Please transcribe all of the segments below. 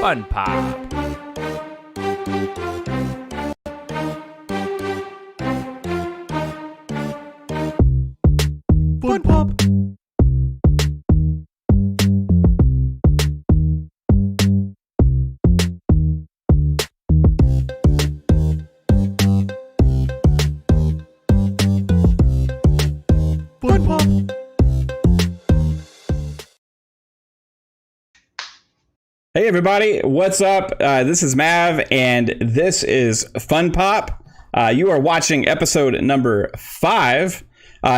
FunPop. FunPop. FunPop. Hey everybody, what's up? This is Mav, and this is FunPop. You are watching episode number 5.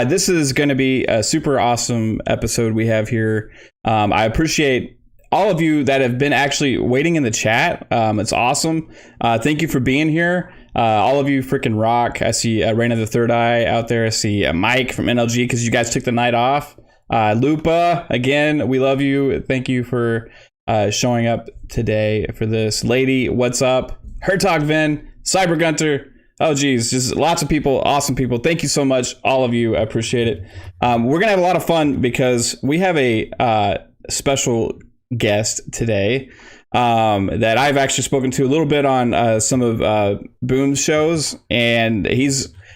This is going to be a super awesome episode we have here. I appreciate all of you that have been actually waiting in the chat. It's awesome. Thank you for being here. All of you freaking rock. I see Raina the Third Eye out there. I see Mike from NLG because you guys took the night off. Lupa, again, we love you. Thank you for showing up today for this. Lady, what's up? Hertog Vin, Cyber Gunter. Oh geez, just lots of people, awesome people. Thank you so much, all of you. I appreciate it. We're gonna have a lot of fun because we have a special guest today that I've actually spoken to a little bit on some of Boom's shows, and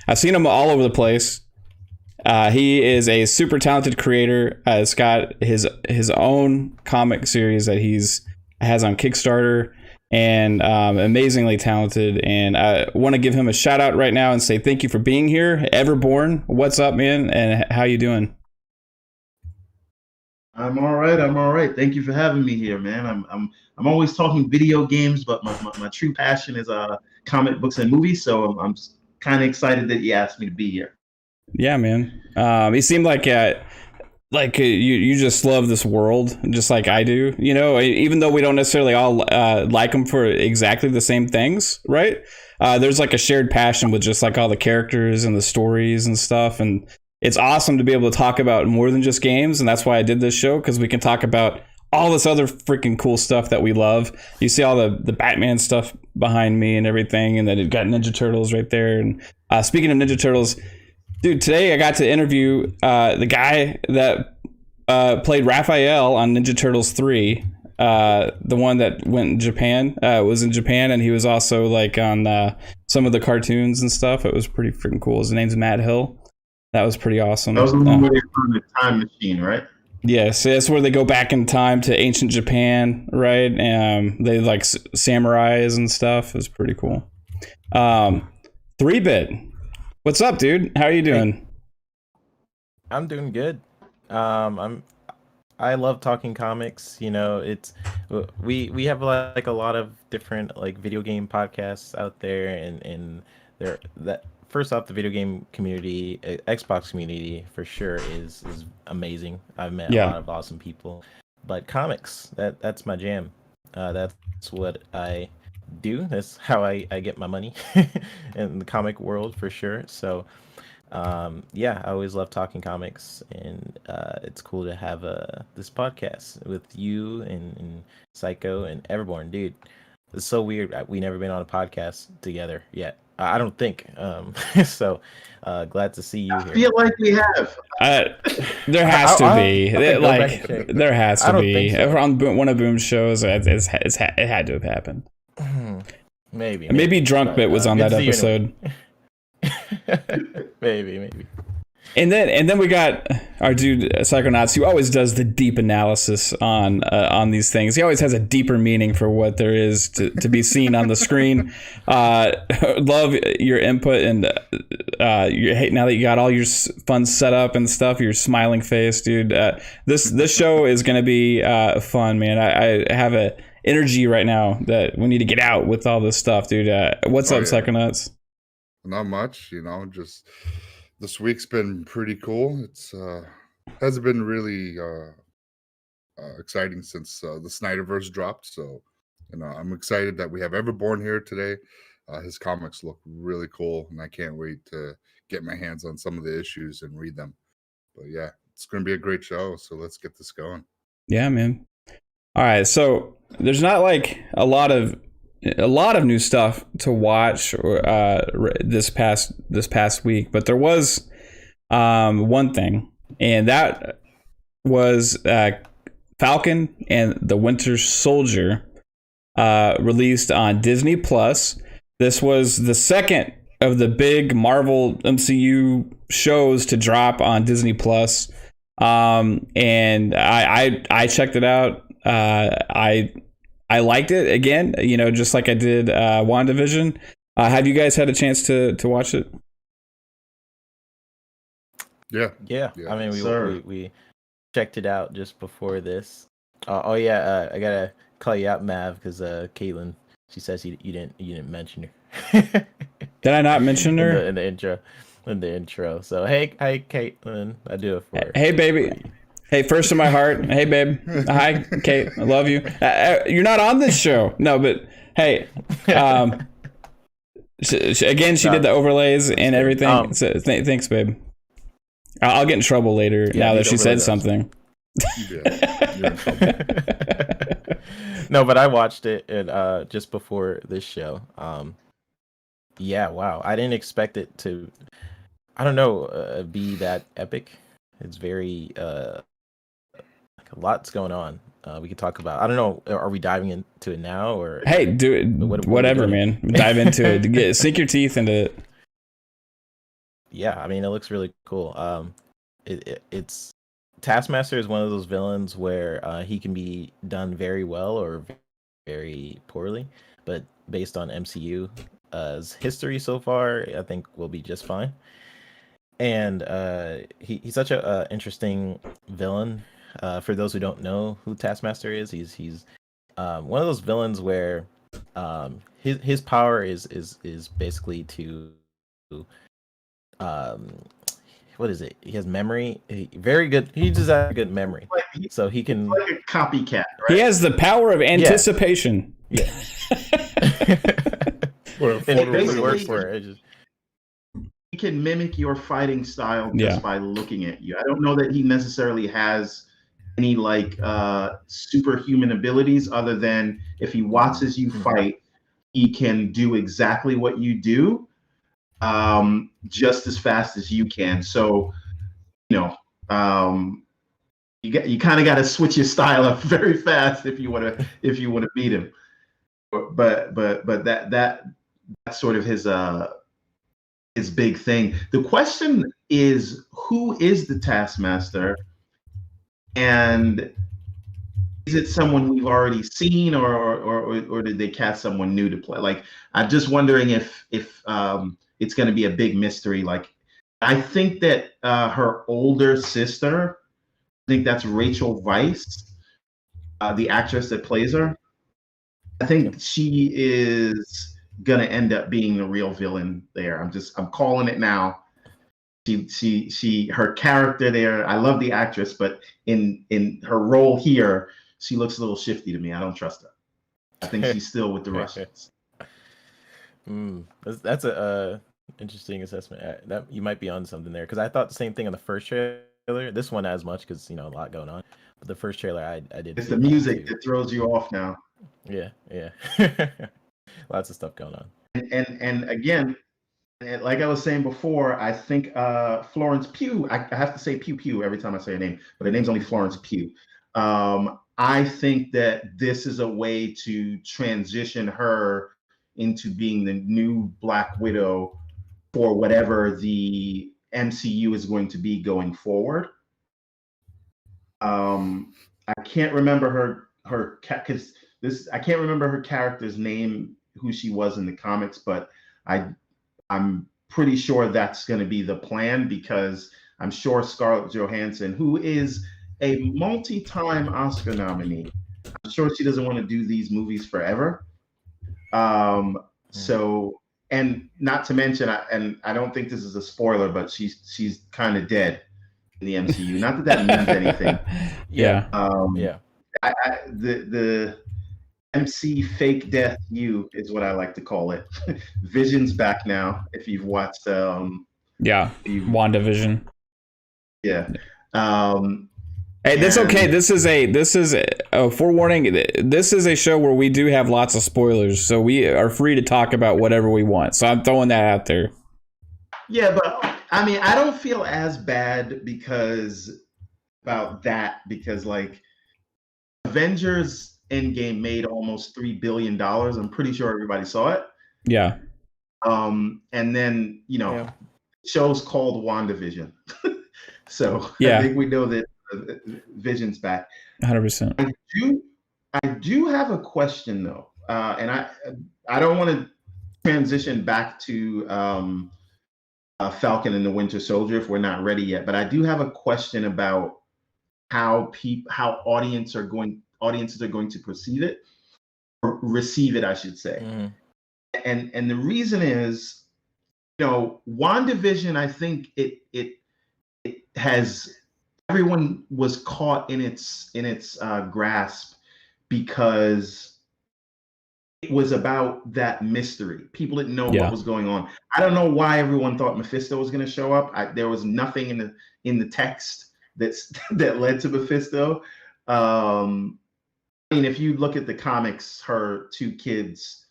I've seen him all over the place. He is a super talented creator. He's got his own comic series that has on Kickstarter, and amazingly talented. And I want to give him a shout out right now and say thank you for being here. Everborn, what's up, man? And how you doing? I'm all right. Thank you for having me here, man. I'm always talking video games, but my true passion is comic books and movies. So I'm kind of excited that you asked me to be here. Yeah, man. He seemed like you just love this world, just like I do. You know, even though we don't necessarily all like them for exactly the same things, right? There's like a shared passion with just like all the characters and the stories and stuff, and it's awesome to be able to talk about more than just games. And that's why I did this show, because we can talk about all this other freaking cool stuff that we love. You see all the Batman stuff behind me and everything, and then it got Ninja Turtles right there. And speaking of Ninja Turtles, dude, today I got to interview the guy that played Raphael on Ninja Turtles 3, the one that went in Japan, was in Japan, and he was also like on some of the cartoons and stuff. It was pretty freaking cool. His name's Matt Hill. That was pretty awesome. That was the one where they found the time machine, right? Yes, that's where they go back in time to ancient Japan, right? They like samurais and stuff. It was pretty cool. 3-Bit. What's up, dude? How are you doing? I'm doing good. I love talking comics. You know, we have like a lot of different like video game podcasts out there, and there that first off, the video game community, Xbox community for sure is amazing. I've met a Yeah. lot of awesome people, but comics, that's my jam. That's what I do. That's how I get my money in the comic world for sure. So yeah, I always love talking comics, and it's cool to have this podcast with you and Psycho and Everborn, dude. It's so weird. We never been on a podcast together yet. I don't think. So glad to see you I here. feel like we have. There has to be. Okay, go back Like and check. there has I to don't be. think so. On one of Boom's shows, it had to have happened. Maybe Drunk Bit was on good that to see you anyway. episode. maybe. And then we got our dude Psychonauts, who always does the deep analysis on these things. He always has a deeper meaning for what there is to be seen on the screen. Love your input, and now that you got all your fun set up and stuff, your smiling face, dude. This show is gonna be fun, man. I have a energy right now that we need to get out with all this stuff, dude. What's up, Psychonauts? Not much, just this week's been pretty cool. It's hasn't been really exciting since the Snyderverse dropped. So, I'm excited that we have Everborn here today. His comics look really cool, and I can't wait to get my hands on some of the issues and read them. But yeah, it's going to be a great show. So let's get this going. Yeah, man. All right, so there's not like a lot of new stuff to watch this past week, but there was one thing, and that was Falcon and the Winter Soldier released on Disney Plus. This was the second of the big Marvel MCU shows to drop on Disney Plus, and I checked it out. I liked it again, just like I did WandaVision. Have you guys had a chance to watch it? Yeah. I mean, we checked it out just before this. I gotta call you out, Mav, because Caitlin, she says you didn't mention her. Did I not mention her in the intro? So hey, Caitlin, I do it for her. Hey, baby. Hey, first in my heart. Hey, babe. Hi, Kate. I love you. You're not on this show. No, but hey. She did the overlays and everything. So thanks, babe. I'll get in trouble later now that she said something. No, but I watched it and just before this show. Yeah, wow. I didn't expect it to, I don't know, be that epic. It's very a lot's going on. We could talk about. I don't know. Are we diving into it now, or hey, do it. Whatever, man. Dive into it. Sink your teeth into it. Yeah, I mean, it looks really cool. It's Taskmaster is one of those villains where he can be done very well or very poorly, but based on MCU's history so far, I think we'll be just fine. And he's such a interesting villain. For those who don't know who Taskmaster is, he's one of those villains where his power is basically to what is it? He has memory. Very good. He just has a good memory, so he can like a copycat. Right? He has the power of anticipation. Yeah. Well, And it really works for it. He can mimic your fighting style just by looking at you. I don't know that he necessarily has any like superhuman abilities other than if he watches you fight, he can do exactly what you do just as fast as you can. So, you kind of got to switch your style up very fast if you want to beat him. But that's sort of his big thing. The question is, who is the Taskmaster, and is it someone we've already seen, or did they cast someone new to play? Like, I'm just wondering if it's going to be a big mystery. Like, I think that her older sister, I think that's Rachel Weisz, the actress that plays her. I think she is gonna end up being the real villain there. I'm calling it now. Her character there. I love the actress, but in her role here, she looks a little shifty to me. I don't trust her. I think she's still with the Russians. That's a interesting assessment. That you might be on something there, because I thought the same thing on the first trailer. This one as much because a lot going on. But the first trailer, I did. It's the music that throws you off now. Yeah. Lots of stuff going on. And again, like I was saying before, I think Florence Pugh. I have to say Pugh every time I say her name, but her name's only Florence Pugh. I think that this is a way to transition her into being the new Black Widow for whatever the MCU is going to be going forward. I can't remember her because I can't remember her character's name, who she was in the comics, but I'm pretty sure that's going to be the plan, because I'm sure Scarlett Johansson, who is a multi-time Oscar nominee, I'm sure she doesn't want to do these movies forever. So, and not to mention, I don't think this is a spoiler, but she's kind of dead in the MCU. Not that means anything. Yeah. The MC fake death is what I like to call it. Vision's back now. If you've watched, WandaVision. Yeah. Hey, that's okay. This is a forewarning. This is a show where we do have lots of spoilers, so we are free to talk about whatever we want. So I'm throwing that out there. Yeah, but I mean, I don't feel as bad about that, because like Avengers Endgame made almost $3 billion. I'm pretty sure everybody saw it. Yeah. And then show's called WandaVision. So yeah. I think we know that Vision's back. 100%. I do have a question though, and I don't want to transition back to Falcon and the Winter Soldier if we're not ready yet, but I do have a question about how audiences are going to perceive it, or receive it, I should say. And the reason is, WandaVision, I think it has, everyone was caught in its grasp because it was about that mystery. People didn't know what was going on. I don't know why everyone thought Mephisto was going to show up. There was nothing in the text that led to Mephisto. I mean, if you look at the comics, her two kids,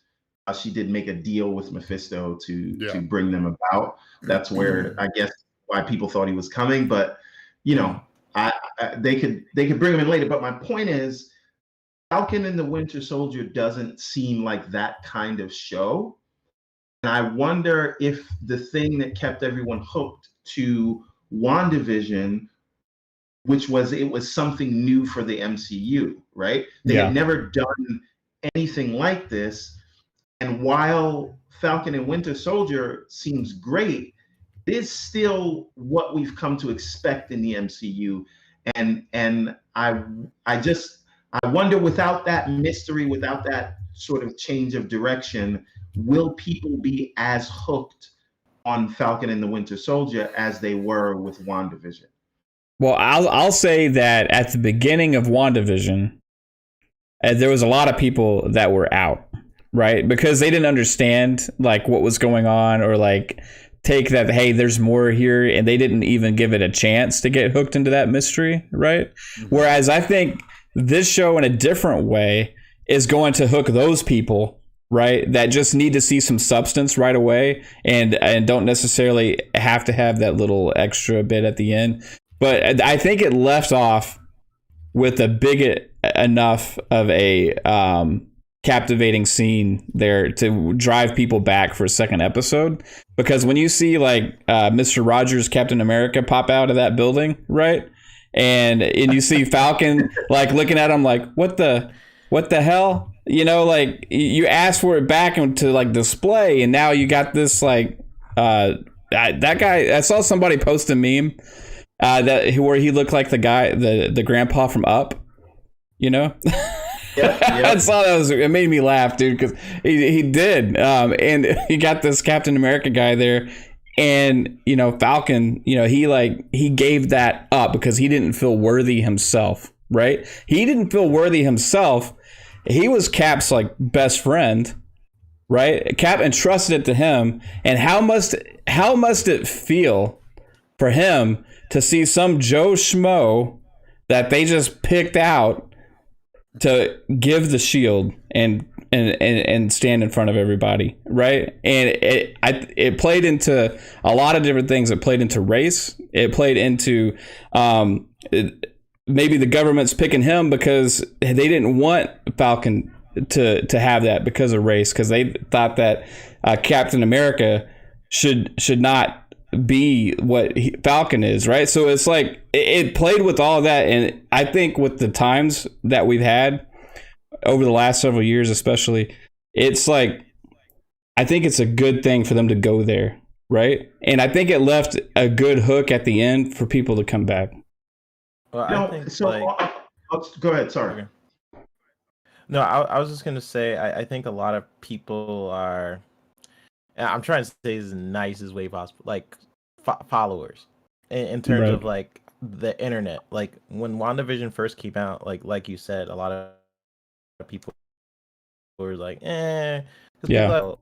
she did make a deal with Mephisto to bring them about. That's where I guess why people thought he was coming. But they could bring him in later. But my point is, Falcon and the Winter Soldier doesn't seem like that kind of show. And I wonder if the thing that kept everyone hooked to WandaVision, which was it was something new for the MCU, right? They had never done anything like this. And while Falcon and Winter Soldier seems great, it is still what we've come to expect in the MCU. And I wonder, without that mystery, without that sort of change of direction, will people be as hooked on Falcon and the Winter Soldier as they were with WandaVision? Well, I'll say that at the beginning of WandaVision, there was a lot of people that were out, right? Because they didn't understand like what was going on, or like take that, hey, there's more here, and they didn't even give it a chance to get hooked into that mystery, right? Whereas I think this show in a different way is going to hook those people, right, that just need to see some substance right away and don't necessarily have to have that little extra bit at the end. But I think it left off with a big enough of a captivating scene there to drive people back for a second episode. Because when you see like Mr. Rogers, Captain America pop out of that building, right? And you see Falcon like looking at him like, what the hell? Like you asked for it back to like display, and now you got this like that guy. I saw somebody post a meme where he looked like the guy, the grandpa from Up, you know? Yep. I saw that. It made me laugh, dude, because he did. And he got this Captain America guy there. And, you know, Falcon, you know, he gave that up because he didn't feel worthy himself, right? He didn't feel worthy himself. He was Cap's like best friend, right? Cap entrusted it to him. And how must it feel for him to see some Joe Schmo that they just picked out to give the shield and stand in front of everybody, right? And it played into a lot of different things. It played into race. It played into maybe the government's picking him because they didn't want Falcon to have that because of race, because they thought that Captain America should not be what Falcon is, right? So it's like it played with all of that, and I think with the times that we've had over the last several years, especially, it's like I think it's a good thing for them to go there, right? And I think it left a good hook at the end for people to come back. Well, No, I think so go ahead. Sorry. Okay. No, I was just gonna say I think a lot of people are. I'm trying to say as nice as way possible, like followers, in terms Right. of like the internet. Like when WandaVision first came out, like you said, a lot of people were like, "'Cause Yeah.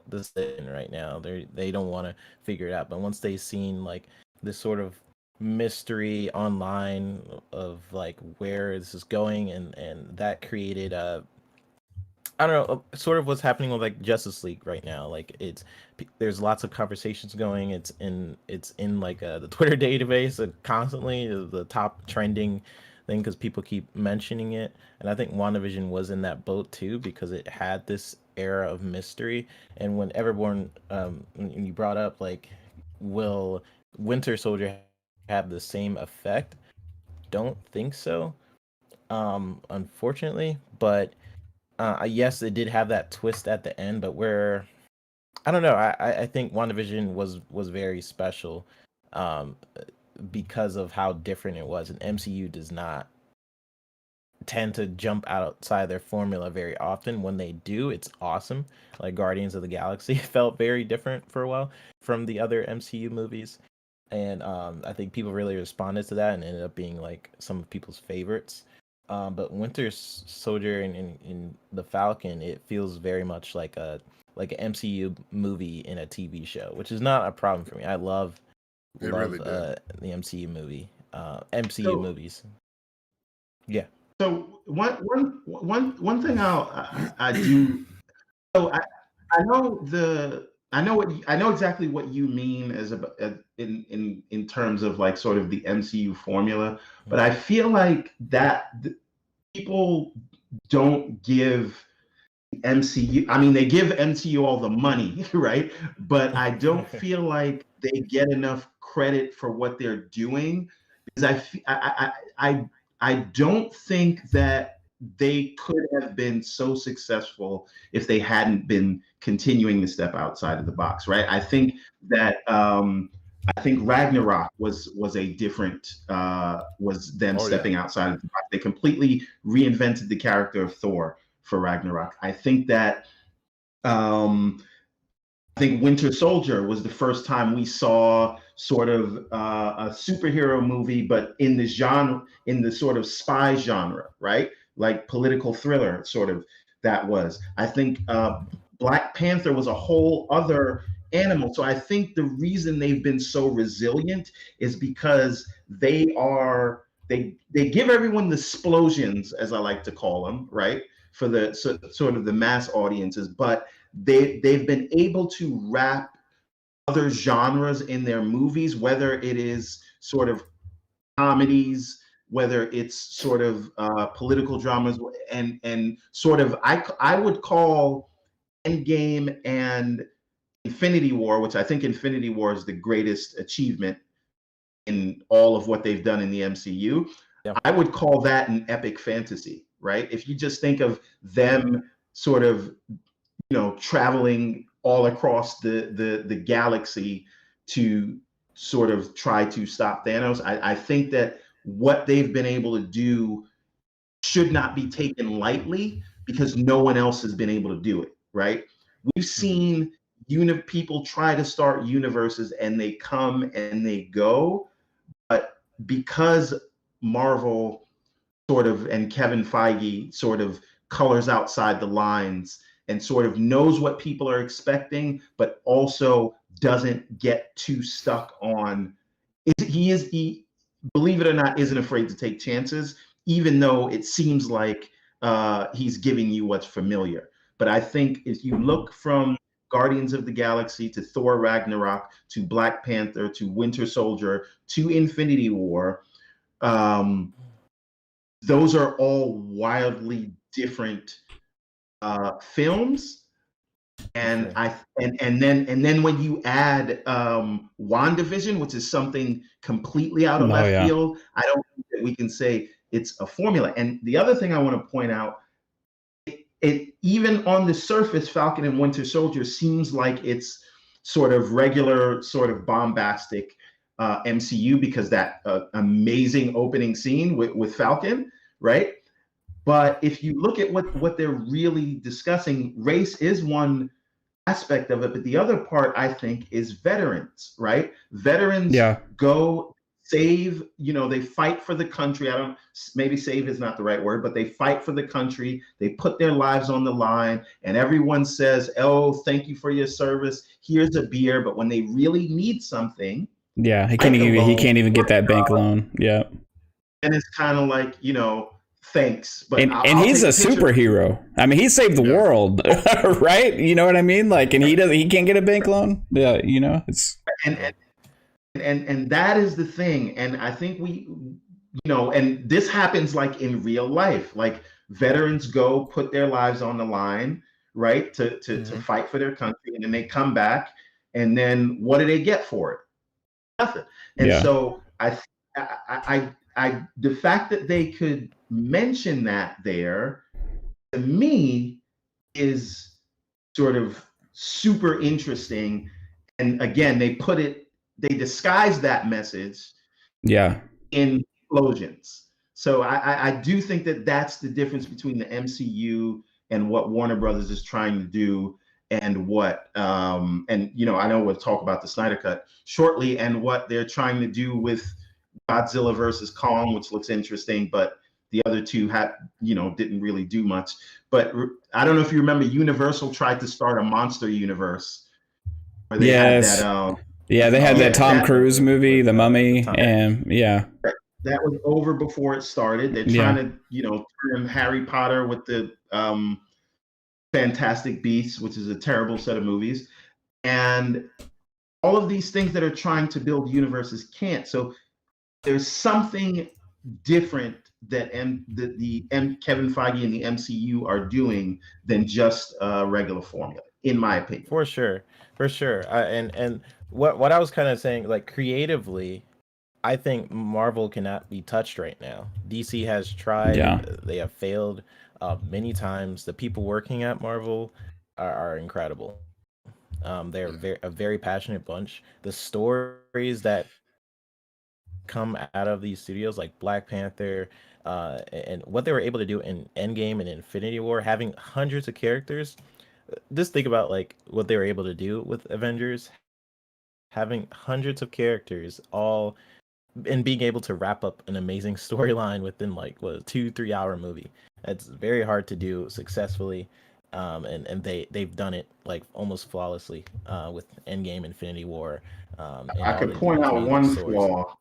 this thing right now, they don't want to figure it out." But once they seen like this sort of mystery online of like where this is going, and that created I don't know, sort of what's happening with like Justice League right now. Like there's lots of conversations going. It's in like the Twitter database constantly, the top trending thing, because people keep mentioning it. And I think WandaVision was in that boat too, because it had this era of mystery. And when Everborn, when you brought up like, will Winter Soldier have the same effect? Don't think so, unfortunately. But yes, it did have that twist at the end, but I don't know. I think WandaVision was very special, because of how different it was. And MCU does not tend to jump outside their formula very often. When they do, it's awesome. Like Guardians of the Galaxy felt very different for a while from the other MCU movies. And I think people really responded to that and ended up being like some of people's favorites. But Winter Soldier and the Falcon, it feels very much like an MCU movie in a TV show, which is not a problem for me. I love really the MCU movies. Yeah. So one thing I do. So I know exactly what you mean in terms of like sort of the MCU formula, but I feel like that people don't give MCU. I mean, they give MCU all the money, right? But I don't feel like they get enough credit for what they're doing, because I don't think that they could have been so successful if they hadn't been continuing to step outside of the box, right? I think that Ragnarok was a different was them stepping outside of the box. They completely reinvented the character of Thor for Ragnarok. I think that Winter Soldier was the first time we saw sort of a superhero movie, but in the sort of spy genre, right? Like political thriller, sort of that was. I think Black Panther was a whole other animal. So I think the reason they've been so resilient is because they give everyone the explosions, as I like to call them, right? For the sort of the mass audiences, but they've been able to wrap other genres in their movies, whether it is sort of comedies, whether it's sort of political dramas, and sort of I would call Endgame and Infinity War, which I think Infinity War is the greatest achievement in all of what they've done in the MCU. Yeah. I would call that an epic fantasy, right? If you just think of them sort of, traveling all across the galaxy to sort of try to stop Thanos, I think that what they've been able to do should not be taken lightly because no one else has been able to do it, right? We've seen people try to start universes and they come and they go, but because Marvel sort of and Kevin Feige sort of colors outside the lines and sort of knows what people are expecting, but also doesn't get too stuck on. He, believe it or not, isn't afraid to take chances, even though it seems like he's giving you what's familiar. But I think if you look from Guardians of the Galaxy to Thor Ragnarok to Black Panther to Winter Soldier to Infinity War, those are all wildly different films. And and then when you add WandaVision, which is something completely out of left field, I don't think that we can say it's a formula. And the other thing I want to point out, it even on the surface, Falcon and Winter Soldier seems like it's sort of regular, sort of bombastic MCU because that amazing opening scene with Falcon, right? But if you look at what they're really discussing, race is one aspect of it, but the other part I think is veterans, right? Veterans go save, they fight for the country. Maybe save is not the right word, but they fight for the country. They put their lives on the line and everyone says, oh, thank you for your service. Here's a beer. But when they really need something. Yeah, he can't even get that bank loan. Yeah. And it's kind of like, thanks. But and he's a superhero. I mean, he saved the world, right? You know what I mean? Like, and he can't get a bank loan. Yeah, it's and that is the thing. And I think and this happens like in real life. Like veterans go put their lives on the line, right? To fight for their country, and then they come back, and then what do they get for it? Nothing. And so I the fact that they could mention that there, to me, is sort of super interesting. And again, they disguise that message in explosions. So I do think that that's the difference between the MCU and what Warner Brothers is trying to do, and what I know we'll talk about the Snyder Cut shortly, and what they're trying to do with Godzilla versus Kong, which looks interesting, but the other two didn't really do much. But I don't know if you remember, Universal tried to start a monster universe where they had that. They had that Tom Cruise movie, The Mummy, and that was over before it started. They're trying to turn Harry Potter with the Fantastic Beasts, which is a terrible set of movies, and all of these things that are trying to build universes can't. So there's something different that Kevin Feige and the MCU are doing than just a regular formula, in my opinion. For sure. And what I was kind of saying, like creatively, I think Marvel cannot be touched right now. DC has tried; they have failed many times. The people working at Marvel are incredible. They're a very passionate bunch. The stories that come out of these studios, like Black Panther, and what they were able to do in Endgame and Infinity War, having hundreds of characters. Just think about like what they were able to do with Avengers, having hundreds of characters all, and being able to wrap up an amazing storyline within like a 2-3 hour movie. That's very hard to do successfully. And they've done it like almost flawlessly with Endgame, Infinity War. I could point out one flaw.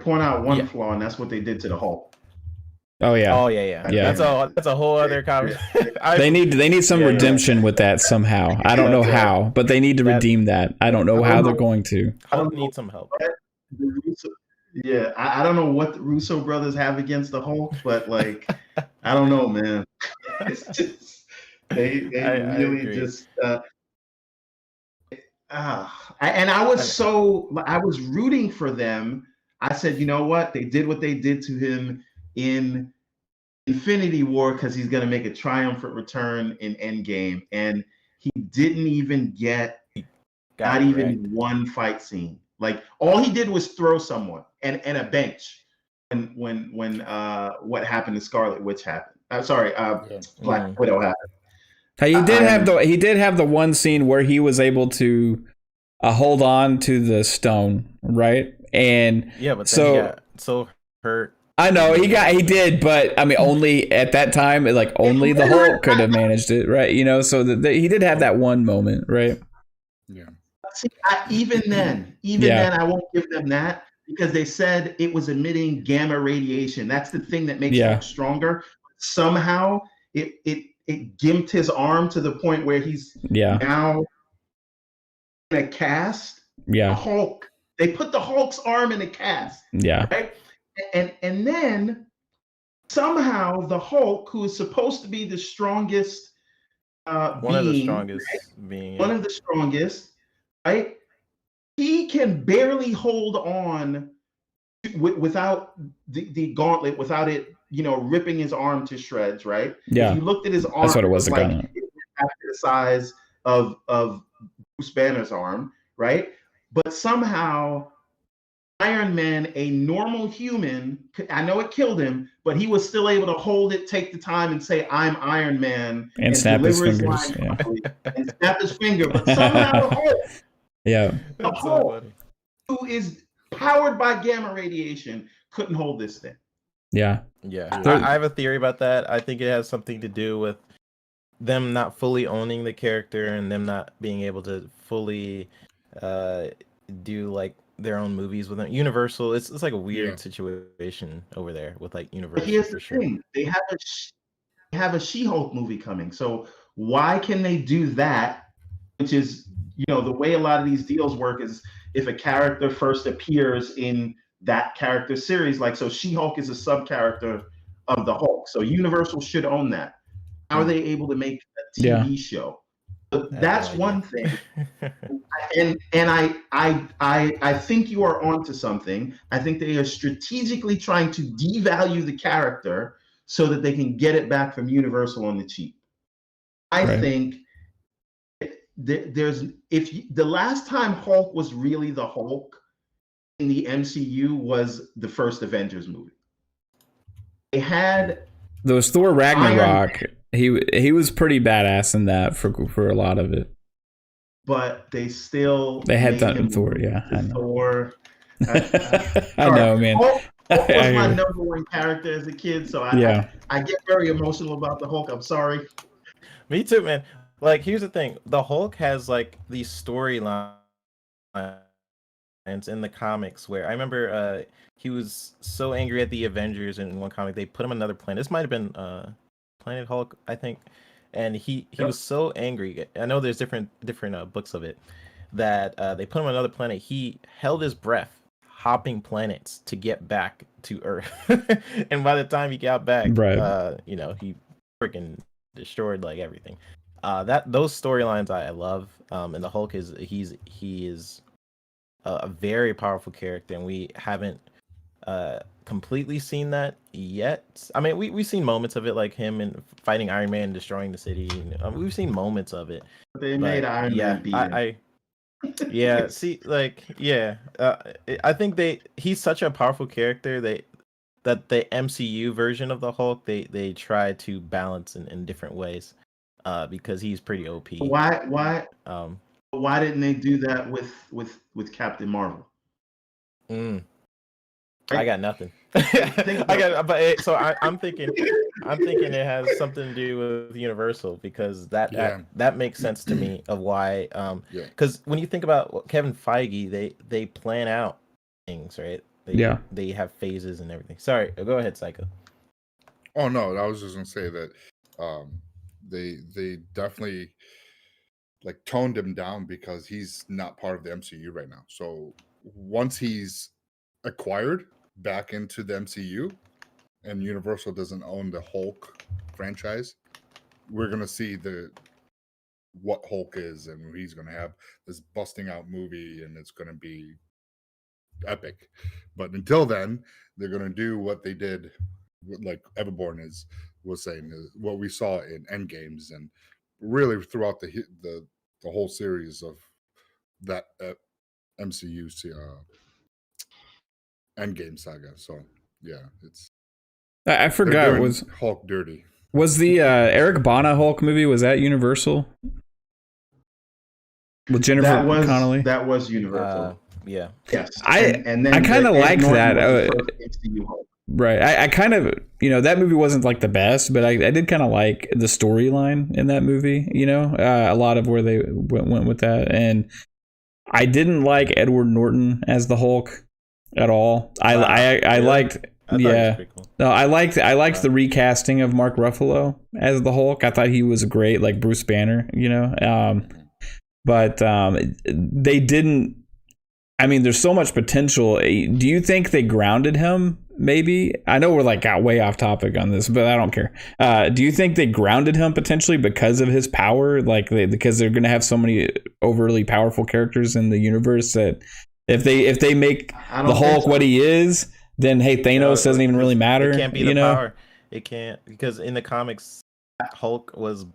Flaw, and that's what they did to the Hulk. Oh yeah. That's a whole other conversation. They need some redemption with that somehow. I don't know how, but they need to redeem that. I don't know how they're going to. Hulk needs some help. I don't know what the Russo brothers have against the Hulk, but like, I don't know, man. It's just they really just. And I was rooting for them. I said, you know what? They did what they did to him in Infinity War because he's going to make a triumphant return in Endgame. And he didn't even get not even one fight scene. Like all he did was throw someone. and a bench when what happened to Scarlet Witch happened. I'm sorry, Black Widow happened. He did have the one scene where he was able to hold on to the stone, right? And yeah, but then he got so hurt. I know he did, but I mean, only at that time, like only the Hulk could have managed it, right? You know, so he did have that one moment, right? Yeah. See, even then, I won't give them that because they said it was emitting gamma radiation. That's the thing that makes Hulk stronger. Somehow, it gimped his arm to the point where he's now in a cast. Yeah, Hulk. They put the Hulk's arm in a cast. Yeah, right. And then somehow the Hulk, who is supposed to be the strongest one of the strongest being one of the strongest, right? He can barely hold on without the gauntlet, without it, ripping his arm to shreds, right? Yeah. If you looked at his arm, that's what it was. Like it was half the size of Bruce Banner's arm, right? But somehow Iron Man, a normal human, I know it killed him, but he was still able to hold it, take the time, and say, "I'm Iron Man," and snap his fingers, and snap his finger. But somehow, the Hulk, who is powered by gamma radiation, couldn't hold this thing. Yeah. I have a theory about that. I think it has something to do with them not fully owning the character and them not being able to fully do like their own movies with them. Universal, it's like a weird situation over there with like Universal. But here's the thing: they have a She-Hulk movie coming. So why can they do that? Which is, the way a lot of these deals work is if a character first appears in that character series, like so, She-Hulk is a sub character of the Hulk. So Universal should own that. How are they able to make a TV show? But that's one thing. And I think you are onto something. I think they are strategically trying to devalue the character so that they can get it back from Universal on the cheap. I think the last time Hulk was really the Hulk in the MCU was the first Avengers movie. They had those Thor Ragnarok. He was pretty badass in that for a lot of it. But they had done Thor, I know. Thor. I know, man. Hulk was my number one character as a kid, so I get very emotional about the Hulk. I'm sorry. Me too, man. Like, here's the thing: the Hulk has like these storylines in the comics where I remember he was so angry at the Avengers in one comic they put him on another planet. This might have been Planet Hulk, I think, and he was so angry. I know there's different books of it that they put him on another planet. He held his breath, hopping planets to get back to Earth, and by the time he got back, he freaking destroyed like everything. Those storylines I love, and the Hulk is a very powerful character, and we haven't completely seen that yet. I mean, we've seen moments of it, like him and fighting Iron Man, destroying the city. We've seen moments of it. They made Iron Man beat him. I think he's such a powerful character that the MCU version of the Hulk they try to balance in different ways, because he's pretty OP. Why didn't they do that with Captain Marvel? I got nothing. I'm thinking it has something to do with Universal, because that makes sense to me of why. Because when you think about Kevin Feige, they plan out things, right? They have phases and everything. Sorry, go ahead, Psycho. Oh no, I was just gonna say that they definitely like toned him down because he's not part of the MCU right now. So once he's acquired back into the MCU and Universal doesn't own the Hulk franchise, we're gonna see what Hulk is, and he's gonna have this busting out movie, and it's gonna be epic. But until then, they're gonna do what they did, like Everborn was saying, what we saw in Endgames, and really throughout the whole series of that MCU Endgame saga. So yeah, it's I they're forgot doing was Hulk dirty. the Eric Bana Hulk movie, was that Universal with Jennifer Connelly? That was Universal. Yeah. Yes. I and then kind of Ed like Norton that. was the first MCU Hulk. Right. I kind of, that movie wasn't like the best, but I did kind of like the storyline in that movie, a lot of where they went with that. And I didn't like Edward Norton as the Hulk at all. I Really? liked, yeah. Cool. No, I liked the recasting of Mark Ruffalo as the Hulk. I thought he was great, like Bruce Banner, but they didn't. I mean, there's so much potential. Do you think they grounded him? Maybe. I know we're got way off topic on this, but I don't care. Do you think they grounded him potentially because of his power? Because they're going to have so many overly powerful characters in the universe that if they make the Hulk what he is, then hey, Thanos doesn't even really matter. It can't be the power. It can't, because in the comics, Hulk was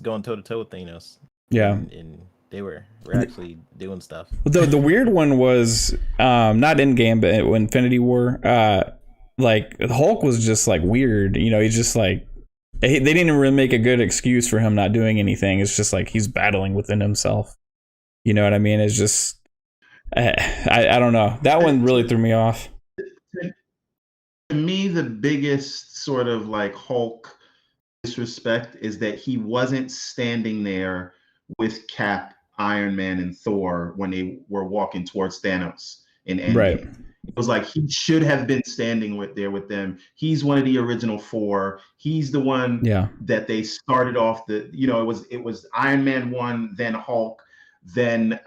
going toe to toe with Thanos. Yeah. And they were actually doing stuff. The weird one was not Endgame, but Infinity War. Hulk was just weird. He's just they didn't even really make a good excuse for him not doing anything. It's just he's battling within himself. You know what I mean? It's just I don't know. That one really threw me off. To me, the biggest sort of Hulk disrespect is that he wasn't standing there with Cap, Iron Man, and Thor when they were walking towards Thanos in Endgame. Right. It was he should have been standing there with them. He's one of the original four. He's the one that they started off it was Iron Man 1, then Hulk, then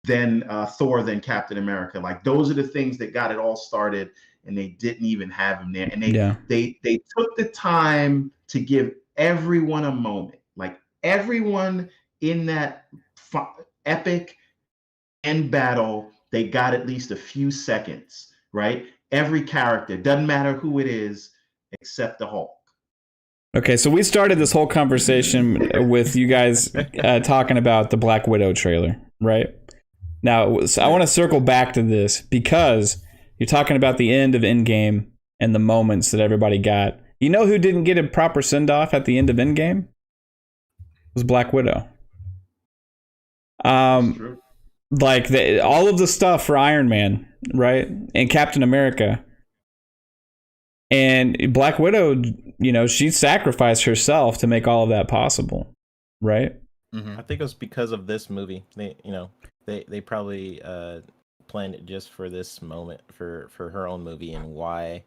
Thor, then Captain America. Those are the things that got it all started, and they didn't even have him there. And they took the time to give everyone a moment. Everyone in that epic end battle, they got at least a few seconds, right? Every character, doesn't matter who it is, except the Hulk. Okay, so we started this whole conversation with you guys talking about the Black Widow trailer, right? Now, so I want to circle back to this because you're talking about the end of Endgame and the moments that everybody got. You know who didn't get a proper send-off at the end of Endgame? Was Black Widow. All of the stuff for Iron Man, right? And Captain America. And Black Widow, she sacrificed herself to make all of that possible, right? Mm-hmm. I think it was because of this movie. They probably planned it just for this moment, for her own movie, and why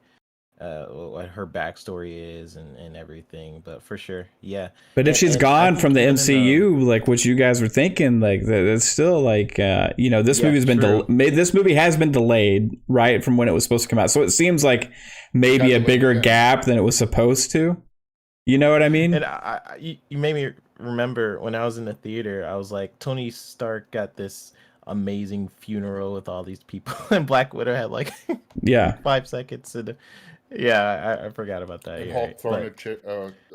what her backstory is and everything. But for sure, yeah. But if she's gone from the MCU, what you guys were thinking, that's still this movie's been this movie has been delayed, right, from when it was supposed to come out. So it seems like maybe a bigger gap than it was supposed to. You know what I mean? And you made me remember when I was in the theater, I was like, Tony Stark got this amazing funeral with all these people, and Black Widow had 5 seconds. And I forgot about that. And Hulk throwing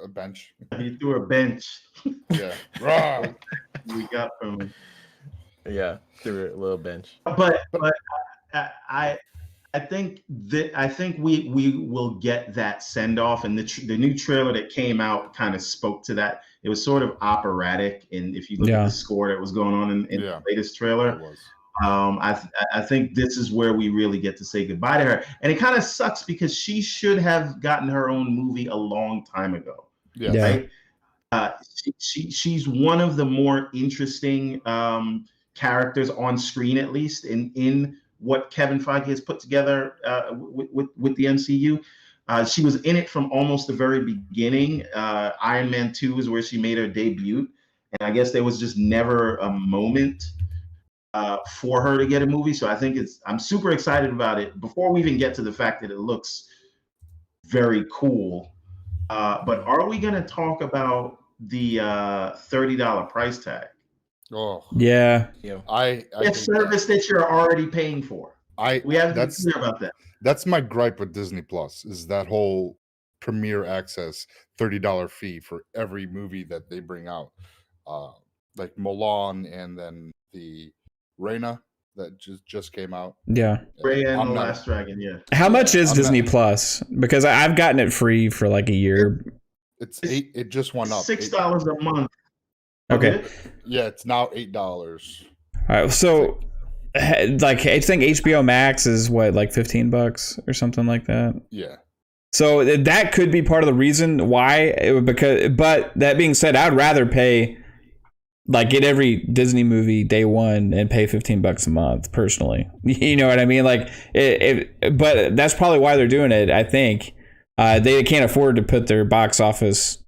a bench. He threw a bench. Yeah. We got from him. Yeah, threw a little bench. But I think we will get that send off, and the new trailer that came out kind of spoke to that. It was sort of operatic, and if you look at the score that was going on in the latest trailer, it was. I think this is where we really get to say goodbye to her, and it kind of sucks because she should have gotten her own movie a long time ago. Right? She's one of the more interesting characters on screen, at least in what Kevin Feige has put together with the MCU. She was in it from almost the very beginning. Iron Man 2 is where she made her debut, and I guess there was just never a moment for her to get a movie. So I think I'm super excited about it. Before we even get to the fact that it looks very cool, but are we going to talk about the $30 price tag? Oh yeah. It's service that you're already paying for. We haven't been clear about that. That's my gripe with Disney Plus, is that whole premiere access $30 fee for every movie that they bring out, like Mulan and then the Reina, that just came out. Yeah. Raya and I'm the not- Last Dragon. Yeah. How much is I'm Disney not- Plus? Because I've gotten it free for like a year. It's $8. It just went up. $6 a month. Okay. Yeah, it's now $8. All right. So, like, I think HBO Max is what, like $15 or something like that. Yeah. So that could be part of the reason why it would, but that being said, I'd rather pay, like, get every Disney movie day one and pay $15 a month personally. You know what I mean? Like, but that's probably why they're doing it. I think they can't afford to put their box office,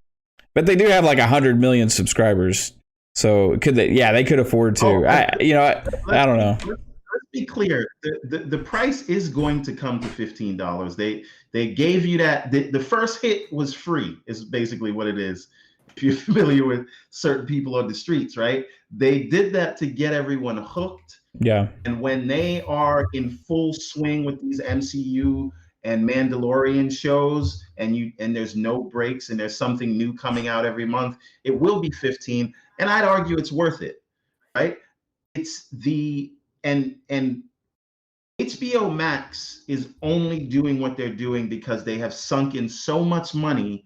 but they do have like 100 million subscribers. So could they? Yeah, they could afford to. I don't know. Let's be clear. The price is going to come to $15. They gave you that. The first hit was free. Is basically what it is. If you're familiar with certain people on the streets, right? They did that to get everyone hooked. Yeah. And when they are in full swing with these MCU and Mandalorian shows, and there's no breaks, and there's something new coming out every month, it will be 15. And I'd argue it's worth it, right? It's and HBO Max is only doing what they're doing because they have sunk in so much money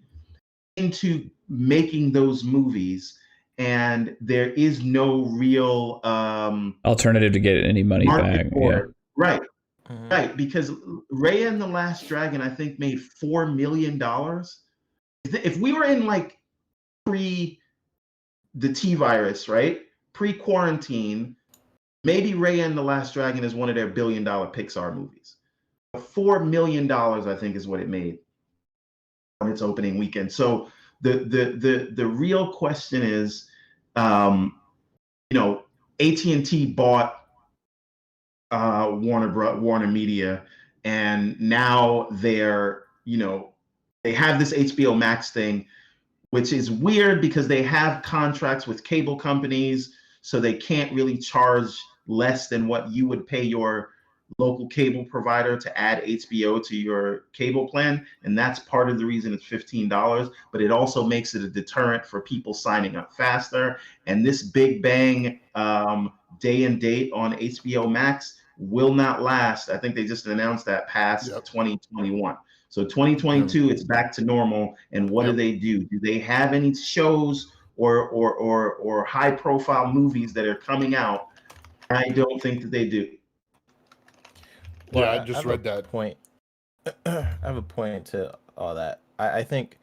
into making those movies, and there is no real alternative to get any money back. Yeah. Right. Right, because Raya and the Last Dragon, I think, made $4 million. If we were in like the T-virus, right? Pre-quarantine, maybe Raya and the Last Dragon is one of their $1 billion Pixar movies. $4 million, I think, is what it made on its opening weekend. So the real question is, AT&T bought Warner Media, and now they have this HBO Max thing, which is weird because they have contracts with cable companies, so they can't really charge less than what you would pay your local cable provider to add HBO to your cable plan, and that's part of the reason it's $15. But it also makes it a deterrent for people signing up faster. And this big bang day and date on HBO Max will not last. I think they just announced that past 2021. So 2022, it's back to normal. And what do? Do they have any shows or high profile movies that are coming out? I don't think that they do. Well, I just read that point. I have a point to all that. I think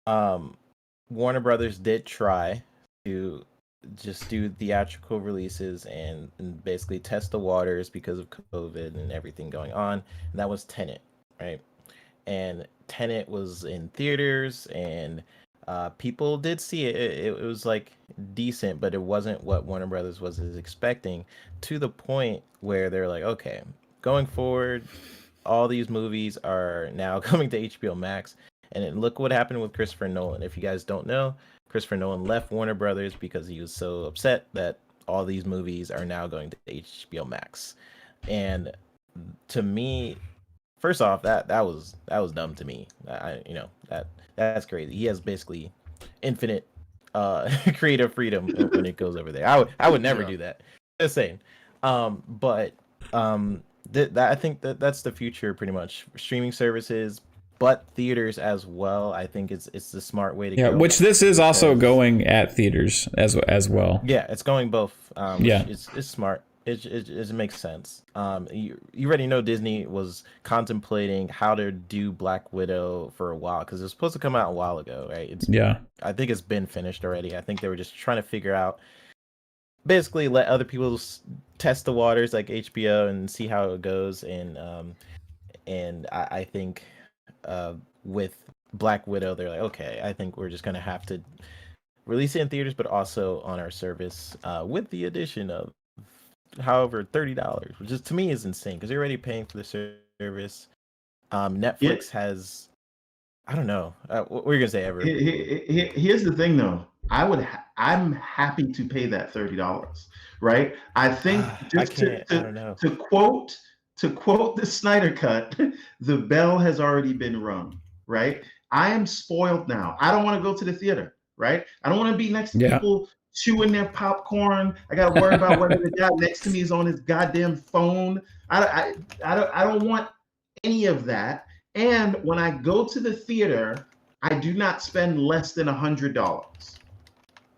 Warner Brothers did try to just do theatrical releases and basically test the waters because of COVID and everything going on. And that was Tenet, right? And Tenet was in theaters, and people did see it. It was like decent, but it wasn't what Warner Brothers was expecting, to the point where they're like, okay, going forward, all these movies are now coming to HBO Max. And look what happened with Christopher Nolan. If you guys don't know, Christopher Nolan left Warner Brothers because he was so upset that all these movies are now going to HBO Max. And to me, first off, that was dumb to me. That's crazy. He has basically infinite creative freedom when it goes over there. I would never do that. Just saying. But I think that's the future, pretty much. Streaming services, but theaters as well. I think it's the smart way to go. Yeah, which this is also going at theaters as well. Yeah, it's going both. It's smart. It makes sense. You already know Disney was contemplating how to do Black Widow for a while, because it was supposed to come out a while ago, right? I think it's been finished already. I think they were just trying to figure out, basically let other people test the waters like HBO and see how it goes. And I think with Black Widow, they're like, okay, I think we're just gonna have to release it in theaters, but also on our service, with the addition of, however, $30, which is, to me, is insane, because you're already paying for the service. Netflix has, I don't know, what were you gonna say, Ever? Here's the thing, though. I'm happy to pay that $30, right? I think just to quote the Snyder Cut, the bell has already been rung, right? I am spoiled now. I don't want to go to the theater, right? I don't want to be next to people chewing their popcorn. I got to worry about whether the guy next to me is on his goddamn phone. I don't want any of that. And when I go to the theater, I do not spend less than $100.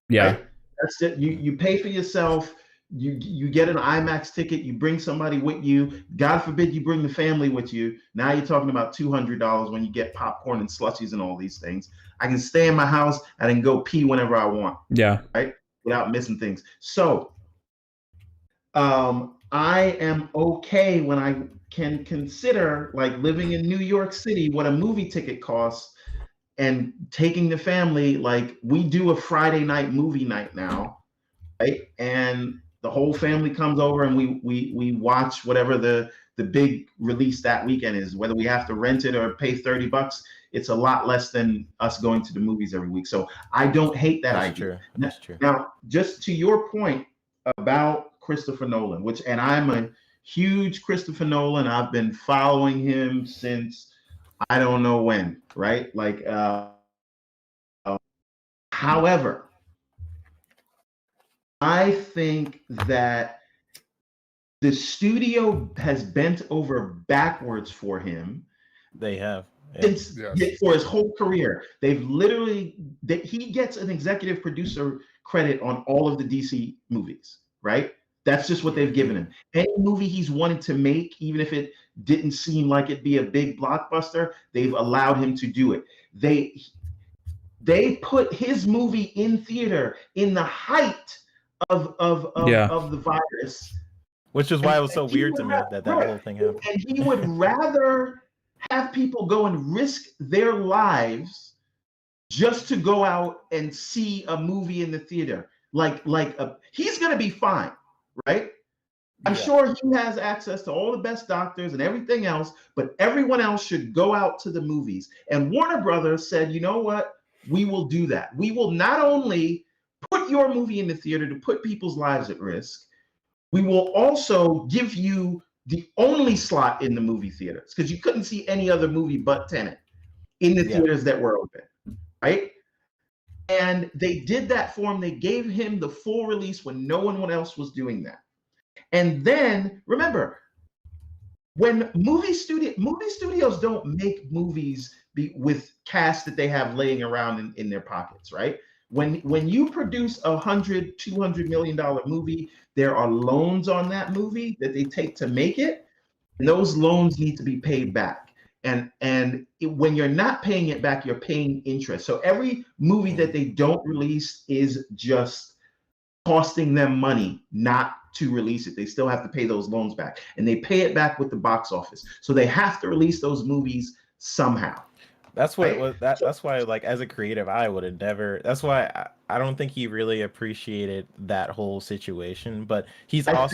Yeah. Right? That's it. You pay for yourself. You get an IMAX ticket. You bring somebody with you. God forbid you bring the family with you. Now you're talking about $200 when you get popcorn and slushies and all these things. I can stay in my house and then go pee whenever I want. Yeah. Right. Without missing things. So I am okay when I can consider like living in New York City, what a movie ticket costs, and taking the family. Like we do a Friday night movie night now, right? And the whole family comes over and we watch whatever the big release that weekend is. Whether we have to rent it or pay $30, it's a lot less than us going to the movies every week. So I don't hate that idea. True. That's true. Now, just to your point about Christopher Nolan, and I'm a huge Christopher Nolan. I've been following him since I don't know when, right? Like, however, I think that the studio has bent over backwards for him. They have. Since, for his whole career. They've literally, he gets an executive producer credit on all of the DC movies, right? That's just what they've given him. Any movie he's wanted to make, even if it didn't seem like it'd be a big blockbuster, they've allowed him to do it. They put his movie in theater in the height of the virus. Which is why it was so weird to me that whole thing happened. And he would rather have people go and risk their lives just to go out and see a movie in the theater. He's going to be fine, right? I'm sure he has access to all the best doctors and everything else, but everyone else should go out to the movies. And Warner Brothers said, you know what? We will do that. We will not only put your movie in the theater to put people's lives at risk, we will also give you the only slot in the movie theaters, because you couldn't see any other movie but Tenet in the theaters that were open, right? And they did that for him. They gave him the full release when no one else was doing that. And then remember, when movie studios don't make movies with cast that they have laying around in their pockets, right? When you produce $100-200 million movie, there are loans on that movie that they take to make it, and those loans need to be paid back. And when you're not paying it back, you're paying interest. So every movie that they don't release is just costing them money not to release it. They still have to pay those loans back, and they pay it back with the box office. So they have to release those movies somehow. That's what it was. That's why, like, as a creative, I would have never. That's why I don't think he really appreciated that whole situation. But he's I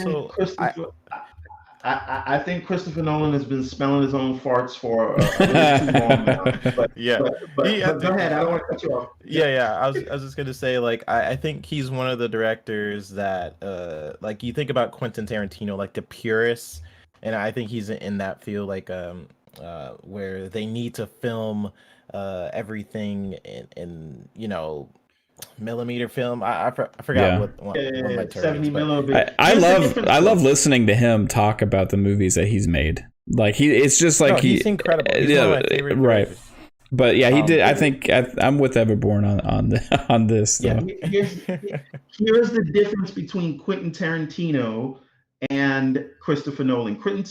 think Christopher Nolan has been smelling his own farts for really too long now. But go ahead. I don't want to cut you off. Yeah. I was just gonna say, like, I think he's one of the directors that, like, you think about Quentin Tarantino, like the purists, and I think he's in that field, like, where they need to film everything in millimeter film. I forgot what my term 70 is, millimeter. I love listening to him talk about the movies that he's made. Like it's just like he's incredible. He's one of my favorite right. creators. But yeah, he did. I think I'm with Everborn on this. Yeah, here's the difference between Quentin Tarantino and Christopher Nolan. Quentin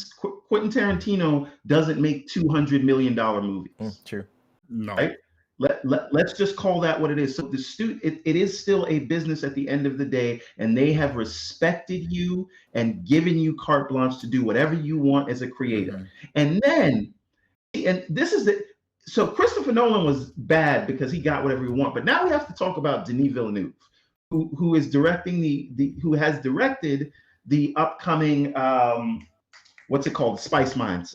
Tarantino doesn't make $200 million movies. True. No. Right? Let's just call that what it is. So it is still a business at the end of the day, and they have respected you and given you carte blanche to do whatever you want as a creator. Mm-hmm. And this is so Christopher Nolan was bad because he got whatever he want. But now we have to talk about Denis Villeneuve, who is directing who has directed the upcoming what's it called? Spice Mines,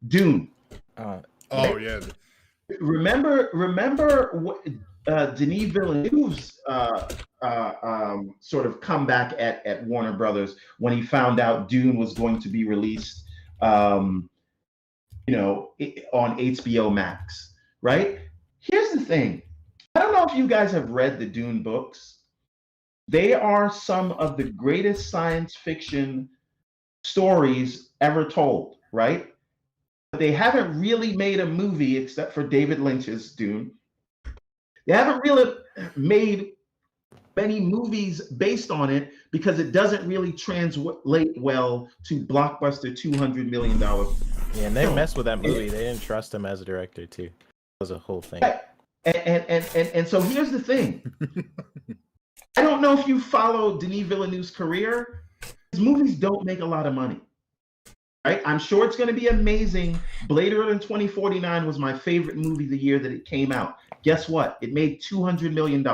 Dune. Yeah. Remember what Denis Villeneuve's sort of comeback at Warner Brothers when he found out Dune was going to be released, on HBO Max, right? Here's the thing. I don't know if you guys have read the Dune books, They are some of the greatest science fiction stories ever told, right? But they haven't really made a movie except for David Lynch's Dune. They haven't really made many movies based on it because it doesn't really translate well to blockbuster $200 million. Yeah, and they messed with that movie. They didn't trust him as a director too. It was a whole thing. And so here's the thing. I don't know if you follow Denis Villeneuve's career. His movies don't make a lot of money. Right? I'm sure it's going to be amazing. Blade Runner 2049 was my favorite movie the year that it came out. Guess what? It made $200 million.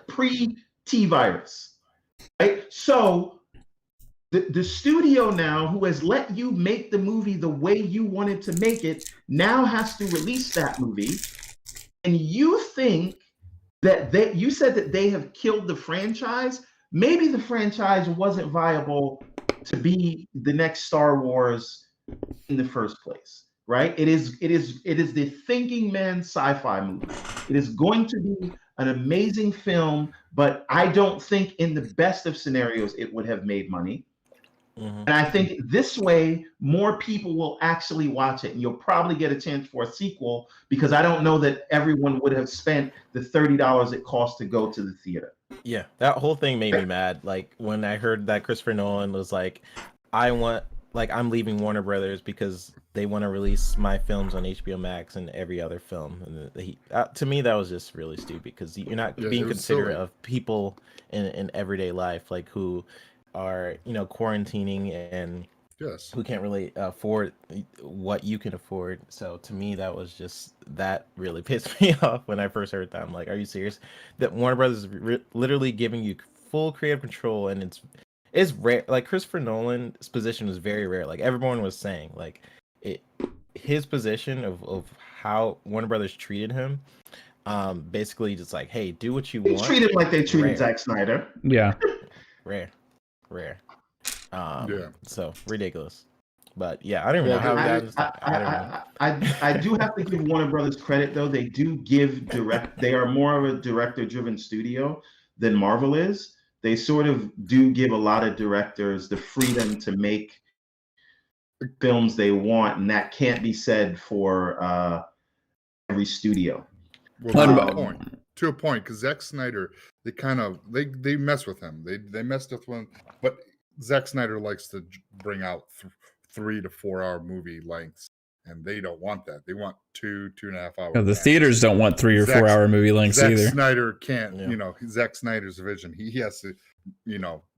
Pre-T-Virus. Right? So the studio now, who has let you make the movie the way you wanted to make it, now has to release that movie. And you think that you said that they have killed the franchise. Maybe the franchise wasn't viable to be the next Star Wars in the first place, right? It is the thinking man sci-fi movie. It is going to be an amazing film, but I don't think in the best of scenarios it would have made money. Mm-hmm. And I think this way, more people will actually watch it, and you'll probably get a chance for a sequel because I don't know that everyone would have spent the $30 it cost to go to the theater. Yeah, that whole thing made me mad. Like when I heard that Christopher Nolan was like, I'm leaving Warner Brothers because they want to release my films on HBO Max and every other film. And to me, that was just really stupid because you're not being considerate of people in everyday life, like who are quarantining and who can't really afford what you can afford. So to me, that really pissed me off when I first heard that. I'm like, are you serious? That Warner Brothers is literally giving you full creative control, and it's rare. Like Christopher Nolan's position was very rare. Like Everborn was saying, like his position of how Warner Brothers treated him, basically just like, hey, do what you want. Treated like they treated Zack Snyder. Yeah. Rare. So ridiculous. But yeah, I don't even know how I do have to give Warner Brothers credit though. They do give they are more of a director-driven studio than Marvel is. They sort of do give a lot of directors the freedom to make films they want, and that can't be said for every studio. Well, to a point, because Zack Snyder, they mess with him. They messed with him, but Zack Snyder likes to bring out 3 to 4 hour movie lengths, and they don't want that. They want 2.5 hours. No, the theaters don't want 3 or 4 hour movie lengths either. Zack Snyder can't, Zack Snyder's vision. He has to,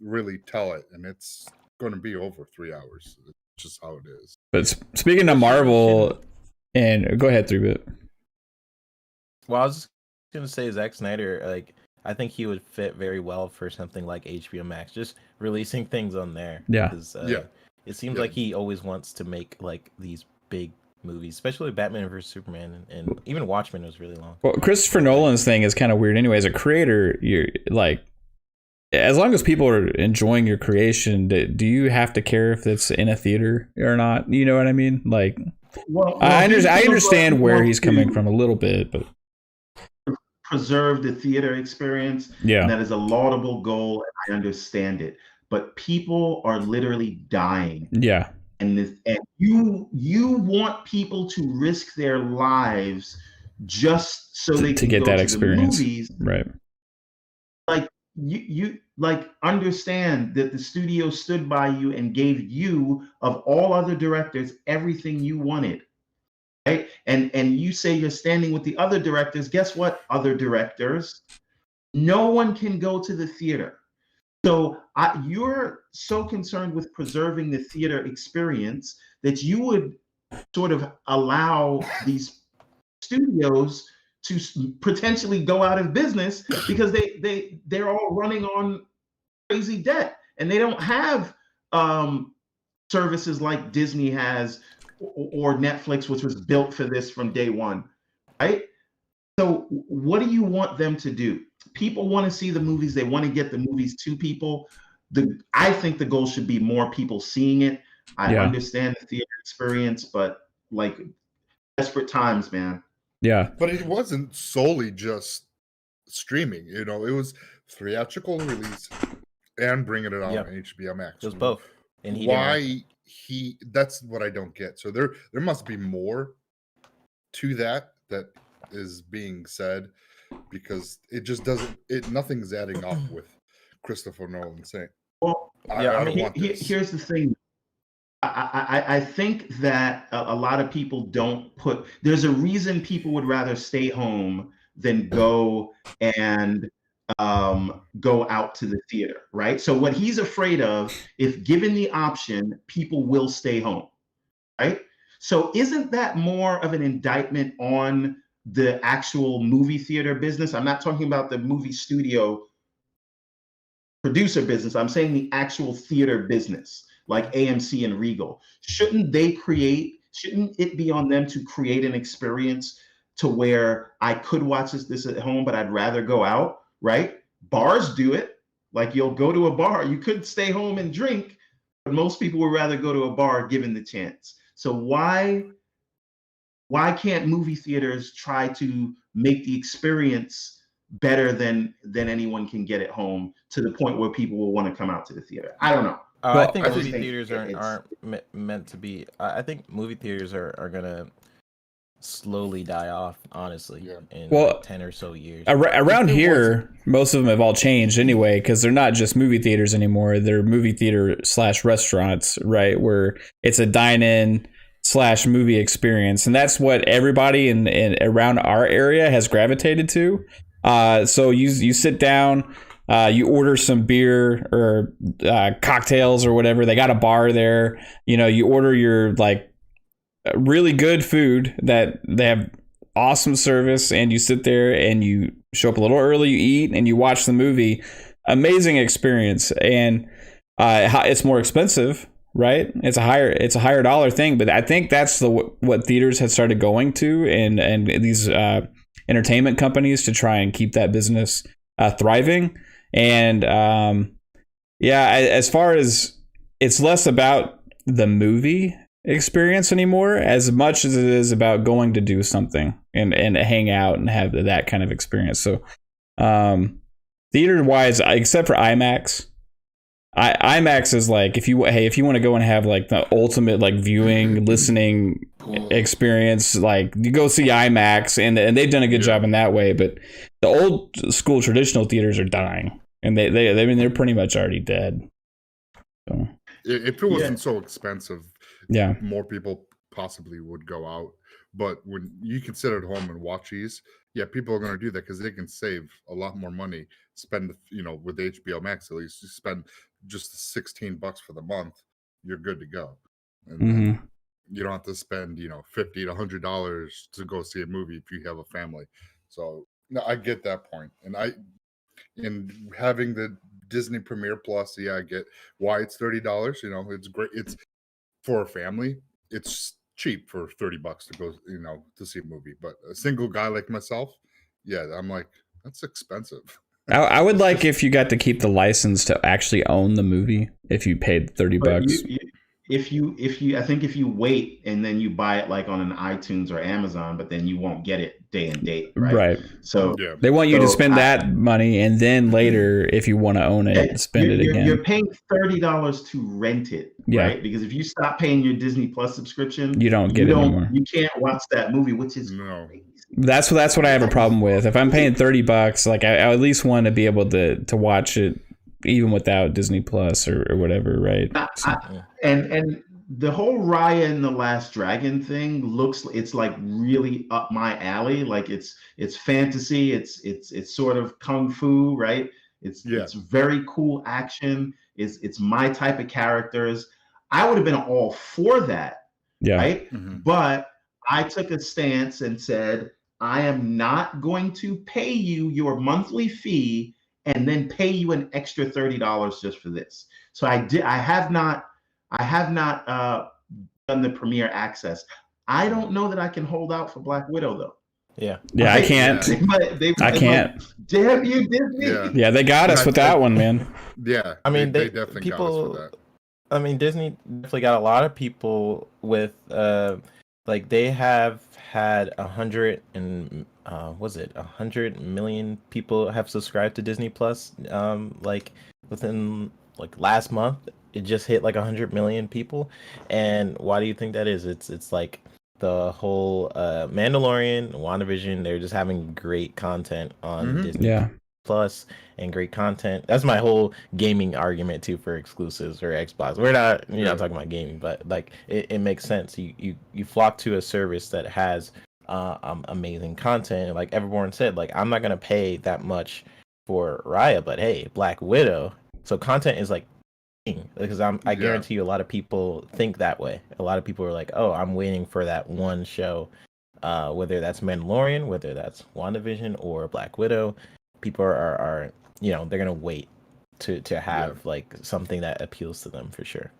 really tell it, and it's going to be over 3 hours. It's just how it is. But speaking of Marvel, and go ahead, 3-bit. Well, I was just gonna say Zack Snyder, like I think he would fit very well for something like HBO Max, just releasing things on there. Yeah. It seems like he always wants to make like these big movies, especially Batman vs Superman, and even Watchmen was really long. Well, Christopher Nolan's thing is kind of weird anyway. As a creator, you're like, as long as people are enjoying your creation, do you have to care if it's in a theater or not? You know what I mean? Like, I understand where he's coming from a little bit, but preserve the theater experience. Yeah. And that is a laudable goal, and I understand it. But people are literally dying. Yeah. And you want people to risk their lives just so they can get go that to experience. The movies. Right. Like you understand that the studio stood by you and gave you, of all other directors, everything you wanted. Right? And you say you're standing with the other directors. Guess what, other directors? No one can go to the theater. So you're so concerned with preserving the theater experience that you would sort of allow these studios to potentially go out of business because they're all running on crazy debt, and they don't have services like Disney has or Netflix, which was built for this from day one, right? So what do you want them to do? People want to see the movies. They want to get the movies to people. I think the goal should be more people seeing it. I understand the theater experience, but like desperate times, man. Yeah. But it wasn't solely just streaming. You know, it was theatrical release and bringing it out Yep. on HBO Max. It was both. And he didn't like it. That's what I don't get. So there must be more to that is being said, because it just doesn't. Nothing's adding up with Christopher Nolan saying. Well, here's the thing. I think that a lot of people don't put. There's a reason people would rather stay home than go and go out to the theater, right? So what he's afraid of, if given the option, people will stay home, right? So isn't that more of an indictment on the actual movie theater business? I'm not talking about the movie studio producer business. I'm saying the actual theater business, like AMC and Regal. Shouldn't it be on them to create an experience to where I could watch this at home, but I'd rather go out, right? Bars do it. Like, you'll go to a bar. You could stay home and drink, but most people would rather go to a bar given the chance. So why can't movie theaters try to make the experience better than anyone can get at home, to the point where people will want to come out to the theater? I don't know. I think movie theaters aren't meant to be. I think movie theaters are gonna slowly die off, honestly, in like 10 or so years. Around here, most of them have all changed anyway, because they're not just movie theaters anymore. They're movie theater / restaurants, right? Where it's a dine-in / movie experience, and that's what everybody in around our area has gravitated to. So you sit down, you order some beer or cocktails or whatever. They got a bar there. You know, you order your like really good food that they have awesome service, and you sit there and you show up a little early, you eat, and you watch the movie. Amazing experience. And it's more expensive, right? It's a higher dollar thing, but I think that's what theaters have started going to, and these entertainment companies, to try and keep that business thriving. And as far as, it's less about the movie experience anymore as much as it is about going to do something and hang out and have that kind of experience. So theater wise, except for IMAX, IMAX is like, if you want to go and have like the ultimate like viewing, listening experience, like you go see IMAX, and they've done a good job in that way. But the old school traditional theaters are dying, and they're pretty much already dead. So if it wasn't so expensive, more people possibly would go out. But when you can sit at home and watch these, people are going to do that because they can save a lot more money. Spend, with HBO Max, at least you spend just $16 for the month, you're good to go. And you don't have to spend, $50 to $100 to go see a movie if you have a family. So no, I get that point. And having the Disney Premiere Plus, I get why it's $30. It's great. It's for a family. It's cheap for $30 to go, to see a movie. But a single guy like myself, I'm like, that's expensive. I would like if you got to keep the license to actually own the movie if you paid $30. If you wait and then you buy it like on an iTunes or Amazon, but then you won't get it day and date, right? Right. So they want you to spend that money, and then later, if you want to own it, spend it again. You're paying $30 to rent it, right? Because if you stop paying your Disney Plus subscription, you don't get it anymore. You can't watch that movie, which is crazy. That's what I have a problem with. If I'm paying $30, like I at least want to be able to watch it even without Disney Plus or whatever, right? And the whole Raya and the Last Dragon thing it's like really up my alley. Like it's fantasy, it's sort of kung fu, right? It's very cool action. It's my type of characters. I would have been all for that, right? Mm-hmm. But I took a stance and said, I am not going to pay you your monthly fee and then pay you an extra $30 just for this. So I have not done the Premiere Access. I don't know that I can hold out for Black Widow though. I can't. I can't. Damn you, Disney. Yeah, they got us with that one, man. Yeah, I mean, they definitely got us with that. I mean, Disney definitely got a lot of people with like they have had was it 100 million people have subscribed to Disney Plus? Like within like last month, it just hit like 100 million people. And why do you think that is? It's like the whole Mandalorian, WandaVision. They're just having great content on Disney Plus and great content. That's my whole gaming argument too for exclusives or Xbox. We're not talking about gaming, but like it makes sense. You flock to a service that has amazing content. Like Everborn said, like I'm not gonna pay that much for Raya, but hey, Black Widow. So content is like because I guarantee you a lot of people think that way. A lot of people are like, oh, I'm waiting for that one show, whether that's Mandalorian, whether that's WandaVision or Black Widow. People are they're gonna wait to have like something that appeals to them for sure.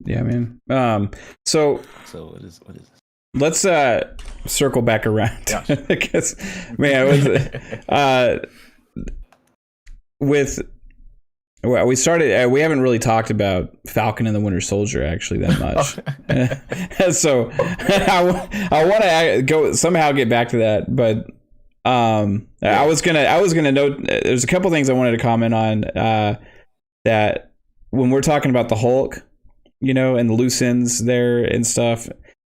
Yeah, man. So what is this? Let's circle back around because man, we started. We haven't really talked about Falcon and the Winter Soldier actually that much. So I want to somehow get back to that, but I was gonna note there's a couple things I wanted to comment on that when we're talking about the Hulk, and the loose ends there and stuff.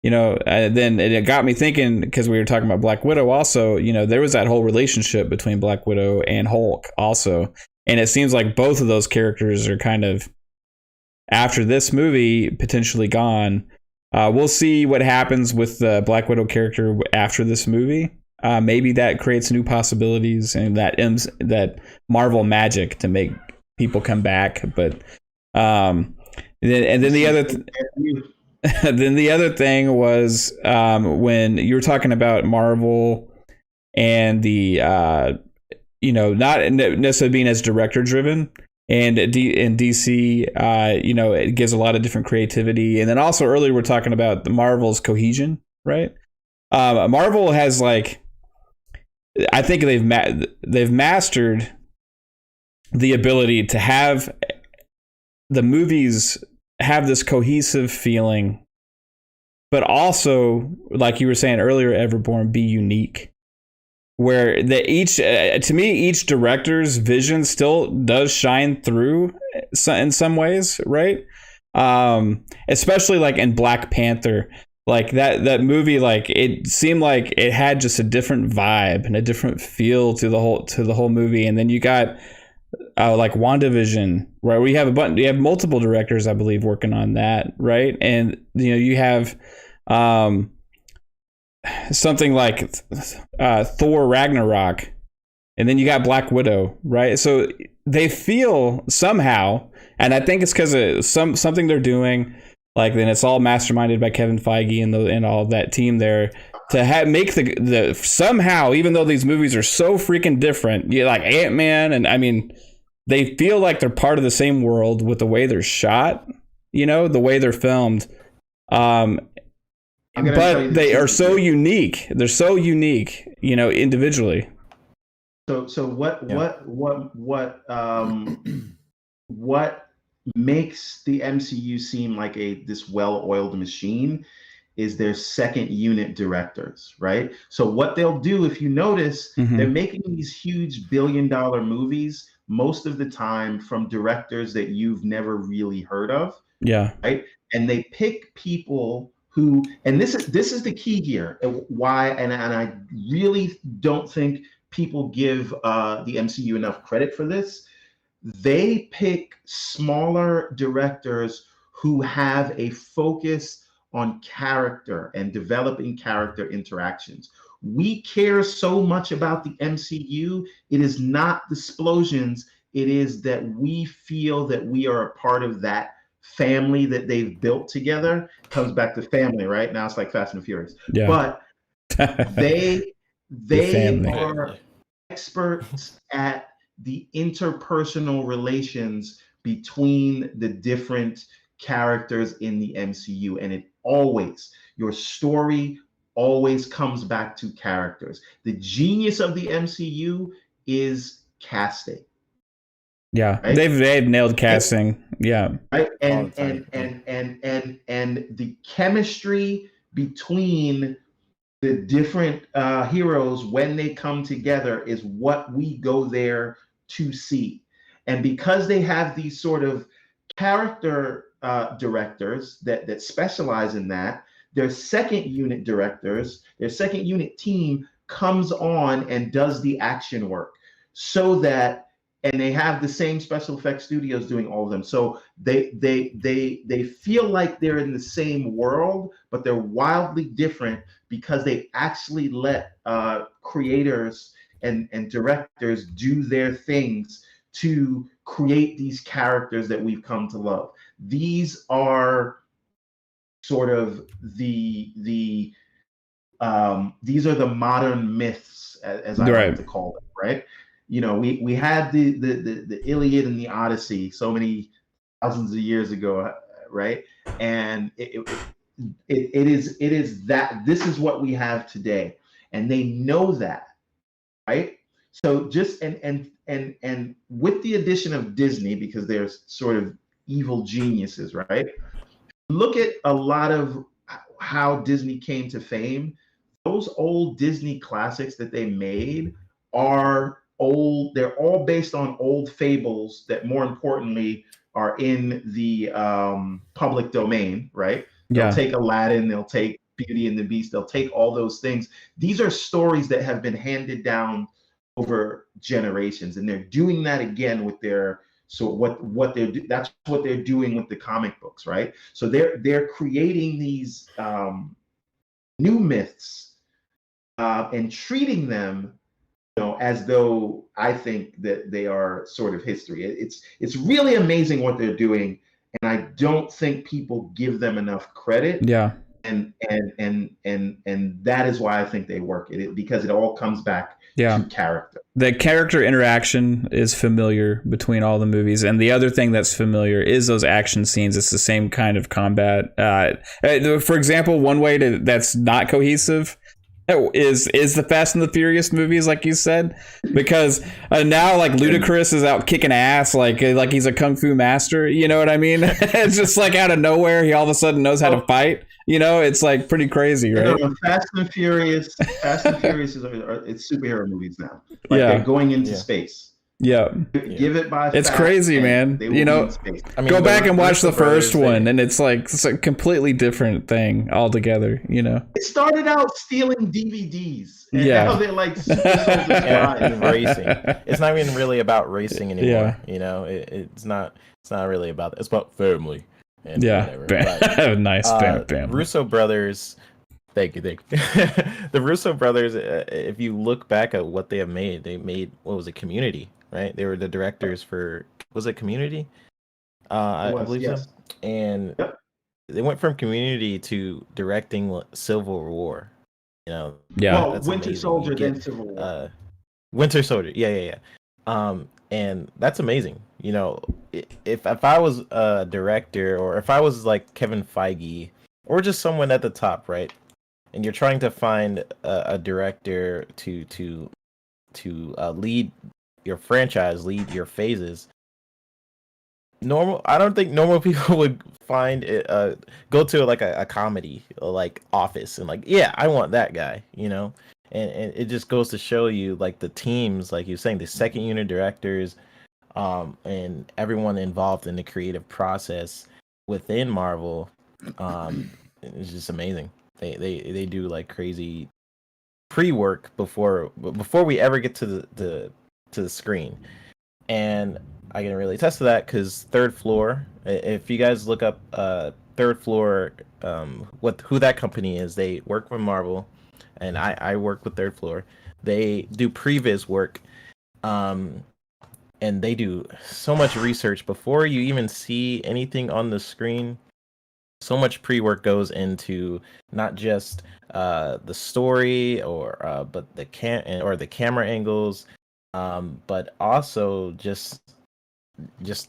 Then it got me thinking because we were talking about Black Widow also, there was that whole relationship between Black Widow and Hulk also. And it seems like both of those characters are kind of, after this movie, potentially gone. We'll see what happens with the Black Widow character after this movie. Maybe that creates new possibilities and that Marvel magic to make people come back. But then the other... then the other thing was when you were talking about Marvel and the not necessarily being as director driven, and in DC it gives a lot of different creativity. And then also earlier we're talking about the Marvel's cohesion, right? Marvel has I think they've mastered the ability to have the movies have this cohesive feeling, but also, like you were saying earlier, Everborn, be unique. Where to me, each director's vision still does shine through in some ways, right? Especially like in Black Panther, like that movie, like it seemed like it had just a different vibe and a different feel to the whole movie. And then you got like WandaVision, right? You have multiple directors, I believe, working on that, right? And you have something like Thor Ragnarok, and then you got Black Widow, right? So they feel somehow, and I think it's because of something they're doing, like then it's all masterminded by Kevin Feige and all that team there to make the somehow, even though these movies are so freaking different, like Ant-Man, and I mean, they feel like they're part of the same world with the way they're shot, the way they're filmed. But they are so unique. They're so unique, individually. So what makes the MCU seem like this well-oiled machine is their second unit directors, right? So what they'll do, if you notice, they're making these huge billion-dollar movies most of the time from directors that you've never really heard of. Yeah. Right. And they pick people who, and this is the key here. Why, and I really don't think people give the MCU enough credit for this. They pick smaller directors who have a focus on character and developing character interactions. We care so much about the MCU. It is not the explosions. It is that we feel that we are a part of that family that they've built together. Comes back to family, right? Now it's like Fast and Furious. Yeah. But they are experts at the interpersonal relations between the different characters in the MCU. And your story always comes back to characters. The genius of the MCU is casting. Yeah, right? they've nailed casting. Yeah, right. And the chemistry between the different heroes, when they come together, is what we go there to see. And because they have these sort of character directors that specialize in that, their second unit directors, their second unit team comes on and does the action work, so that, and they have the same special effects studios doing all of them. So they feel like they're in the same world, but they're wildly different because they actually let creators and directors do their things to create these characters that we've come to love. These are sort of these are the modern myths, as I like to call them, right? You know, we had the Iliad and the Odyssey so many thousands of years ago, right? And it is that this is what we have today, and they know that, right? So just and with the addition of Disney, because they're sort of evil geniuses, right? Look at a lot of how Disney came to fame. Those old Disney classics that they made are old. They're all based on old fables that, more importantly, are in the public domain, right? They'll take Aladdin, they'll take Beauty and the Beast, they'll take all those things. These are stories that have been handed down over generations, and they're doing that again with their that's what they're doing with the comic books, right? So they're creating these new myths and treating them, you know, as though I think that they are sort of history. It's really amazing what they're doing, and I don't think people give them enough credit. Yeah. And that is why I think they work because it all comes back to character. The character interaction is familiar between all the movies, and the other thing that's familiar is those action scenes. It's the same kind of combat. For example, one way that's not cohesive is the Fast and the Furious movies, like you said, because now like Ludacris is out kicking ass like he's a kung fu master. You know what I mean? It's just like out of nowhere, he all of a sudden knows how to fight. You know, it's like pretty crazy, right? You know, Fast and Furious it's superhero movies now. Like they're going into space. Yeah. Give it by it's crazy, man. You know, I mean, go back and watch the first one, and it's a completely different thing altogether, you know. It started out stealing DVDs. And now they're like super soldiers racing. It's not even really about racing anymore. You know, it's not really about that. It's about family. And whatever. But, nice bam. Russo brothers. Thank you. The Russo brothers, if you look back at what they made, what was it, Community, right? They were the directors for, was it Community? I believe so. And they went from Community to directing Civil War. You know, well, Winter Soldier, then Civil War. Winter Soldier, yeah. And that's amazing. You know, if I was a director, or if I was like Kevin Feige, or just someone at the top, right? And you're trying to find a director to lead your franchise, lead your phases. I don't think normal people would find it. Go to like a comedy, like Office, and like, yeah, I want that guy, you know. And it just goes to show you, like, the teams, like you're saying, the second unit directors, and everyone involved in the creative process within Marvel. It's just amazing. They do like crazy pre-work before we ever get to the screen, and I can really attest to that because Third Floor. If you guys look up Third Floor, who that company is, they work with Marvel, and I work with Third Floor. They do previs work, and they do so much research before you even see anything on the screen. So much pre-work goes into not just the story but the camera angles, but also just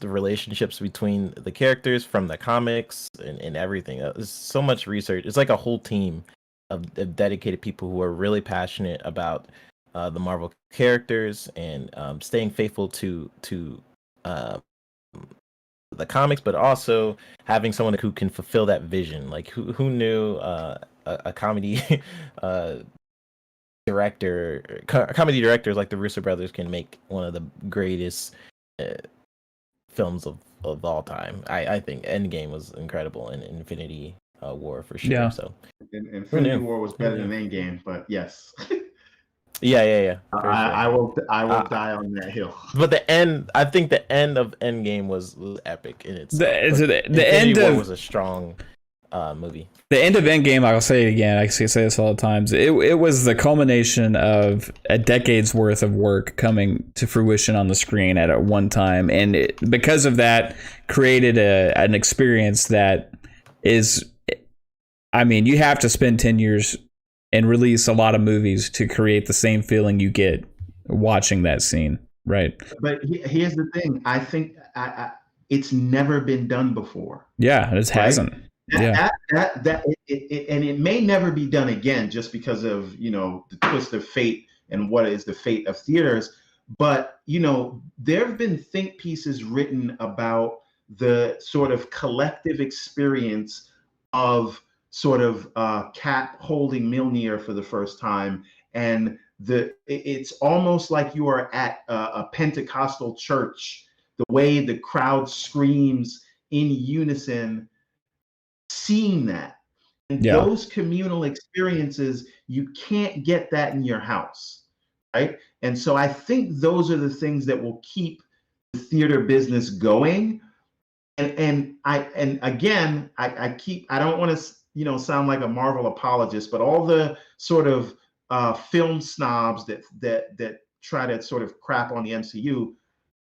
the relationships between the characters from the comics and everything. There's so much research. It's like a whole team of dedicated people who are really passionate about the Marvel characters and staying faithful to the comics, but also having someone who can fulfill that vision. Like who knew a comedy comedy directors like the Russo brothers can make one of the greatest films of all time. I think Endgame was incredible, and Infinity War for sure. Yeah. So Infinity War was better than Endgame, but yes. Yeah. I will die on that hill. But I think the end of Endgame was epic in itself. The end War of was a strong movie. The end of Endgame, I'll say it again. I say this all the times. It was the culmination of a decade's worth of work coming to fruition on the screen at one time, and because of that, created an experience that is. I mean, you have to spend 10 years and release a lot of movies to create the same feeling you get watching that scene, right? But here's the thing: I think it's never been done before. Yeah, it hasn't. And it may never be done again, just because of the twist of fate and what is the fate of theaters. But there have been think pieces written about the sort of collective experience of sort of Cap holding Mjolnir for the first time, and it's almost like you are at a Pentecostal church. The way the crowd screams in unison, seeing that, and those communal experiences, you can't get that in your house, right? And so I think those are the things that will keep the theater business going. And again, I don't want to sound like a Marvel apologist, but all the sort of film snobs that try to sort of crap on the MCU,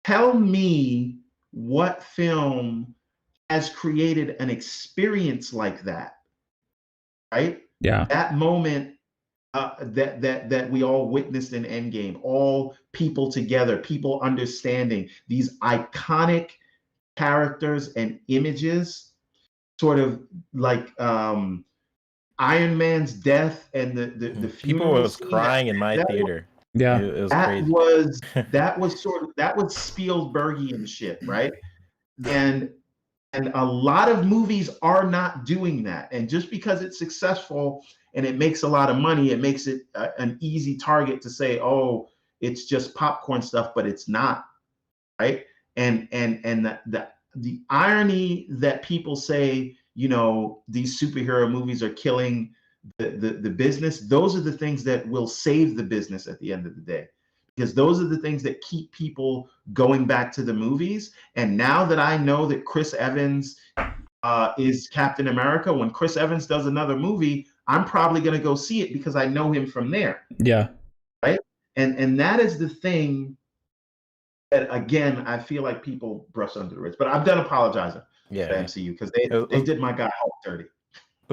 tell me what film has created an experience like that, right? Yeah. That moment that we all witnessed in Endgame, all people together, people understanding these iconic characters and images, sort of like Iron Man's death and the people was crying in my theater. It was crazy. That was Spielbergian shit, right? And a lot of movies are not doing that. And just because it's successful and it makes a lot of money, it makes it an easy target to say, oh, it's just popcorn stuff, but it's not, right? And the irony that people say, these superhero movies are killing the business, those are the things that will save the business at the end of the day. Because those are the things that keep people going back to the movies. And now that I know that Chris Evans is Captain America, when Chris Evans does another movie, I'm probably going to go see it because I know him from there. Yeah. Right. And that is the thing that, again, I feel like people brush under the rug. But I'm done apologizing to MCU because they did my guy Hulk dirty.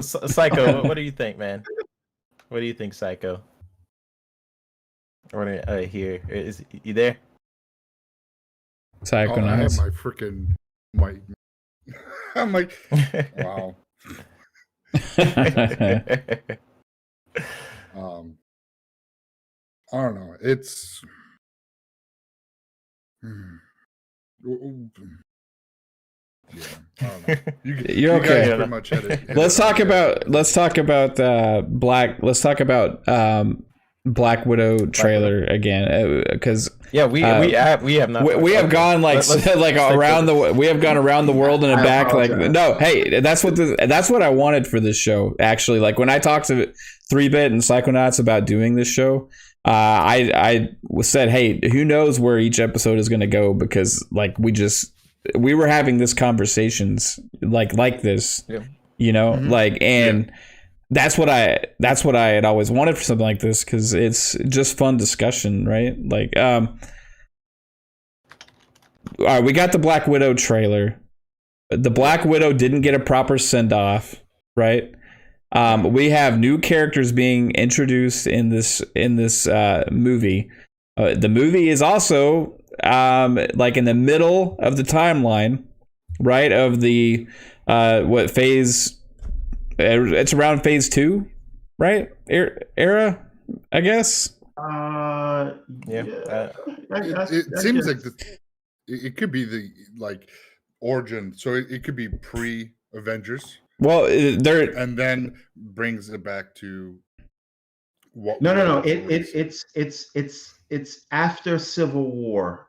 Psycho, what do you think, man? What do you think, Psycho? Here is you there? Psycho, I have my freaking mic. I'm like, wow. I don't know. It's yeah. I don't know. You're okay. Guys pretty much let's talk about Black Widow trailer again, because we have not we have gone around the world and back. Like, no, hey, that's what I wanted for this show. Actually, like when I talked to 3-Bit and Psychonauts about doing this show, I said, hey, who knows where each episode is going to go, because like we were having this conversations like this, That's what I had always wanted for something like this, because it's just fun discussion, right? Like, all right, we got the Black Widow trailer. The Black Widow didn't get a proper send off, right? We have new characters being introduced in this movie. The movie is also like in the middle of the timeline, right? Of the phase. It's around phase 2, right? Era, I guess. It seems like it could be the origin. So it could be pre-Avengers, Well, they're and then brings it back to what. No. It's after Civil War.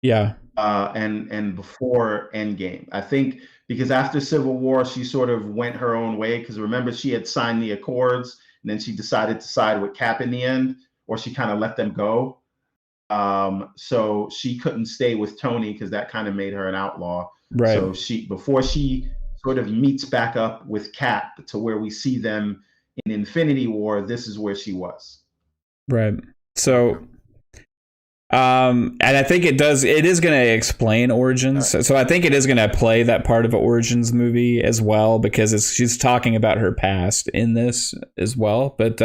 Yeah. And before Endgame. I think because after Civil War, she sort of went her own way. Because remember, she had signed the Accords, and then she decided to side with Cap in the end, or she kind of let them go. So she couldn't stay with Tony because that kind of made her an outlaw. Right. So before she sort of meets back up with Cap to where we see them in Infinity War, this is where she was. Right. So, and I think it is going to explain Origins. Right. So I think it is going to play that part of an Origins movie as well, because she's talking about her past in this as well. But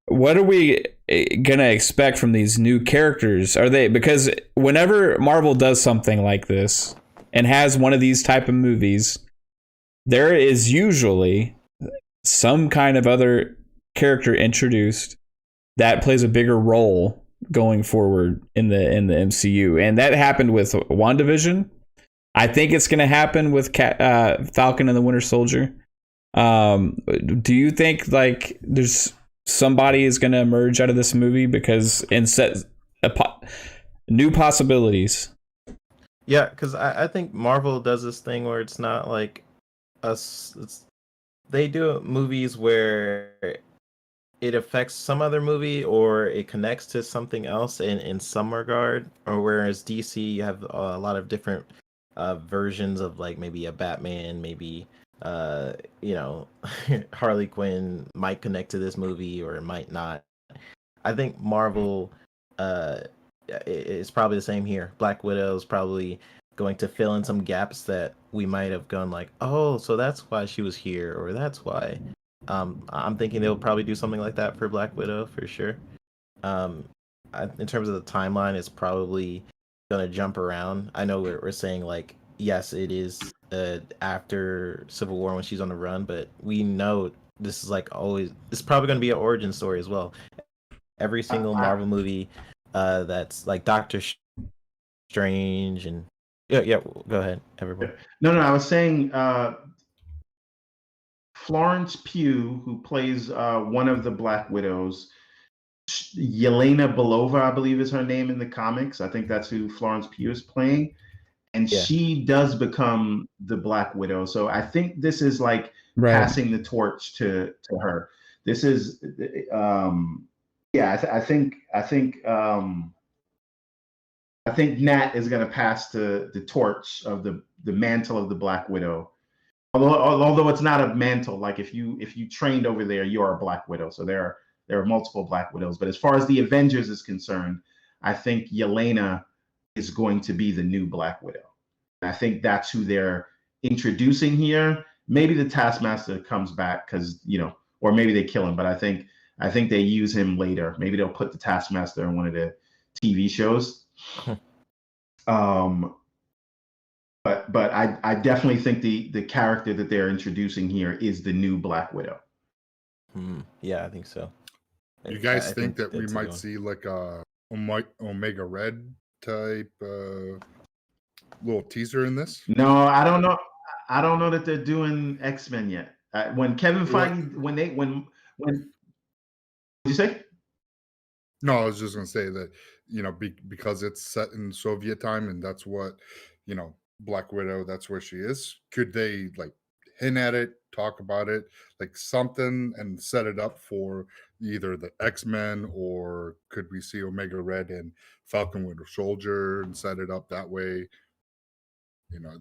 what are we going to expect from these new characters? Because whenever Marvel does something like this and has one of these type of movies, there is usually some kind of other character introduced that plays a bigger role going forward in the MCU, and that happened with WandaVision. I think it's going to happen with Falcon and the Winter Soldier. Do you think like there's somebody is going to emerge out of this movie because instead new possibilities? Yeah, because I think Marvel does this thing where it's not like us. They do movies where it affects some other movie or it connects to something else in some regard, or whereas DC, you have a lot of different versions of like maybe a Batman, maybe Harley Quinn might connect to this movie or it might not. I think Marvel is probably the same here. Black Widow is probably going to fill in some gaps that we might have gone like, oh, so that's why she was here, or that's why. I'm thinking they'll probably do something like that for Black Widow for sure. In terms of the timeline, it's probably gonna jump around. I know we're saying like, yes, it is after Civil War when she's on the run, but we know this is like always. It's probably gonna be an origin story as well. Every single Marvel movie that's like Doctor Strange and yeah, go ahead, everyone. No, I was saying. Florence Pugh, who plays one of the Black Widows, Yelena Belova, I believe is her name in the comics. I think that's who Florence Pugh is playing. And she does become the Black Widow. So I think this is like passing the torch to her. This is, I think Nat is going to pass the torch of the mantle of the Black Widow. Although it's not a mantle, like if you trained over there, you are a Black Widow. So there are multiple Black Widows. But as far as the Avengers is concerned, I think Yelena is going to be the new Black Widow. And I think that's who they're introducing here. Maybe the Taskmaster comes back because or maybe they kill him. But I think they use him later. Maybe they'll put the Taskmaster in one of the TV shows. But I definitely think the character that they're introducing here is the new Black Widow. Yeah, I think so. You guys think that we might see like a Omega Red type little teaser in this? No, I don't know. I don't know that they're doing X-Men yet. When Kevin Feige, when did you say? No, I was just gonna say that because it's set in Soviet time and that's what Black Widow, that's where she is. Could they like hint at it, talk about it, like something, and set it up for either the X-Men, or could we see Omega Red and Falcon Winter Soldier and set it up that way?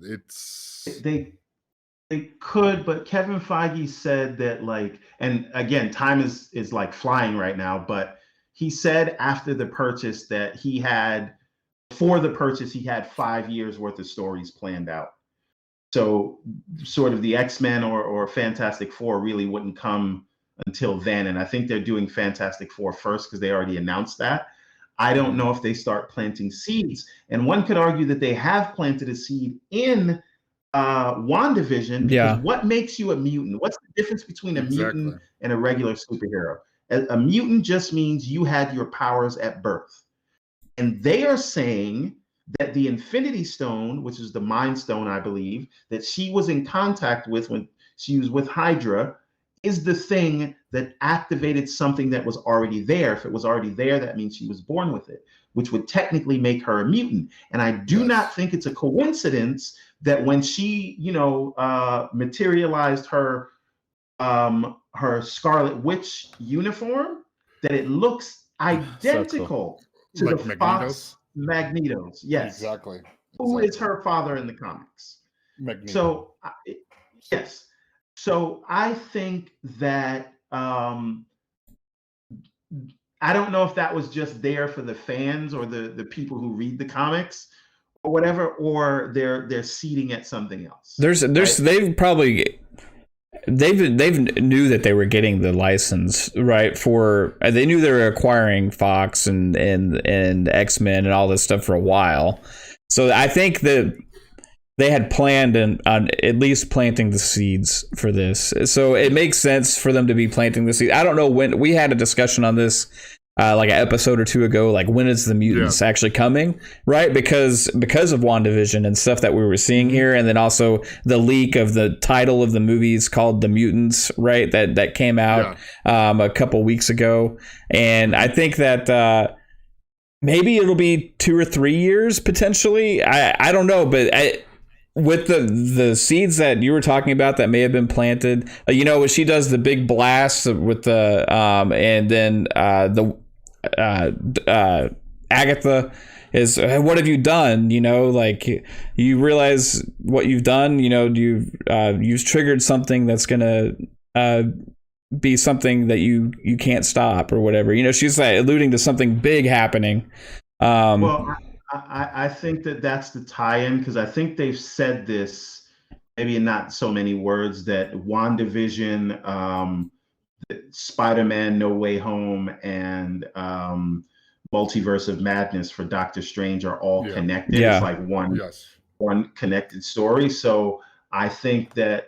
It's they could, but Kevin Feige said that like, and again, time is like flying right now, but he said after the purchase that for the purchase, he had 5 years worth of stories planned out. So sort of the X-Men or Fantastic Four really wouldn't come until then. And I think they're doing Fantastic Four first because they already announced that. I don't know if they start planting seeds. And one could argue that they have planted a seed in WandaVision. Because what makes you a mutant? What's the difference between a mutant and a regular superhero? A mutant just means you had your powers at birth. And they are saying that the Infinity Stone, which is the Mind Stone, I believe, that she was in contact with when she was with Hydra, is the thing that activated something that was already there. If it was already there, that means she was born with it, which would technically make her a mutant. And I do not think it's a coincidence that when she, materialized her Scarlet Witch uniform, that it looks identical to like the Magneto's? Fox Magnetos. Yes, exactly. Who is her father in the comics? Magneto. So yes. So I think that I don't know if that was just there for the fans or the people who read the comics or whatever, or they're seeding at something else. There's right? they've knew that they were getting the license, right? They knew they were acquiring Fox and X-Men and all this stuff for a while. So I think that they had planned on at least planting the seeds for this. So it makes sense for them to be planting the seeds. I don't know when. We had a discussion on this like an episode or two ago, like when is the mutants actually coming, right? Because of WandaVision and stuff that we were seeing here, and then also the leak of the title of the movies called The Mutants, right? That came out a couple weeks ago. And I think that maybe it'll be 2 or 3 years potentially. I don't know, but with the seeds that you were talking about that may have been planted, when she does the big blast with the and then Agatha is, what have you done? Like you realize what you've done. You've triggered something that's gonna be something that you can't stop or whatever. She's like alluding to something big happening. Well, I think that's the tie-in, because I think they've said this, maybe in not so many words, that WandaVision, Spider-Man No Way Home, and Multiverse of Madness for Doctor Strange are all connected. It's like one connected story. So I think that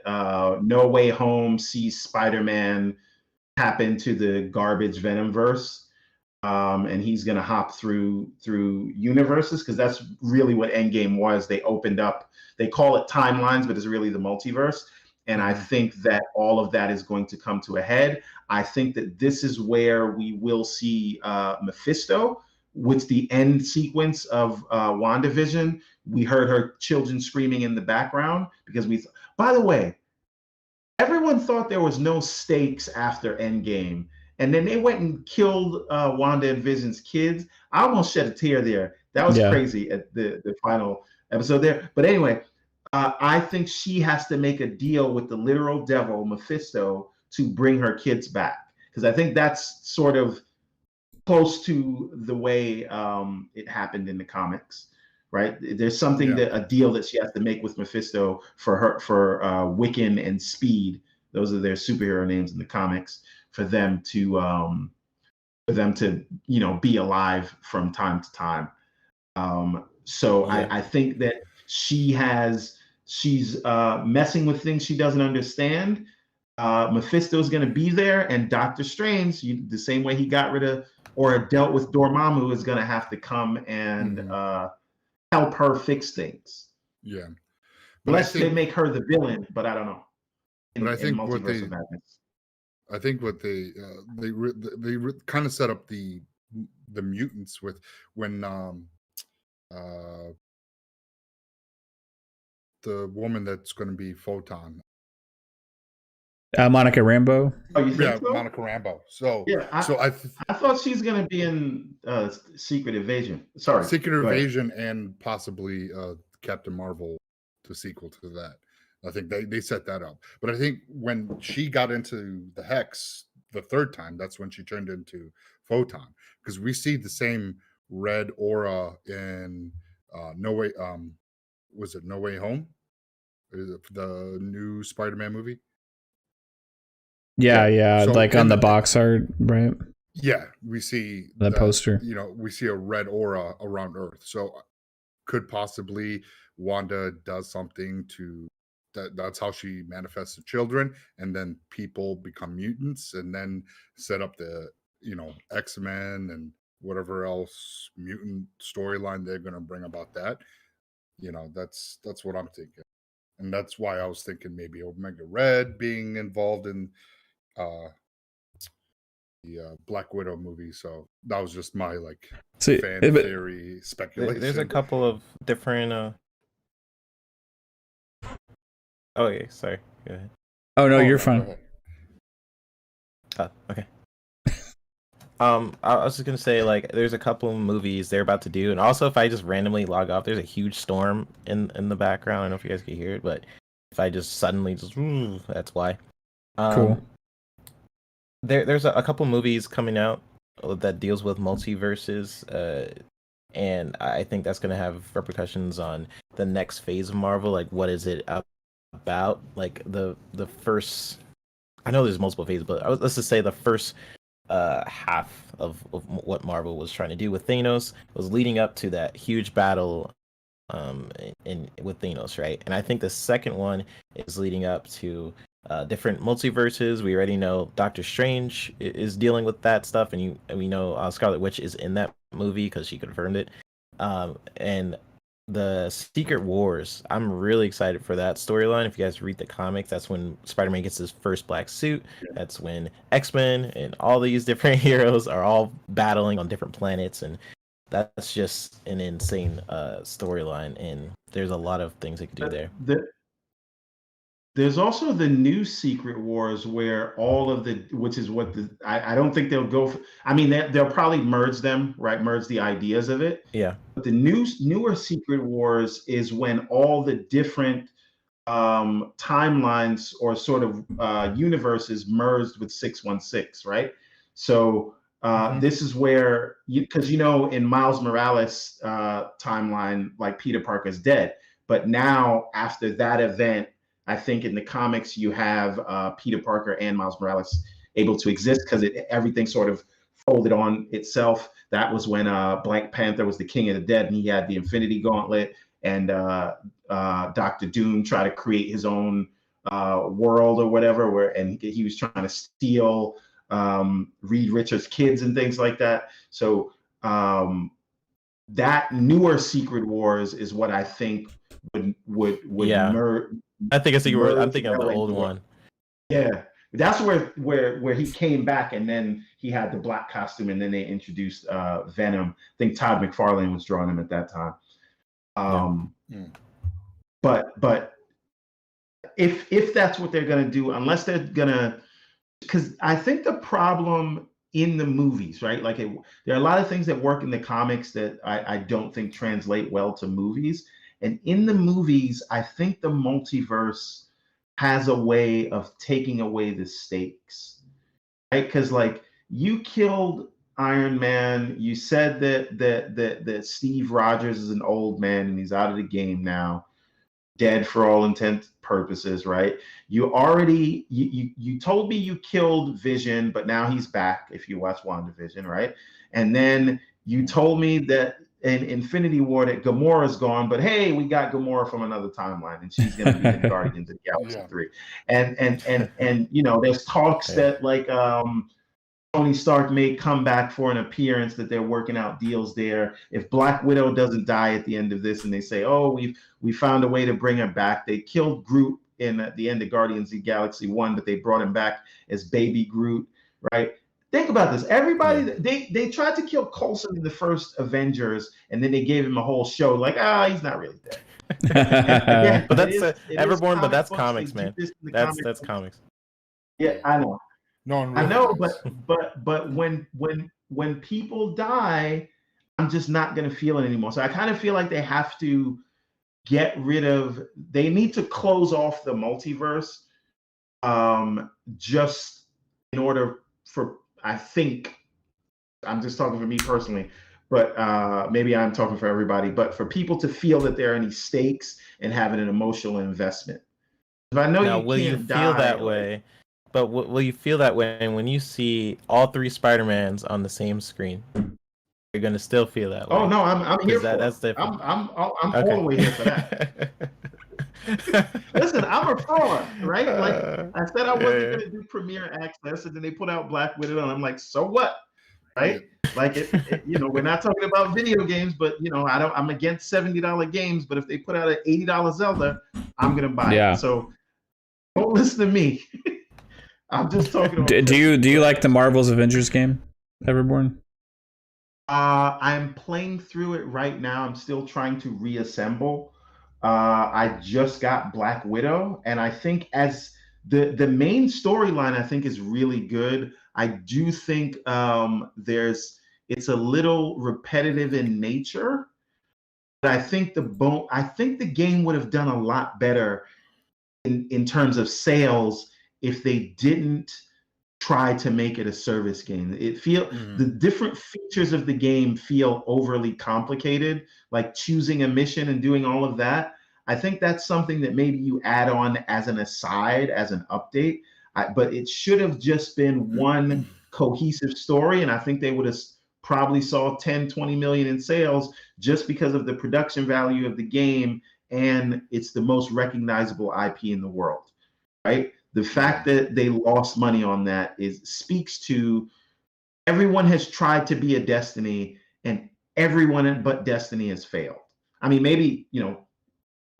No Way Home sees Spider-Man tap into the garbage Venomverse. And he's going to hop through universes, because that's really what Endgame was. They opened up, they call it timelines, but it's really the multiverse. And I think that all of that is going to come to a head. I think that this is where we will see Mephisto, with the end sequence of WandaVision. We heard her children screaming in the background, because by the way, everyone thought there was no stakes after Endgame. And then they went and killed Wanda and Vision's kids. I almost shed a tear there. That was crazy at the final episode there. But anyway, I think she has to make a deal with the literal devil, Mephisto, to bring her kids back. Because I think that's sort of close to the way it happened in the comics, right? There's something a deal that she has to make with Mephisto for Wiccan and Speed. Those are their superhero names in the comics, for them to be alive from time to time. I think that she's messing with things she doesn't understand. Mephisto's going to be there, and Doctor Strange, the same way he got rid of or dealt with Dormammu, is going to have to come and help her fix things. Yeah. Unless they make her the villain, but I don't know. But I think what they kind of set up the mutants with when the woman that's going to be Photon, Monica Rambeau. Oh, you think so? Monica Rambeau. So I thought she's going to be in Secret Invasion. Secret Invasion, and possibly Captain Marvel, the sequel to that. I think they set that up. But I think when she got into the Hex the third time, that's when she turned into Photon, because we see the same red aura in No Way. Was it No Way Home? Is it the new Spider-Man movie? Yeah. So like on the box art, right? Yeah, we see the poster. We see a red aura around Earth. So could possibly Wanda does something to that's how she manifests the children, and then people become mutants, and then set up the X-Men and whatever else mutant storyline they're going to bring about that. That's what I'm thinking, and that's why I was thinking maybe Omega Red being involved in the Black Widow movie. So that was just my fan theory speculation. There's a couple of different. Oh yeah, sorry. Go ahead. Oh no, you're fine. Okay. I was just gonna say, there's a couple of movies they're about to do, and also if I just randomly log off, there's a huge storm in the background. I don't know if you guys can hear it, but if I just suddenly that's why. Cool. There's a couple movies coming out that deals with multiverses, and I think that's gonna have repercussions on the next phase of Marvel. Like, what is it about? Like the first. I know there's multiple phases, but let's just say the first half of what Marvel was trying to do with Thanos was leading up to that huge battle with Thanos, right? And I think the second one is leading up to different multiverses. We already know Doctor Strange is dealing with that stuff, and we know Scarlet Witch is in that movie because she confirmed it. And the Secret Wars, I'm really excited for that storyline. If you guys read the comics, that's when Spider-Man gets his first black suit. That's when X-Men and all these different heroes are all battling on different planets, and that's just an insane storyline, and there's a lot of things they could do there. There's also the new Secret Wars where which is what I don't think they'll go for. I mean, they'll probably merge them, right? Merge the ideas of it. Yeah. But the newer Secret Wars is when all the different timelines or sort of universes merged with 616, right? So this is where because in Miles Morales timeline, like Peter Parker's dead, but now after that event, I think in the comics you have Peter Parker and Miles Morales able to exist because everything sort of folded on itself. That was when Black Panther was the king of the dead, and he had the Infinity Gauntlet, and Dr. Doom tried to create his own world or whatever, and he was trying to steal Reed Richards' kids and things like that. So that newer Secret Wars is what I think would merge. I think I'm thinking of the old one. Yeah, that's where he came back, and then he had the black costume, and then they introduced Venom. I think Todd McFarlane was drawing him at that time. But if that's what they're gonna do, unless they're gonna, because I think the problem in the movies, right? Like there are a lot of things that work in the comics that I don't think translate well to movies. And in the movies, I think the multiverse has a way of taking away the stakes, right? Because you killed Iron Man, you said that Steve Rogers is an old man and he's out of the game now, dead for all intent purposes, right? You already you told me you killed Vision, but now he's back. If you watch WandaVision, right? And then you told me that in Infinity War that Gamora's gone, but hey, we got Gamora from another timeline, and she's going to be in Guardians of the Galaxy 3. And there's talks that Tony Stark may come back for an appearance, that they're working out deals there. If Black Widow doesn't die at the end of this, and they say, oh, we found a way to bring her back. They killed Groot at the end of Guardians of the Galaxy 1, but they brought him back as baby Groot, right? Think about this. Everybody, they tried to kill Coulson in the first Avengers, and then they gave him a whole show like, he's not really dead. Again, but that's Everborn, but that's comics, man. That's comics. Yeah, I know. No one really I know, but when people die, I'm just not gonna feel it anymore. So I kind of feel like they have to they need to close off the multiverse, just in order for, I think, I'm just talking for me personally, but maybe I'm talking for everybody, but for people to feel that there are any stakes and having an emotional investment. If I know now, will you feel that way? But will you feel that way when you see all three Spider-Mans on the same screen? You're gonna still feel that way. Oh no, I'm here for that's different. I'm all the way here for that. Listen, I'm a fraud, right? Like I said, I wasn't gonna do premiere access, and then they put out Black Widow, and I'm like, so what? right? Like we're not talking about video games, but I'm against $70 games, but if they put out an $80 Zelda, I'm gonna buy it. So don't listen to me. I'm just talking about do you like the Marvel's Avengers game, Everborn? I'm playing through it right now. I'm still trying to reassemble. I just got Black Widow, and I think as the main storyline, I think is really good. I do think it's a little repetitive in nature, but I think the game would have done a lot better in terms of sales if they didn't try to make it a service game. The different features of the game feel overly complicated, like choosing a mission and doing all of that. I think that's something that maybe you add on as an aside, as an update, but it should have just been one cohesive story. And I think they would have probably saw 10, 20 million in sales just because of the production value of the game. And it's the most recognizable IP in the world, right? The fact that they lost money on that speaks to everyone has tried to be a Destiny, and everyone but Destiny has failed. I mean, maybe,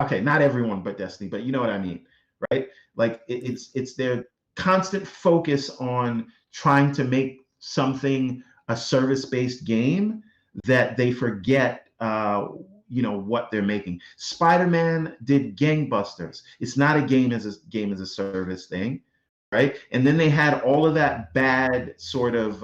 okay, not everyone but Destiny, but you know what I mean, right? Like it's their constant focus on trying to make something a service-based game that they forget what they're making. Spider-Man did gangbusters. It's not a game as a service thing, right? And then they had all of that bad sort of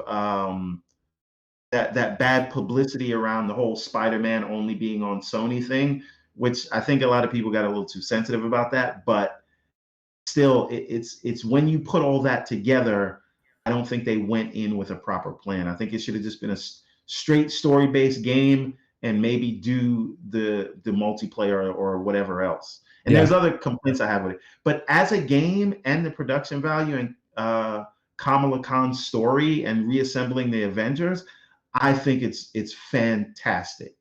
that bad publicity around the whole Spider-Man only being on Sony thing, which I think a lot of people got a little too sensitive about that. But still, it's when you put all that together, I don't think they went in with a proper plan. I think it should have just been a straight story-based game, and maybe do the multiplayer or whatever else. And there's other complaints I have with it. But as a game and the production value and Kamala Khan's story and reassembling the Avengers, I think it's fantastic.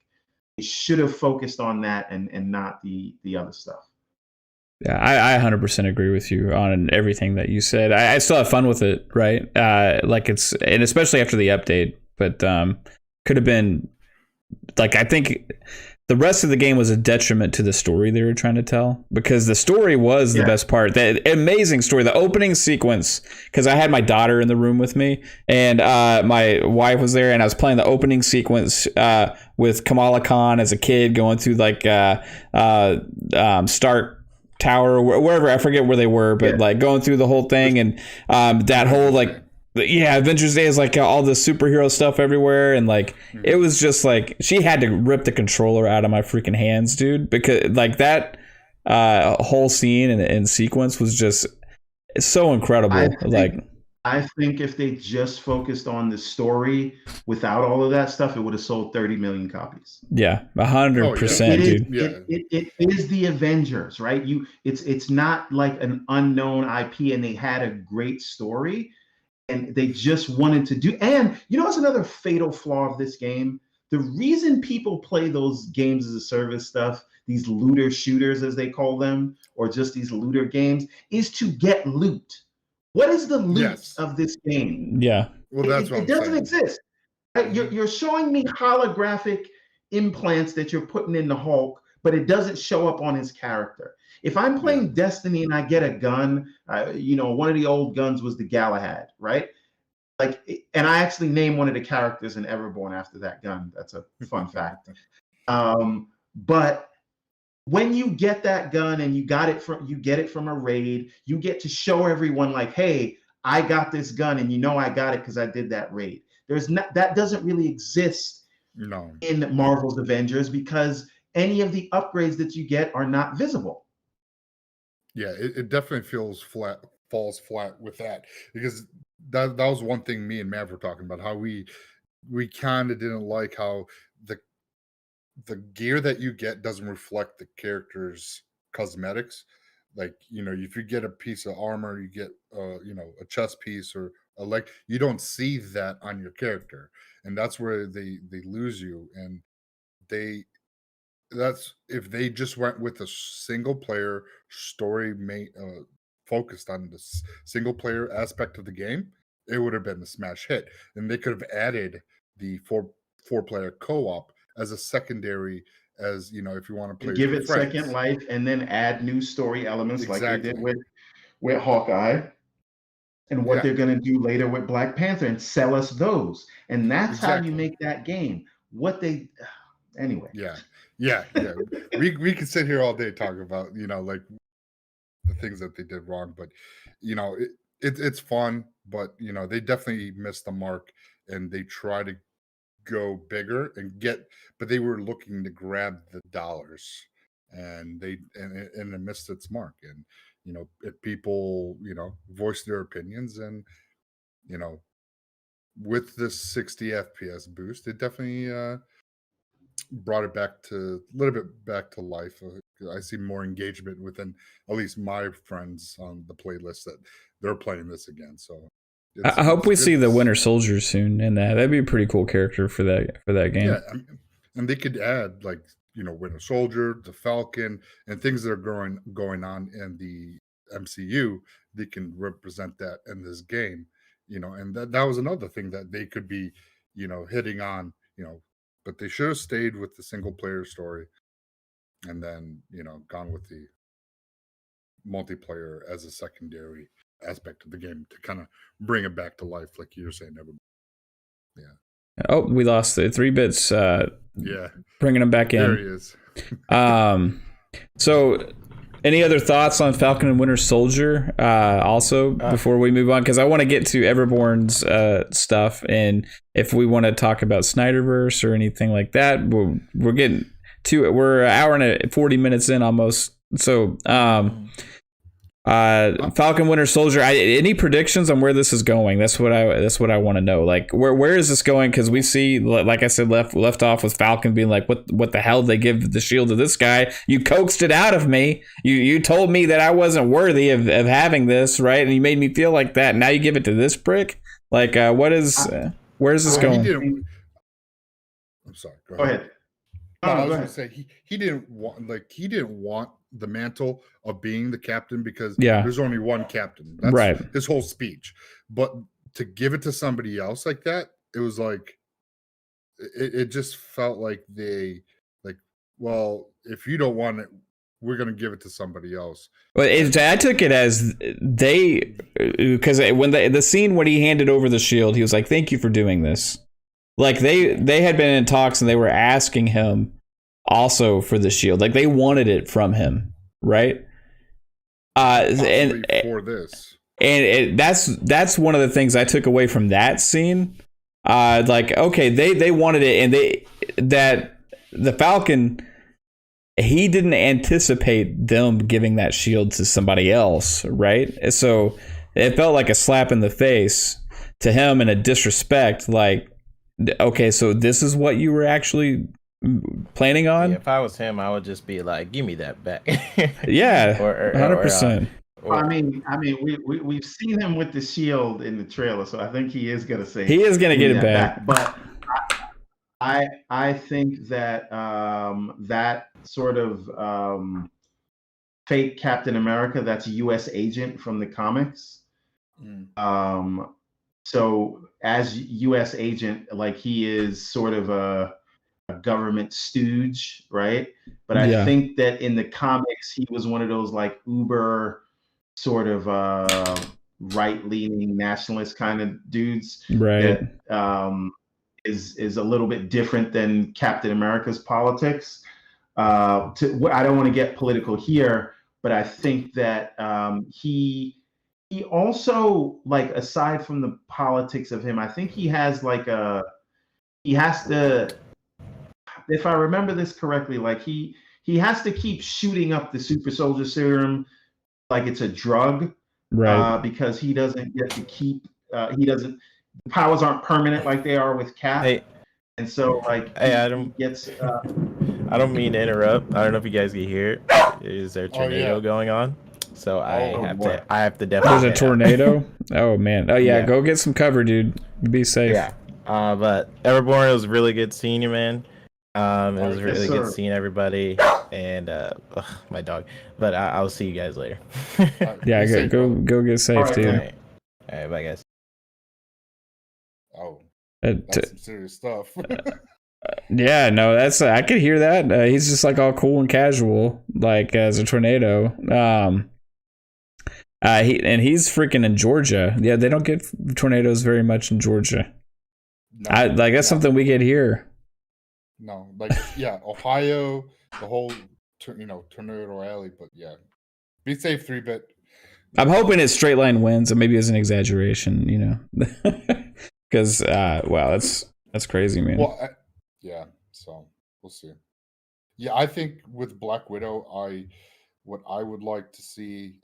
It should have focused on that and not the other stuff. Yeah, I 100% agree with you on everything that you said. I still have fun with it, right? And especially after the update, but could have been, like, I think the rest of the game was a detriment to the story they were trying to tell, because the story was the best part. The amazing story, the opening sequence, because I had my daughter in the room with me, and my wife was there, and I was playing the opening sequence with Kamala Khan as a kid going through like Stark Tower or wherever, I forget where they were, but like going through the whole thing, and that whole like Avengers Day is like all the superhero stuff everywhere, and like it was just like she had to rip the controller out of my freaking hands, dude, because like that whole scene and sequence was just so incredible. I think if they just focused on the story without all of that stuff, it would have sold 30 million copies. Yeah, 100%, dude. It is the Avengers, right? It's not like an unknown IP, and they had a great story, and they just wanted to do. And what's another fatal flaw of this game? The reason people play those games as a service stuff, these looter shooters as they call them, or just these looter games, is to get loot. What is the loot of this game? Yeah. Well, that's what it doesn't exist. Right? You're showing me holographic implants that you're putting in the Hulk, but it doesn't show up on his character. If I'm playing Destiny and I get a gun, one of the old guns was the Galahad, right? And I actually named one of the characters in Everborn after that gun. That's a fun fact. But when you get that gun and you get it from a raid, you get to show everyone like, hey, I got this gun, and I got it because I did that raid. That doesn't really exist in Marvel's Avengers, because any of the upgrades that you get are not visible. Yeah, it definitely falls flat with that, because that was one thing me and Mav were talking about, how we kind of didn't like how the gear that you get doesn't reflect the character's cosmetics. Like, if you get a piece of armor, you get a chest piece or a leg, you don't see that on your character, and that's where they lose you. And that's if they just went with a single player story focused on the single player aspect of the game, it would have been a smash hit. And they could have added the four-player co-op as a secondary, as if you want to play give with it friends. second life, and then add new story elements like they did Exactly. with Hawkeye, and what Yeah. they're going to do later with Black Panther, and sell us those. And that's how you Exactly. make that game. Anyway. Yeah. We could sit here all day talking about like the things that they did wrong, but it's fun, but they definitely missed the mark, and they try to go bigger but they were looking to grab the dollars, and it missed its mark. And if people voice their opinions, and with this 60 FPS boost, it definitely brought it back to a little bit back to life. I see more engagement within at least my friends on the playlist that they're playing this again. So I hope we see the Winter Soldier soon in that. That'd be a pretty cool character for that game. Yeah, and they could add Winter Soldier, the Falcon, and things that are going on in the MCU. They can represent that in this game, and that was another thing that they could be, hitting on, but they should have stayed with the single player story, and then gone with the multiplayer as a secondary aspect of the game to kind of bring it back to life, like you were saying, Everborn. Yeah. Oh, we lost the 3 bits. Yeah. Bringing them back in. There he is. So, any other thoughts on Falcon and Winter Soldier? Also, before we move on, because I want to get to Everborn's stuff, and if we want to talk about Snyderverse or anything like that, we're getting to it. We're an hour and 40 minutes in almost. So, Falcon Winter Soldier, any predictions on where this is going? That's what I want to know. Like, where is this going? Because we see, like I said, left off with Falcon being like, what the hell did they give the shield to this guy? You coaxed it out of me. You told me that I wasn't worthy of having this, right? And you made me feel like that. Now you give it to this prick. Like, where is this going? I'm sorry. Go ahead. I was going to say he didn't want the mantle of being the captain, because there's only one captain. That's right. His whole speech. But to give it to somebody else like that, it was like it just felt like well, if you don't want it, we're going to give it to somebody else. Well, I took it as because when the scene when he handed over the shield, he was like, "Thank you for doing this." Like they had been in talks, and they were asking him also for the shield. Like they wanted it from him, right? And for this, and that's one of the things I took away from that scene. Like, okay, they wanted it, and that the Falcon, he didn't anticipate them giving that shield to somebody else, right? So it felt like a slap in the face to him and a disrespect. Like, okay, so this is what you were actually planning on? Yeah, if I was him, I would just be like, "Give me that back." Yeah, 100%. I mean, we've seen him with the shield in the trailer, so I think he is gonna say he is gonna get it back. But I think that that sort of fake Captain America, that's a U.S. agent from the comics. So as U.S. agent, like he is sort of a government stooge, right? But I think that in the comics, he was one of those like uber sort of right-leaning nationalist kind of dudes, right? That is a little bit different than Captain America's politics. I don't want to get political here, but I think that he also, like, aside from the politics of him, I think he has to, if I remember this correctly, like he has to keep shooting up the super soldier serum like it's a drug, right? Because he doesn't get to keep, the powers aren't permanent like they are with Cap. Hey, and so like, hey, I don't mean to interrupt. I don't know if you guys can hear it. Is there a tornado going on? So I have to definitely. There's a tornado. Oh man. Oh yeah. Go get some cover, dude. Be safe. Yeah. But Everborn, it was really good seeing you, man. It was really good seeing everybody, and my dog. But I'll see you guys later. Yeah. Go get safe, dude. All right. Bye, guys. That's some serious stuff. Yeah, no, that's I could hear that. He's just like all cool and casual, like as a tornado. He's freaking in Georgia. Yeah, they don't get tornadoes very much in Georgia. No, that's something we get here. No, like Ohio, the whole tornado alley. But yeah, be safe, 3-bit. I'm hoping it's straight line wins, and maybe it's an exaggeration, because wow, that's crazy, man. Well, yeah. So we'll see. Yeah, I think with Black Widow, what I would like to see,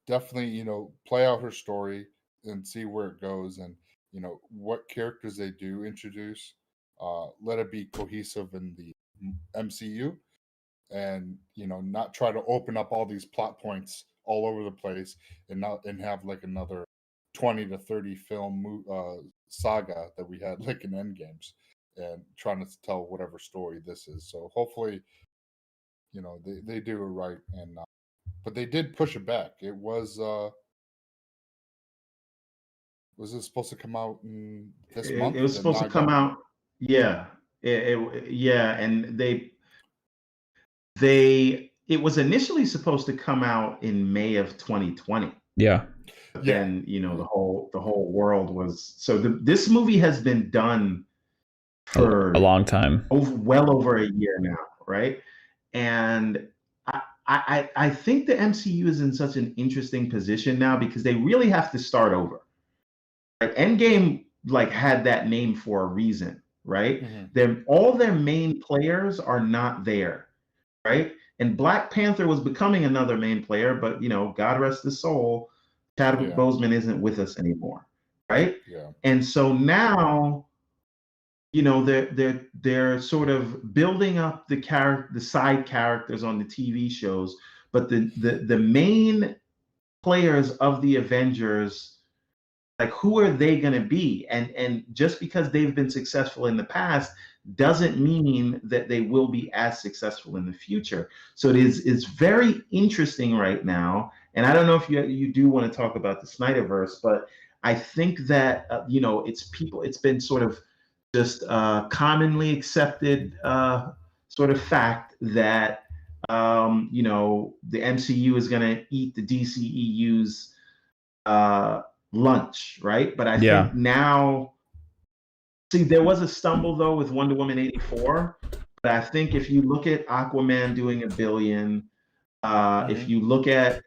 definitely, play out her story and see where it goes, and what characters they do introduce. Let it be cohesive in the MCU, and not try to open up all these plot points all over the place, and have like another 20 to 30 film saga that we had like in Endgames, and trying to tell whatever story this is. So hopefully, they do it right, and but they did push it back. It was it supposed to come out in this month? It was supposed to come out. Yeah, yeah, and it was initially supposed to come out in May of 2020. Yeah. Then the whole world was this movie has been done for a long time, well over a year now, right? And I think the MCU is in such an interesting position now because they really have to start over. Right? Endgame had that name for a reason, right? Mm-hmm. All their main players are not there, right? And Black Panther was becoming another main player, but God rest his soul, Chadwick Boseman isn't with us anymore, right? Yeah. And so now, they're sort of building up the side characters on the TV shows, but the main players of the Avengers, who are they going to be? And just because they've been successful in the past doesn't mean that they will be as successful in the future. So it's very interesting right now. And I don't know if you do want to talk about the Snyderverse, but I think that it's been sort of just commonly accepted sort of fact that the MCU is going to eat the DCEU's lunch, right? But I think now, there was a stumble though with Wonder Woman 84, but I think if you look at Aquaman doing $1 billion, if you look at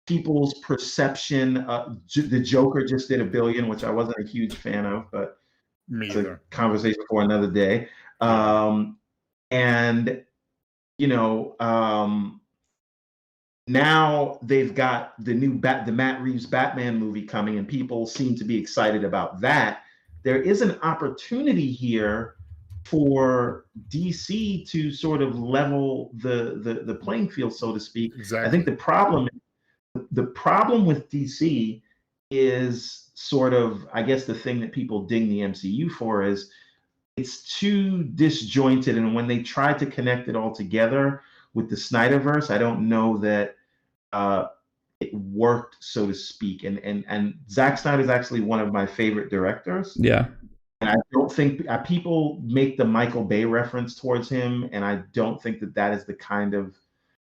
people's perception, the Joker just did $1 billion, which I wasn't a huge fan of, but it's a conversation for another day. And now they've got the Matt Reeves Batman movie coming, and people seem to be excited about that. There is an opportunity here for DC to sort of level the playing field, so to speak. Exactly. I think the problem with DC is sort of, I guess the thing that people ding the MCU for is it's too disjointed, and when they try to connect it all together with the Snyderverse, I don't know that it worked, so to speak. And Zack Snyder is actually one of my favorite directors. Yeah. And I don't think people make the Michael Bay reference towards him, and I don't think that is the kind of.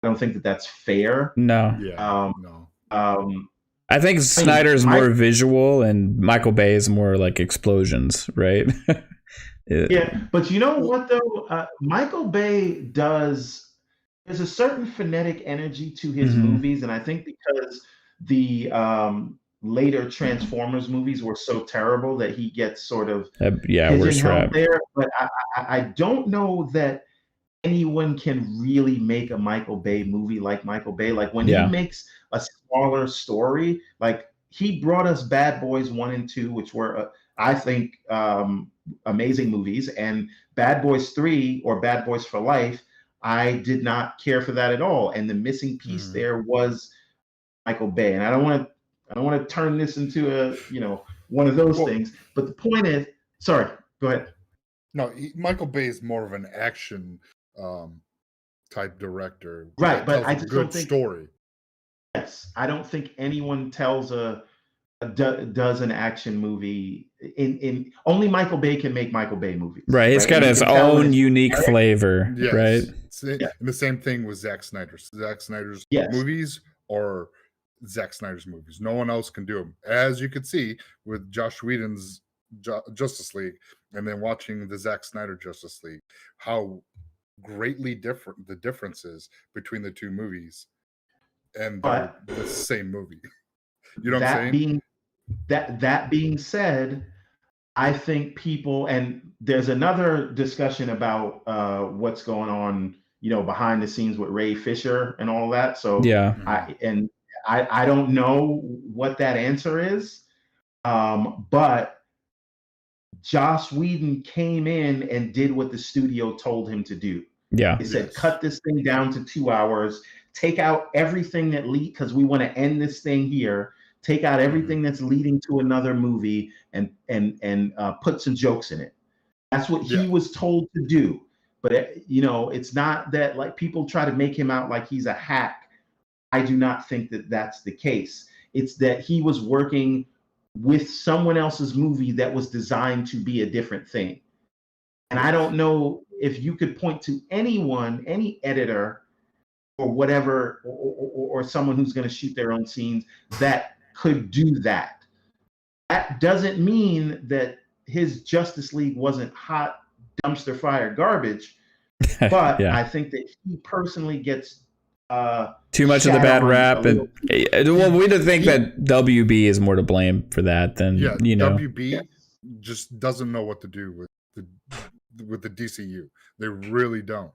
I don't think that that's fair. No. Yeah. No. I think Snyder's more visual, and Michael Bay is more like explosions, right? Yeah, but you know what though, Michael Bay does. There's a certain phonetic energy to his movies, and I think because the later Transformers movies were so terrible that he gets sort of pigeonholed there. But I don't know that anyone can really make a Michael Bay movie like Michael Bay. Like when he makes a smaller story, like he brought us Bad Boys 1 and 2, which were I think amazing movies, and Bad Boys 3 or Bad Boys for Life, I did not care for that at all. And the missing piece there was Michael Bay. And I don't want to turn this into a, one of those things. But the point is, sorry, go ahead. No, Michael Bay is more of an action type director. Right. But I just good don't think story. Yes. I don't think anyone tells a does an action movie. In only Michael Bay can make Michael Bay movies. Right. It's got his own unique flavor. Yes. Right. And the same thing with Zack Snyder. Zack Snyder's movies are Zack Snyder's movies. No one else can do them. As you could see with Josh Whedon's Justice League, and then watching the Zack Snyder Justice League, how greatly different the difference is between the two movies, and the same movie. You know what I'm saying? That being said, I think people, and there's another discussion about what's going on, behind the scenes with Ray Fisher and all that. So yeah, I don't know what that answer is, but Joss Whedon came in and did what the studio told him to do. Yeah, he said, cut this thing down to 2 hours, take out everything that because we want to end this thing here. Take out everything that's leading to another movie and put some jokes in it. That's what he was told to do. But it's not that, like, people try to make him out like he's a hack. I do not think that that's the case. It's that he was working with someone else's movie that was designed to be a different thing. And I don't know if you could point to anyone, any editor or whatever, or someone who's going to shoot their own scenes that could do that. That doesn't mean that his Justice League wasn't hot dumpster fire garbage, but I think that he personally gets too much of the bad rap, and we don't think that WB is more to blame for that than WB just doesn't know what to do with the DCU. They really don't,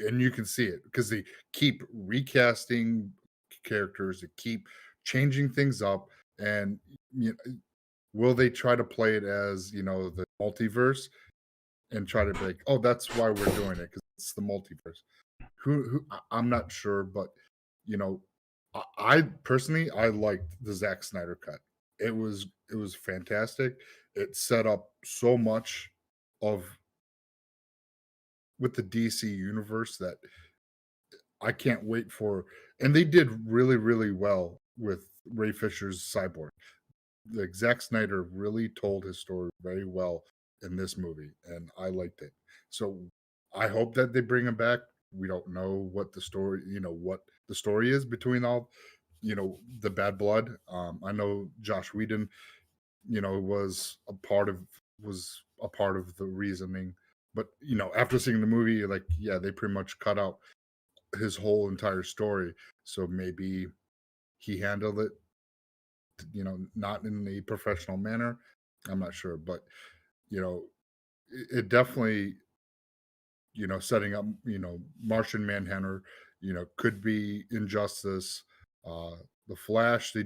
and you can see it because they keep recasting characters, they keep changing things up, and will they try to play it as the multiverse and try to be like, oh, that's why we're doing it because it's the multiverse? Who I'm not sure, but I personally liked the Zack Snyder cut. It was fantastic. It set up so much with the DC universe that I can't wait for, and they did really, really well with Ray Fisher's Cyborg. Like, Zack Snyder really told his story very well in this movie, and I liked it. So I hope that they bring him back. We don't know what the story, what the story is between all, the bad blood. I know Josh Whedon, was a part of the reasoning, but after seeing the movie, they pretty much cut out his whole entire story. So maybe he handled it, not in a professional manner. I'm not sure, but it definitely, setting up, Martian Manhunter, could be Injustice. The Flash, he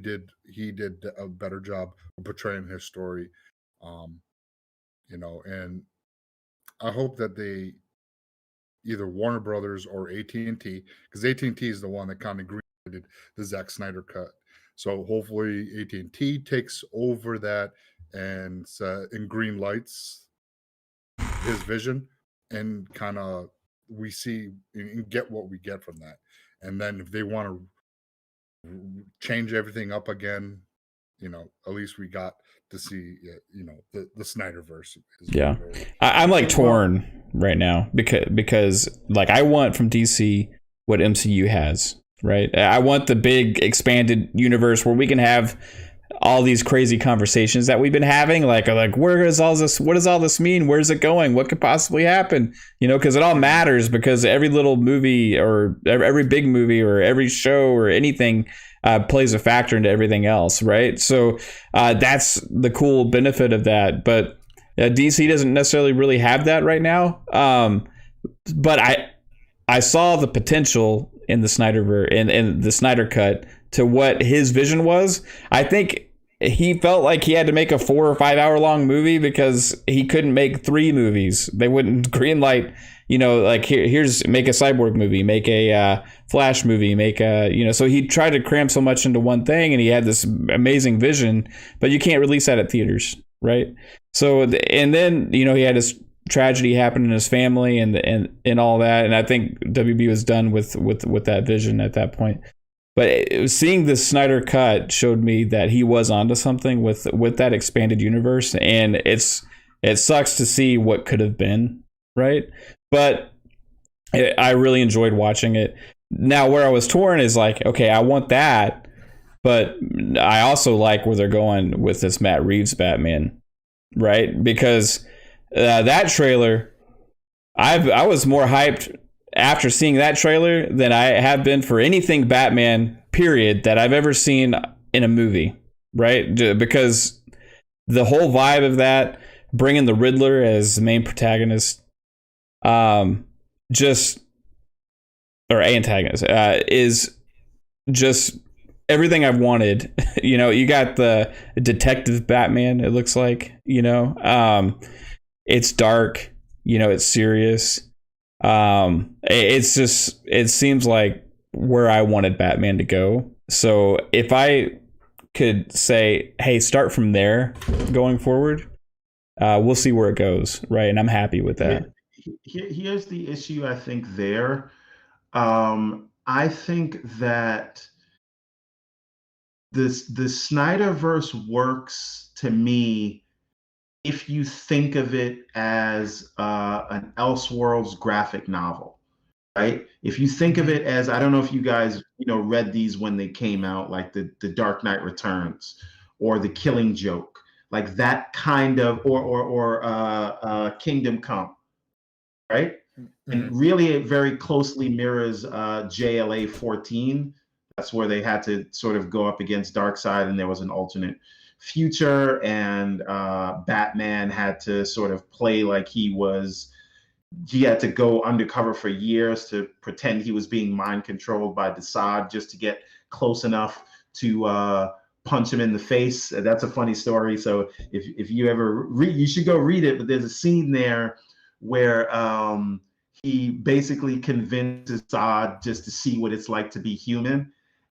did a better job of portraying his story. And I hope that they either Warner Brothers or AT&T, because AT&T is the one that kind of greenlighted the Zack Snyder cut. So hopefully AT&T takes over that and green lights his vision, and kind of we see and get what we get from that. And then if they want to change everything up again, at least we got to see, the Snyderverse. Yeah, I'm like torn right now because like I want from DC what MCU has, right? I want the big expanded universe where we can have all these crazy conversations that we've been having, like where is all this? What does all this mean? Where's it going? What could possibly happen? Because it all matters, because every little movie or every big movie or every show or anything plays a factor into everything else, right? So that's the cool benefit of that. But DC doesn't necessarily really have that right now. But I saw the potential in the Snyderverse and the Snyder cut to what his vision was. I think he felt like he had to make a 4 or 5 hour long movie because he couldn't make 3 movies. They wouldn't greenlight, here's make a Cyborg movie, make a Flash movie, make a, so he tried to cram so much into one thing, and he had this amazing vision, but you can't release that at theaters, right? So, and then, he had his tragedy happen in his family and all that. And I think WB was done with that vision at that point. seeing the Snyder cut showed me that he was onto something with that expanded universe, and it sucks to see what could have been, right? But I really enjoyed watching it. Now, where I was torn is like, okay, I want that, but I also like where they're going with this Matt Reeves Batman, right? Because that trailer, I was more hyped after seeing that trailer than I have been for anything Batman, period, that I've ever seen in a movie, right? Because the whole vibe of that, bringing the Riddler as the main protagonist, antagonist, is just everything I've wanted. You got the detective Batman, it looks like, it's dark, it's serious. It seems like where I wanted Batman to go. So if I could say, hey, start from there going forward, we'll see where it goes, right? And I'm happy with that. Here's the issue, I think, there. I think that the Snyderverse works to me if you think of it as an Elseworlds graphic novel, right? If you think of it as, I don't know if you guys read these when they came out, like the Dark Knight Returns or the Killing Joke, like that kind of, or Kingdom Come, right? And really, it very closely mirrors JLA 14. That's where they had to sort of go up against Darkseid, and there was an alternate future, and Batman had to sort of play like he had to go undercover for years to pretend he was being mind controlled by Desaad just to get close enough to punch him in the face. That's a funny story. So if you ever read, you should go read it. But there's a scene there where he basically convinces Desaad just to see what it's like to be human.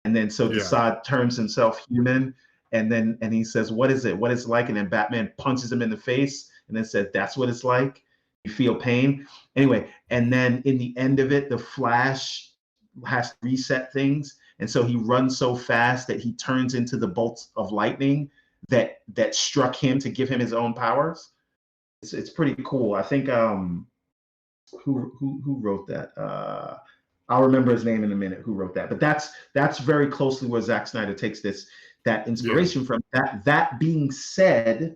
And then Desaad turns himself human. And he says, what is it? What is it like? And then Batman punches him in the face and then said, that's what it's like. You feel pain. Anyway, and then in the end of it, the Flash has to reset things. And so he runs so fast that he turns into the bolts of lightning that struck him to give him his own powers. It's pretty cool. I think who wrote that? I'll remember his name in a minute. Who wrote that? But that's very closely where Zack Snyder takes that inspiration from. That being said,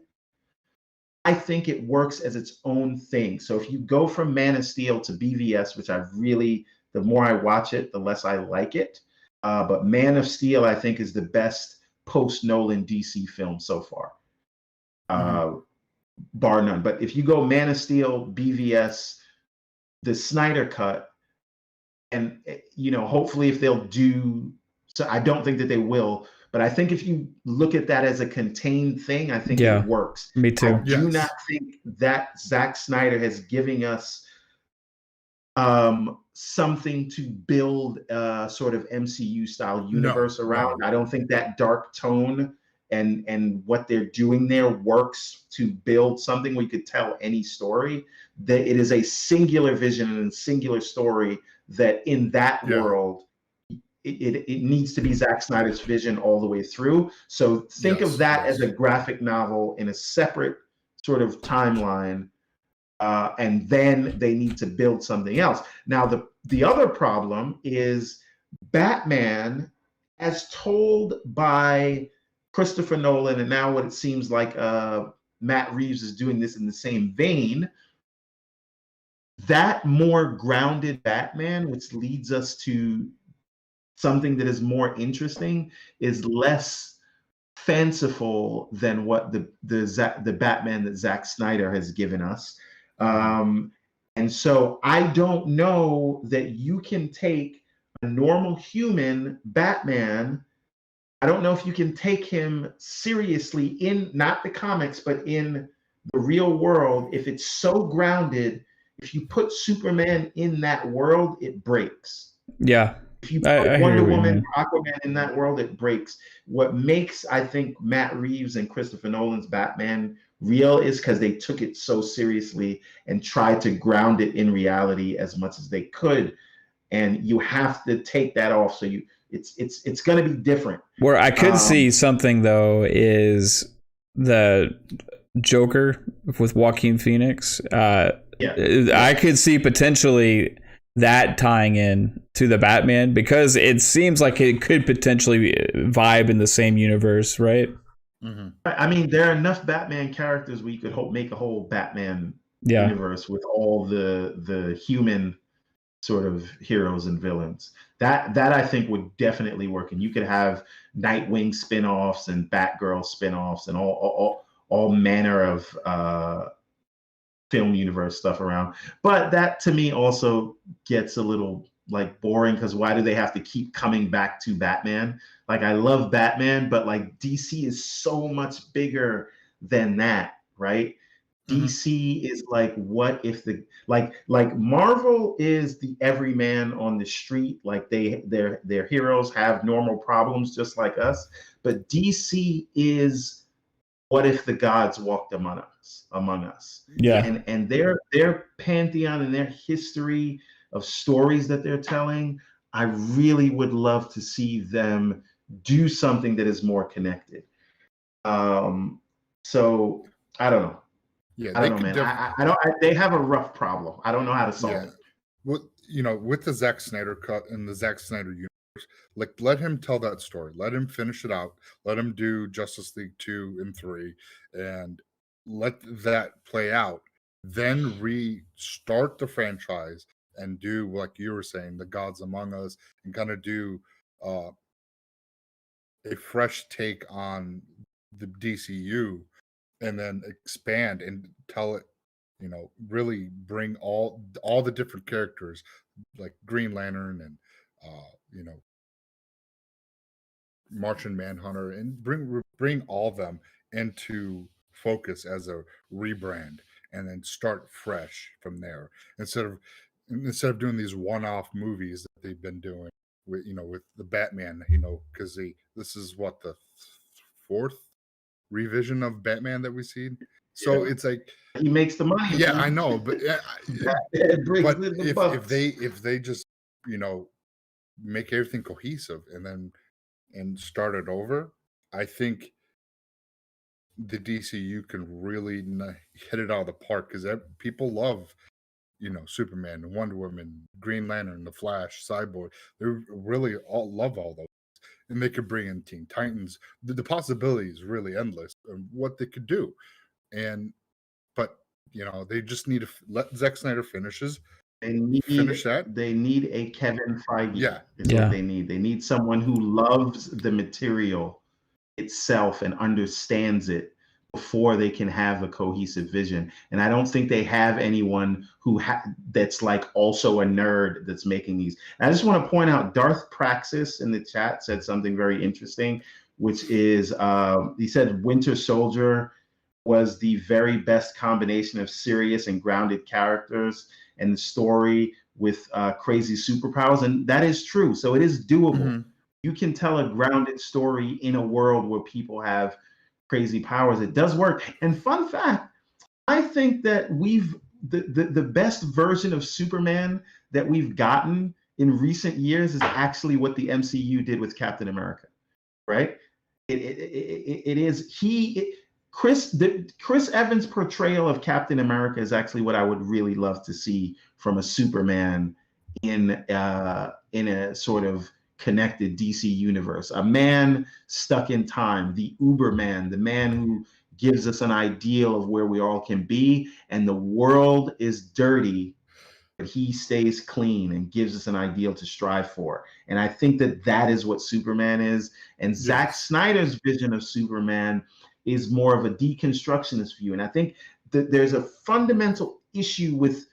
I think it works as its own thing. So if you go from Man of Steel to BVS, which the more I watch it, the less I like it. But Man of Steel, I think, is the best post-Nolan DC film so far, bar none. But if you go Man of Steel, BVS, the Snyder cut, and hopefully if they'll do, so I don't think that they will, but I think if you look at that as a contained thing, I think it works. Me too. I do not think that Zack Snyder has given us something to build a sort of MCU style universe around. I don't think that dark tone and what they're doing there works to build something we could tell any story. That it is a singular vision and a singular story that in that world, it needs to be Zack Snyder's vision all the way through. So think of that as a graphic novel in a separate sort of timeline. And then they need to build something else. Now, the other problem is Batman, as told by Christopher Nolan, and now what it seems like Matt Reeves is doing this in the same vein, that more grounded Batman, which leads us to something that is more interesting, is less fanciful than what the Batman that Zack Snyder has given us. And so I don't know that you can take a normal human Batman. I don't know if you can take him seriously in not the comics, but in the real world. If it's so grounded, if you put Superman in that world, it breaks. Yeah. If you put Wonder Woman, Aquaman in that world, it breaks. What makes, I think, Matt Reeves and Christopher Nolan's Batman real is because they took it so seriously and tried to ground it in reality as much as they could. And you have to take that off. So It's going to be different. Where I could see something though is the Joker with Joaquin Phoenix. I could see potentially that tying in to the Batman, because it seems like it could potentially vibe in the same universe, right? Mm-hmm. I mean, there are enough Batman characters where you could make a whole Batman universe with all the human sort of heroes and villains. That I think would definitely work. And you could have Nightwing spin-offs and Batgirl spin-offs and all manner of film universe stuff around. But that to me also gets a little like boring, because why do they have to keep coming back to Batman? Like, I love Batman, but like DC is so much bigger than that, right? Mm-hmm. DC is like, what if the like Marvel is the everyman on the street, like their heroes have normal problems just like us, but DC is what if the gods walked among us. Yeah. And their pantheon and their history of stories that they're telling, I really would love to see them do something that is more connected. So I don't know. Yeah, I don't know, man. They have a rough problem. I don't know how to solve it. Well, with the Zack Snyder cut and the Zack Snyder universe, like, let him tell that story. Let him finish it out. Let him do Justice League 2 and 3, and let that play out. Then restart the franchise and do, like you were saying, the Gods Among Us, and kind of do a fresh take on the DCU, and then expand and tell it, really bring all the different characters like Green Lantern and Martian Manhunter, and bring all of them into focus as a rebrand, and then start fresh from there, instead of doing these one-off movies that they've been doing with the Batman, because this is what, the fourth revision of Batman that we've seen. So it's like, he makes the money. Yeah, I know, but if they just make everything cohesive and start it over, I think the DCU can really hit it out of the park, because people love Superman, Wonder Woman, Green Lantern, the Flash, Cyborg. They really all love all those. And they could bring in Teen Titans. The possibility is really endless of what they could do. But they just need to let Zack Snyder finish that. They need a Kevin Feige. Yeah. What they need. They need someone who loves the material itself and understands it before they can have a cohesive vision. And I don't think they have anyone that's like also a nerd that's making these. And I just want to point out, Darth Praxis in the chat said something very interesting, which is he said Winter Soldier was the very best combination of serious and grounded characters and the story with crazy superpowers. And that is true. So it is doable. Mm-hmm. You can tell a grounded story in a world where people have crazy powers. It does work. And fun fact, I think that the best version of Superman that we've gotten in recent years is actually what the MCU did with Captain America, right? It is Chris Evans' portrayal of Captain America is actually what I would really love to see from a Superman in a sort of connected DC universe. A man stuck in time, the Uberman, the man who gives us an ideal of where we all can be, and the world is dirty, but he stays clean and gives us an ideal to strive for. And I think that is what Superman is. And Zack Snyder's vision of Superman is more of a deconstructionist view. And I think that there's a fundamental issue with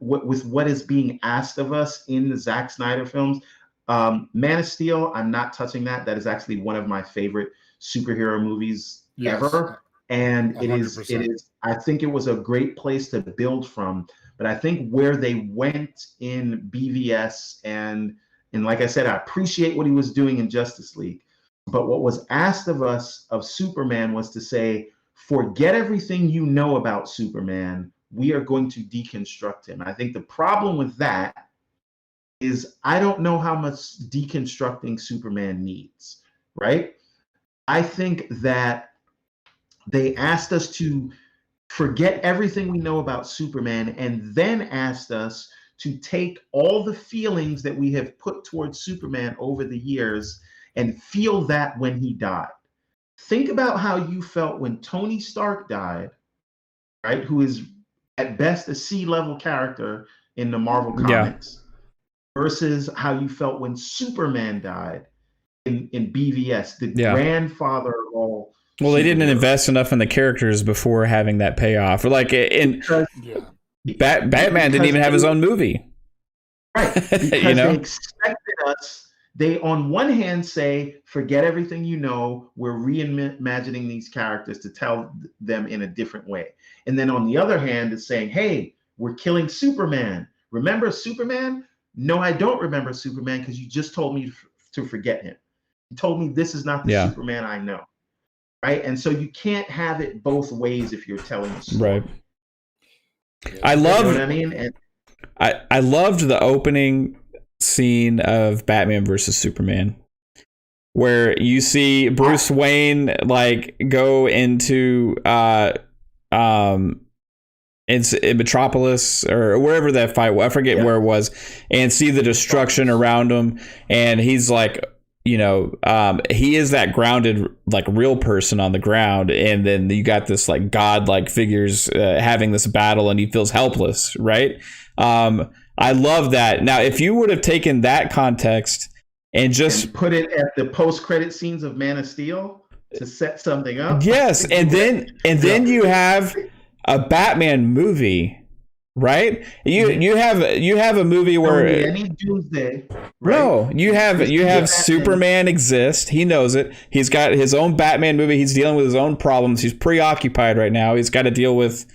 what is being asked of us in the Zack Snyder films. Man of Steel, I'm not touching that. That is actually one of my favorite superhero movies ever. And 100%. it is, I think it was a great place to build from. But I think where they went in BVS and like I said, I appreciate what he was doing in Justice League. But what was asked of us of Superman was to say, forget everything you know about Superman. We are going to deconstruct him. I think the problem with that is I don't know how much deconstructing Superman needs, right? I think that they asked us to forget everything we know about Superman and then asked us to take all the feelings that we have put towards Superman over the years and feel that when he died. Think about how you felt when Tony Stark died, right? Who is at best a C-level character in the Marvel comics, versus how you felt when Superman died in BVS, the grandfather of all. Well, they didn't invest enough in the characters before having that payoff. Or like Batman didn't even have his own movie. Right. Because they expected us. They, on one hand, say, forget everything you know. We're reimagining these characters to tell them in a different way. And then on the other hand, it's saying, hey, we're killing Superman. Remember Superman? No, I don't remember Superman because you just told me to forget him. You told me this is not the Superman I know. Right. And so you can't have it both ways if you're telling a story. Right. I love what I mean. And I loved the opening scene of Batman versus Superman, where you see Bruce Wayne like go into in Metropolis or wherever that fight was, I forget where it was, and see the destruction around him, and he's like, you know, he is that grounded, like, real person on the ground, and then you got this like god-like figures having this battle, and he feels helpless, right? I love that. Now, if you would have taken that context and just put it at the post-credit scenes of Man of Steel to set something up, yes, and then you have a Batman movie. Right? You have a movie where any Doomsday. Right? No, you have Superman exist. He knows it. He's got his own Batman movie. He's dealing with his own problems. He's preoccupied right now. He's got to deal with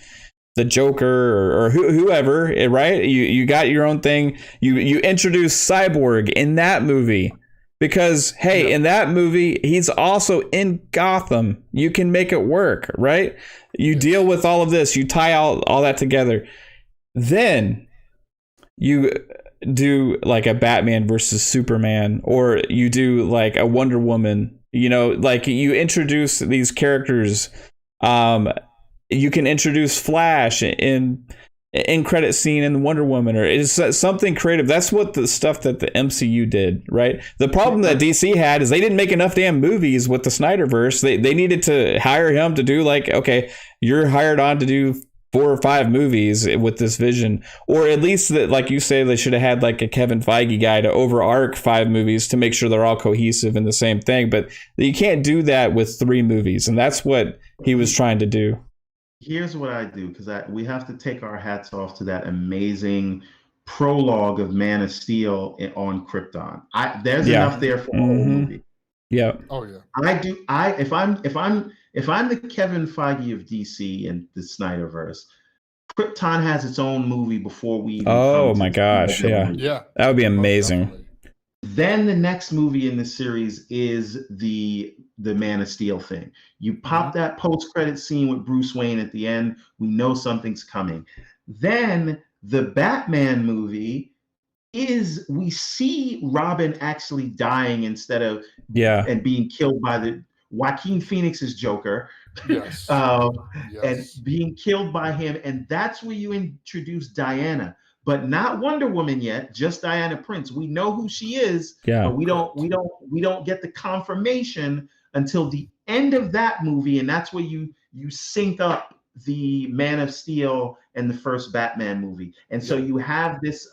the Joker or whoever. Right? You got your own thing. You introduce Cyborg in that movie because in that movie he's also in Gotham. You can make it work, right? You deal with all of this. You tie all that together. Then you do like a Batman versus Superman, or you do like a Wonder Woman, you know, like you introduce these characters. You can introduce Flash in credit scene in Wonder Woman, or it's something creative. That's what the stuff that the MCU did, right? The problem that DC had is they didn't make enough damn movies with the Snyderverse. They needed to hire him to do like, okay, you're hired on to do 4 or 5 movies with this vision, or at least that, like you say, they should have had like a Kevin Feige guy to overarch 5 movies to make sure they're all cohesive in the same thing. But you can't do that with 3 movies, and that's what he was trying to do. Here's what I do, because we have to take our hats off to that amazing prologue of Man of Steel on Krypton. There's enough there for a whole movie. Yeah. Oh yeah. If I'm the Kevin Feige of DC and the Snyderverse, Krypton has its own movie before we. Oh my gosh! Yeah, that would be amazing. Then the next movie in the series is the Man of Steel thing. You pop that post-credit scene with Bruce Wayne at the end. We know something's coming. Then the Batman movie is we see Robin actually dying instead of and being killed by the Joaquin Phoenix's Joker, and being killed by him, and that's where you introduce Diana, but not Wonder Woman yet, just Diana Prince. We know who she is, but we don't get the confirmation until the end of that movie, and that's where you sync up the Man of Steel and the first Batman movie, and so you have this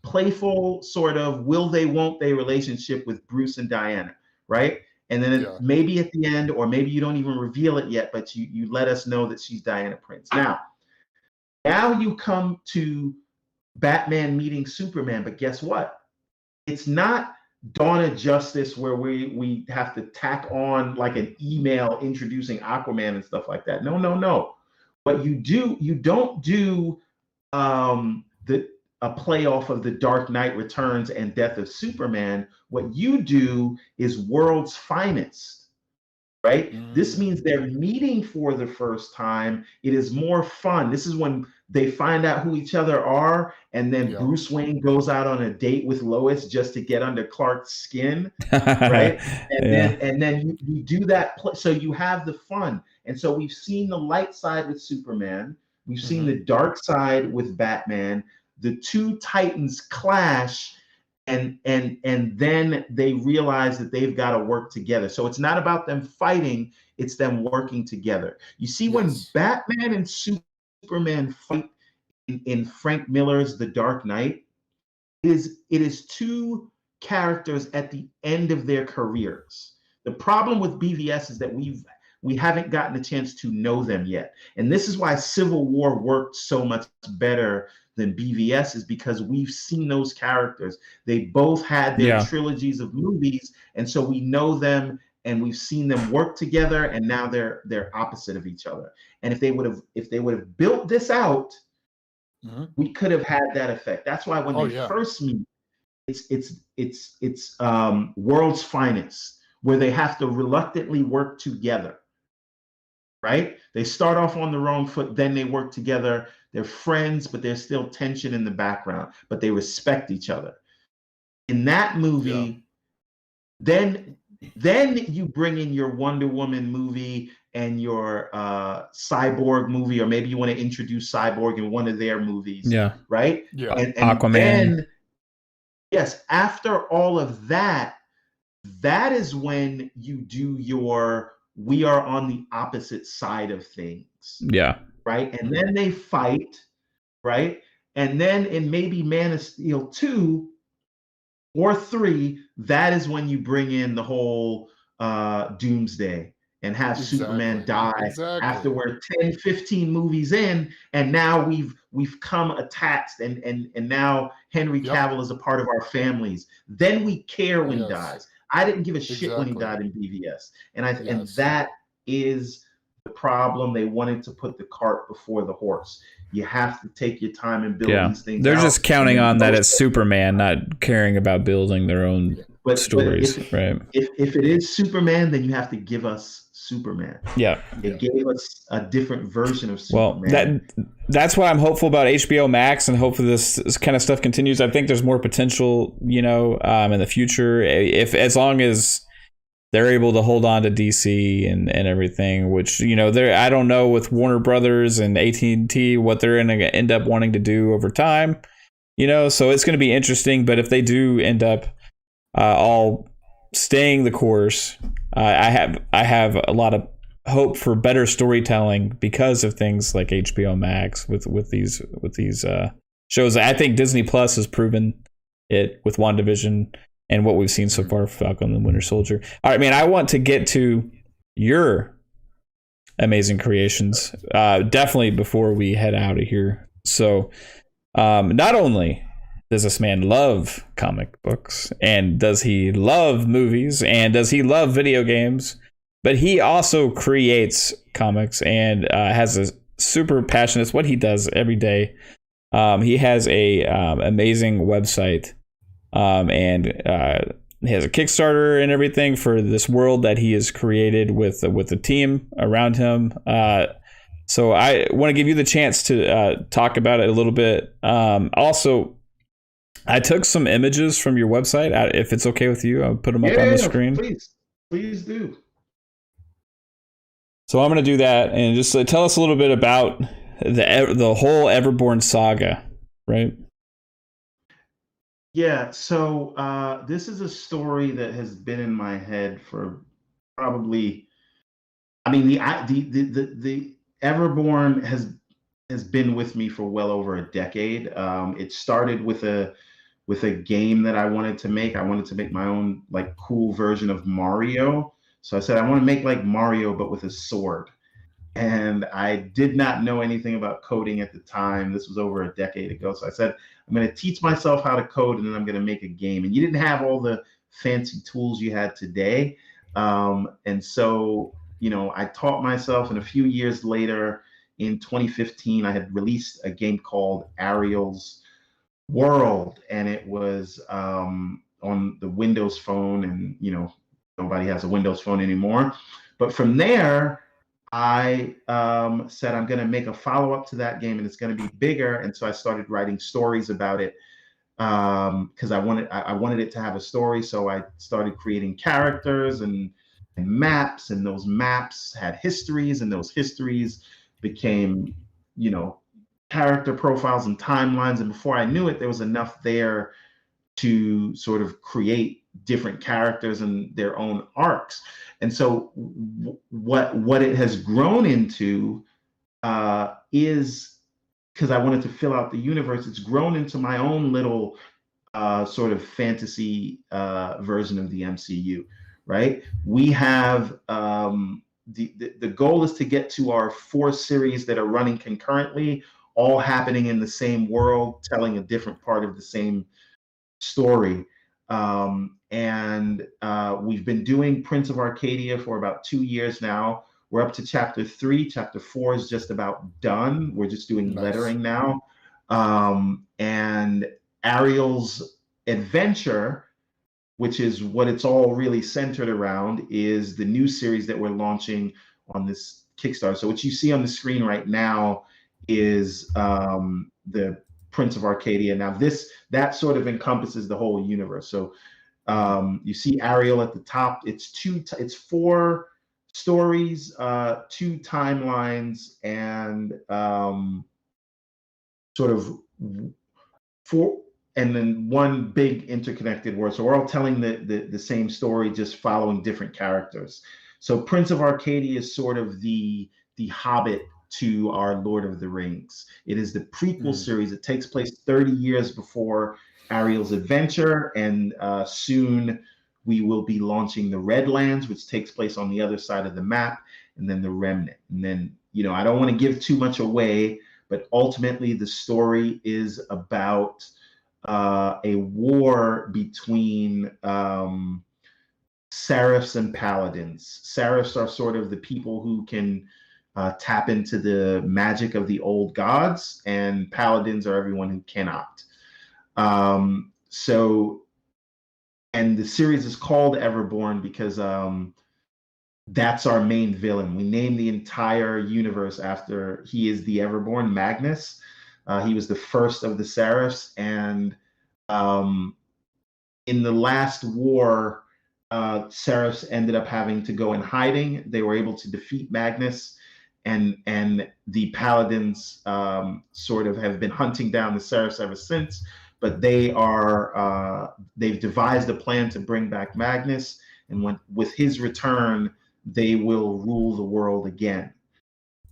playful sort of will they won't they relationship with Bruce and Diana, right? And then maybe at the end, or maybe you don't even reveal it yet, but you let us know that she's Diana Prince. Now you come to Batman meeting Superman, but guess what? It's not Dawn of Justice where we have to tack on like an email introducing Aquaman and stuff like that. No. What you do, you don't do a play off of The Dark Knight Returns and Death of Superman. What you do is World's Finest, right? This means they're meeting for the first time. It is more fun. This is when they find out who each other are, and then Bruce Wayne goes out on a date with Lois just to get under Clark's skin, right? And then you do that, so you have the fun. And so we've seen the light side with Superman, we've seen the dark side with Batman. The two titans clash, and then they realize that they've got to work together. So it's not about them fighting, it's them working together. You see, when Batman and Superman fight in Frank Miller's The Dark Knight, it is two characters at the end of their careers. The problem with BVS is that we haven't gotten a chance to know them yet. And this is why Civil War worked so much better than BVS, is because we've seen those characters. They both had their trilogies of movies, and so we know them, and we've seen them work together, and now they're opposite of each other. And if they would have built this out, we could have had that effect. That's why when they first meet, it's world's finest, where they have to reluctantly work together. Right? They start off on the wrong foot, then they work together. They're friends, but there's still tension in the background, but they respect each other. In that movie, then you bring in your Wonder Woman movie and your Cyborg movie, or maybe you want to introduce Cyborg in one of their movies. Yeah. Right? Yeah. And Aquaman. Then, yes, after all of that, that is when you do your we are on the opposite side of things. Yeah. Right? And then they fight, right? And then in maybe Man of Steel 2 or 3, that is when you bring in the whole Doomsday and have Superman die after we're 10, 15 movies in, and now we've come attached, and now Henry Cavill is a part of our families. Then we care when he dies. I didn't give a shit when he died in BVS. And that is the problem. They wanted to put the cart before the horse. You have to take your time and build these things. They're just counting on that it's Superman, not caring about building their own stories. Right. If it is Superman, then you have to give us Superman. Yeah. It gave us a different version of Superman. Well, that's why I'm hopeful about HBO Max, and hopefully this kind of stuff continues. I think there's more potential, in the future, if as long as they're able to hold on to DC and everything, which, I don't know with Warner Brothers and AT&T what they're going to end up wanting to do over time, so it's going to be interesting. But if they do end up all staying the course, I have a lot of hope for better storytelling because of things like HBO Max with these shows. I think Disney Plus has proven it with WandaVision and what we've seen so far, Falcon and the Winter Soldier. All right, man, I want to get to your amazing creations definitely before we head out of here. So not only does this man love comic books, and does he love movies, and does he love video games, but he also creates comics and has a super passion. It's what he does every day. He has a amazing website, and he has a Kickstarter and everything for this world that he has created with a team around him. So I want to give you the chance to talk about it a little bit. Also, I took some images from your website. If it's okay with you, I'll put them up on the screen. Please do. So I'm going to do that, and just tell us a little bit about the whole Everborn saga, right? Yeah. So this is a story that has been in my head for probably. I mean, the Everborn has been with me for well over a decade. It started with a game that I wanted to make. I wanted to make my own like cool version of Mario. So I said, I want to make like Mario, but with a sword. And I did not know anything about coding at the time. This was over a decade ago. So I said, I'm going to teach myself how to code, and then I'm going to make a game. And you didn't have all the fancy tools you had today. And so, I taught myself, and a few years later, in 2015, I had released a game called Ariel's World, and it was on the Windows Phone, and nobody has a Windows Phone anymore. But from there, I said I'm going to make a follow-up to that game, and it's going to be bigger. And so I started writing stories about it because I wanted it to have a story. So I started creating characters and maps, and those maps had histories, and those histories became, character profiles and timelines. And before I knew it, there was enough there to sort of create different characters and their own arcs. And so what it has grown into is, because I wanted to fill out the universe, it's grown into my own little sort of fantasy version of the MCU, right? We have the goal is to get to our 4 series that are running concurrently, all happening in the same world, telling a different part of the same story. And we've been doing Prince of Arcadia for about 2 years now. We're up to chapter 3. Chapter 4 is just about done. We're just doing lettering now. And Ariel's adventure, which is what it's all really centered around, is the new series that we're launching on this Kickstarter. So what you see on the screen right now is the Prince of Arcadia. Now that sort of encompasses the whole universe. So you see Ariel at the top. It's 4 stories, 2 timelines, and sort of 4, and then 1 big interconnected world. So we're all telling the same story, just following different characters. So Prince of Arcadia is sort of the Hobbit to our Lord of the Rings. It is the prequel series. It takes place 30 years before Ariel's adventure, and soon we will be launching the Redlands, which takes place on the other side of the map, and then the Remnant. And then, I don't want to give too much away, but ultimately the story is about a war between Seraphs and Paladins. Seraphs are sort of the people who can tap into the magic of the old gods, and Paladins are everyone who cannot. And the series is called Everborn because that's our main villain. We named the entire universe after he is the Everborn, Magnus. He was the first of the Seraphs, and in the last war, Seraphs ended up having to go in hiding. They were able to defeat Magnus, and the Paladins sort of have been hunting down the Seraphs ever since. But they've devised a plan to bring back Magnus, and with his return, they will rule the world again.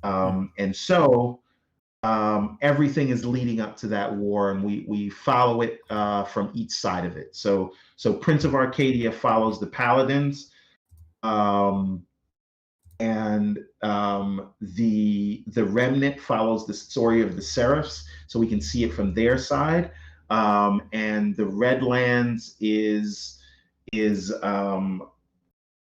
And so everything is leading up to that war, and we follow it from each side of it. So Prince of Arcadia follows the Paladins, and the Remnant follows the story of the Seraphs, so we can see it from their side. And the Redlands is it's going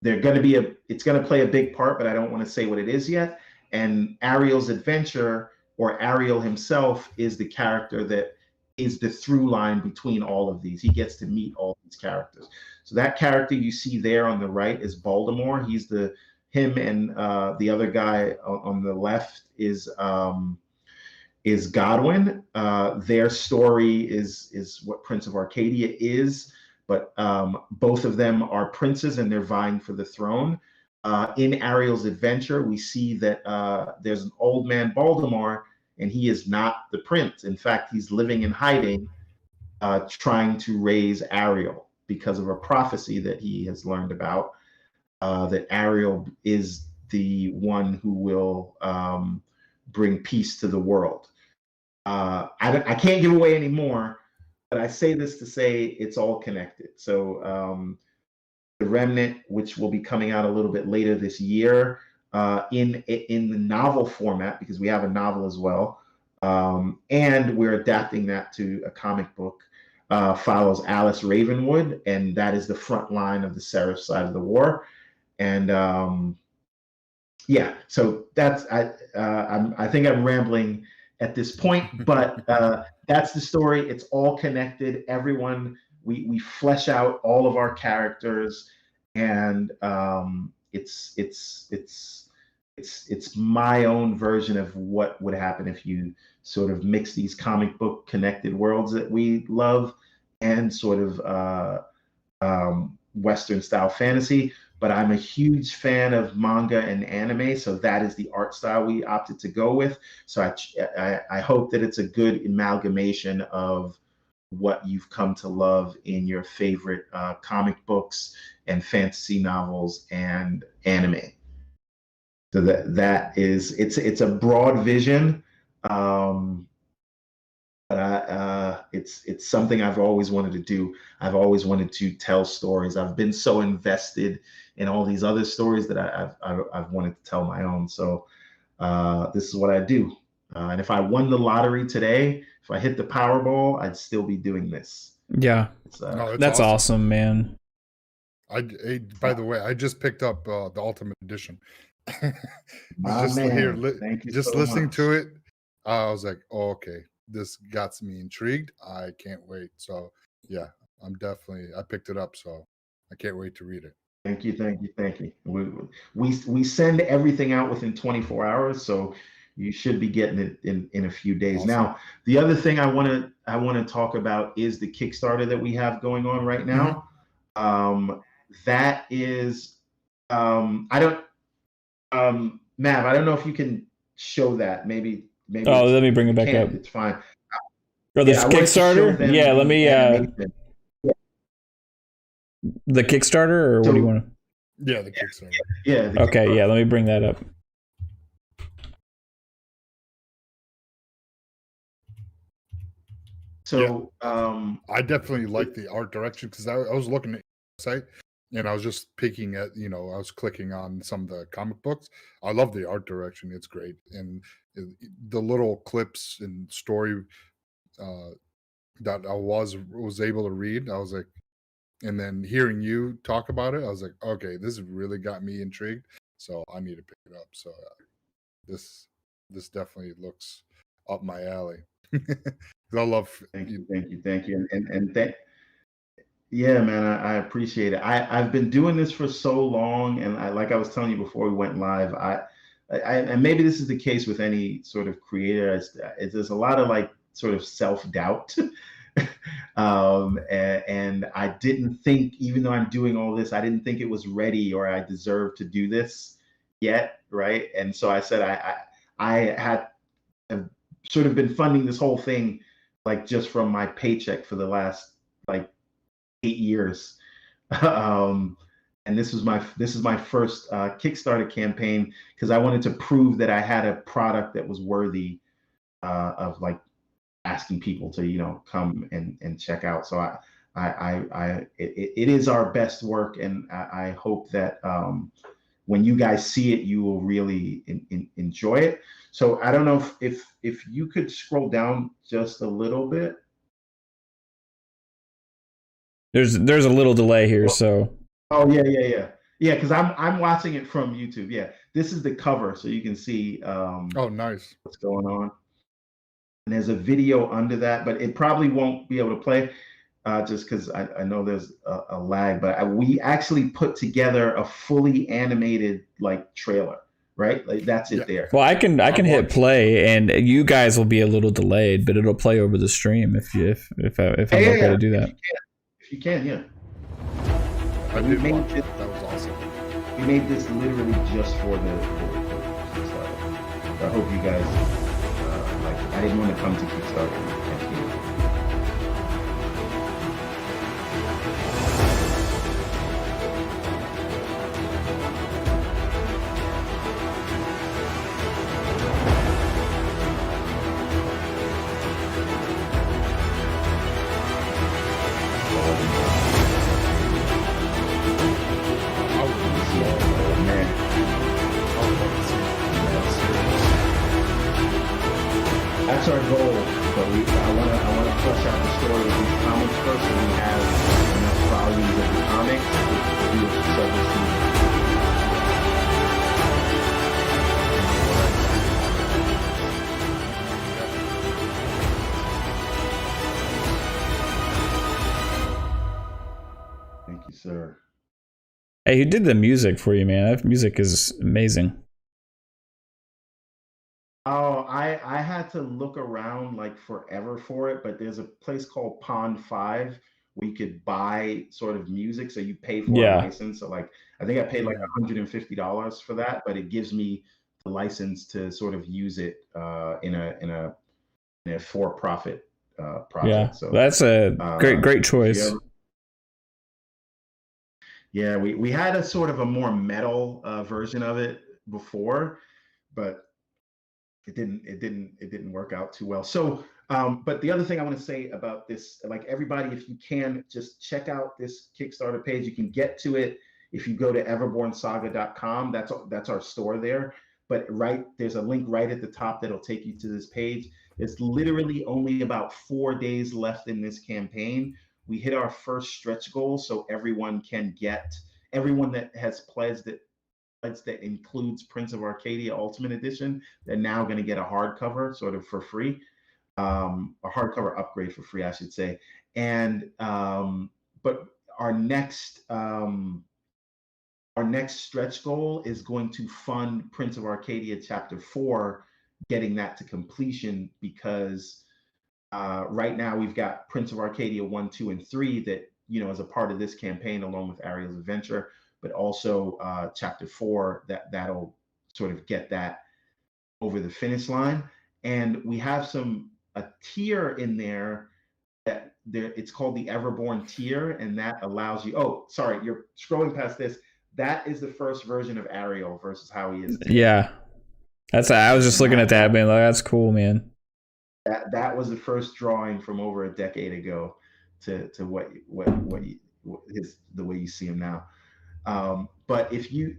to play a big part, but I don't want to say what it is yet. And Ariel's adventure, or Ariel himself, is the character that is the through line between all of these. He gets to meet all these characters. So that character you see there on the right is Baltimore. He's him, and the other guy on the left is Godwin. Their story is what Prince of Arcadia is, but both of them are princes, and they're vying for the throne. In Ariel's adventure, we see that there's an old man, Baltimore, and he is not the prince. In fact, he's living in hiding, trying to raise Ariel because of a prophecy that he has learned about, that Ariel is the one who will bring peace to the world. I can't give away any more, but I say this to say it's all connected. So the Remnant, which will be coming out a little bit later this year, in the novel format, because we have a novel as well, and we're adapting that to a comic book, follows Alice Ravenwood, and that is the front line of the Seraph side of the war. And so that's I think I'm rambling at this point, but that's the story. It's all connected. Everyone, we flesh out all of our characters, and it's it's my own version of what would happen if you sort of mix these comic book connected worlds that we love and sort of Western style fantasy. But I'm a huge fan of manga and anime, so that is the art style we opted to go with. So I hope that it's a good amalgamation of what you've come to love in your favorite comic books and fantasy novels and anime. So that is it's a broad vision, but it's something I've always wanted to do. I've always wanted to tell stories. I've been so invested in all these other stories that I've wanted to tell my own. So this is what I do. And if I won the lottery today, if I hit the Powerball, I'd still be doing this. Yeah, that's awesome, man. By the way, I just picked up the Ultimate Edition. Just listening to it, I was like, oh, okay, this got me intrigued. I can't wait. So yeah, I picked it up, so I can't wait to read it. Thank you. We send everything out within 24 hours, so you should be getting it in a few days. Awesome. Now, the other thing I want to talk about is the Kickstarter that we have going on right now. Mm-hmm. That is, Mav, I don't know if you can show that. Maybe. Oh, let me bring it back up. It's fine. Oh, this Kickstarter? Yeah, let me. The Kickstarter, or what do you want to? Yeah, the Kickstarter. Yeah. Okay, yeah, let me bring that up. So I definitely like the art direction, because I was looking at the site and I was just picking at, I was clicking on some of the comic books. I love the art direction. It's great. And the little clips and story that I was able to read, I was like, and then hearing you talk about it, I was like, okay, this really got me intrigued. So I need to pick it up. So this definitely looks up my alley. I love. Thank you, and yeah, man, I appreciate it. I've been doing this for so long, and like I was telling you before we went live, and maybe this is the case with any sort of creator. There's a lot of like sort of self-doubt. And I didn't think, even though I'm doing all this, I didn't think it was ready or I deserved to do this yet, right? And so I said have sort of been funding this whole thing like just from my paycheck for the last like 8 years. And this is my first Kickstarter campaign, because I wanted to prove that I had a product that was worthy of like asking people to come and check out. So it is our best work, and I hope that when you guys see it, you will really enjoy it. So I don't know if you could scroll down just a little bit. There's a little delay here, so. Oh yeah, because I'm watching it from YouTube. Yeah, this is the cover, so you can see. Oh, nice. What's going on? And there's a video under that, but it probably won't be able to play just because I know there's a lag. But we actually put together a fully animated like trailer, right? Like that's it there. Well, I can hit play, and you guys will be a little delayed, but it'll play over the stream if I'm okay to do that. If you can, yeah. I did watch it. That was awesome. We made this literally just for the Kickstarter. I hope you guys. I didn't want to come to Kickstarter. That's our goal, but I want to flesh out the story of these comics first, so we have enough volumes of the comics to do it for several seasons. Thank you, sir. Hey, who did the music for you, man? That music is amazing. Oh, I had to look around like forever for it, but there's a place called Pond 5 where you could buy sort of music, so you pay for a Yeah, license. So like I think I paid like $150 for that, but it gives me the license to sort of use it in a for-profit yeah, project. So that's a great if you choice. ever, yeah, we had a sort of a more metal version of it before, but it didn't work out too well. So but the other thing I want to say about this, like everybody, if you can just check out this Kickstarter page, you can get to it if you go to everbornsaga.com. That's our store there. But there's a link right at the top that'll take you to this page. It's literally only about 4 days left in this campaign. We hit our first stretch goal, so everyone that has pledged it that includes Prince of Arcadia Ultimate Edition, they're now going to get a hardcover sort of for free, a hardcover upgrade for free, I should say. And but our next stretch goal is going to fund Prince of Arcadia Chapter 4, getting that to completion, because right now we've got Prince of Arcadia 1, 2, and 3 that, as a part of this campaign, along with Ariel's Adventure, but also Chapter 4 that'll sort of get that over the finish line. And we have a tier in there it's called the Everborn tier, and that allows you. Oh, sorry, you're scrolling past this. That is the first version of Ariel versus how he is today. Yeah, I was just And looking at that, man. Like, that's cool, man. That was the first drawing from over a decade ago to the way you see him now. But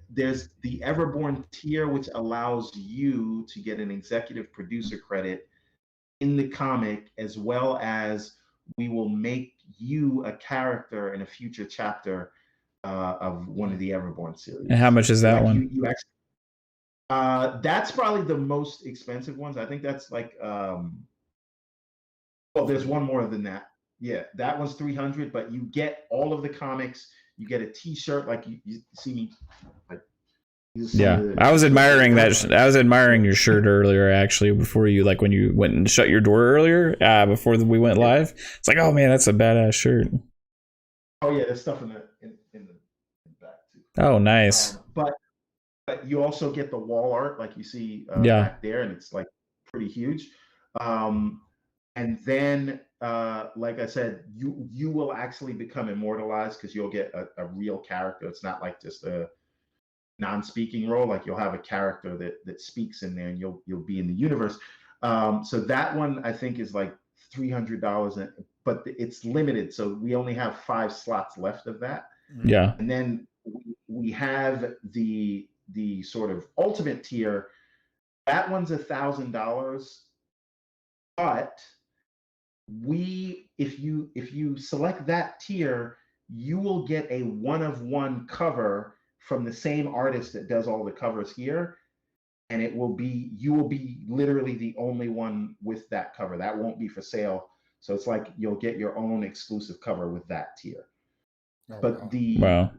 there's the Everborn tier, which allows you to get an executive producer credit in the comic, as well as we will make you a character in a future chapter of one of the Everborn series. And how much is that one? You actually, that's probably the most expensive ones. I think that's like, well, there's one more than that. Yeah, that one's 300, but you get all of the comics. You get a T-shirt, like you see me. Like, yeah, I was admiring that. I was admiring your shirt earlier, actually, before you, like when you went and shut your door earlier, before we went live. It's like, oh man, that's a badass shirt. Oh yeah, there's stuff in the back too. Oh, nice. But you also get the wall art, like you see back there, and it's like pretty huge. And then, like I said, you will actually become immortalized, because you'll get a real character. It's not like just a non-speaking role. Like you'll have a character that speaks in there, and you'll be in the universe. So that one I think is like $300, but it's limited. So we only have 5 slots left of that. Yeah. And then we have the sort of ultimate tier. That one's $1,000, but if you select that tier, you will get a 1-of-1 cover from the same artist that does all the covers here, and you will be literally the only one with that cover. That won't be for sale. So it's like you'll get your own exclusive cover with that tier. But the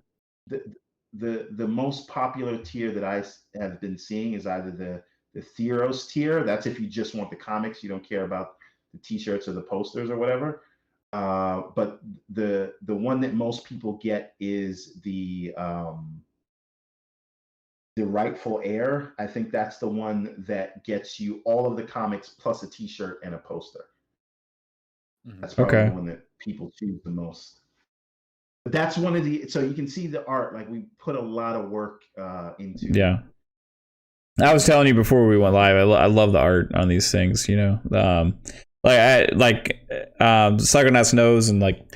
most popular tier that I have been seeing is either the Theros tier. That's if you just want the comics, you don't care about the T-shirts or the posters or whatever. But the one that most people get is the rightful heir. I think that's the one that gets you all of the comics plus a T-shirt and a poster. That's probably the one that people choose the most. But that's one of so you can see the art. Like we put a lot of work into. Yeah. I was telling you before we went live, I love the art on these things, Psychonauts knows, and like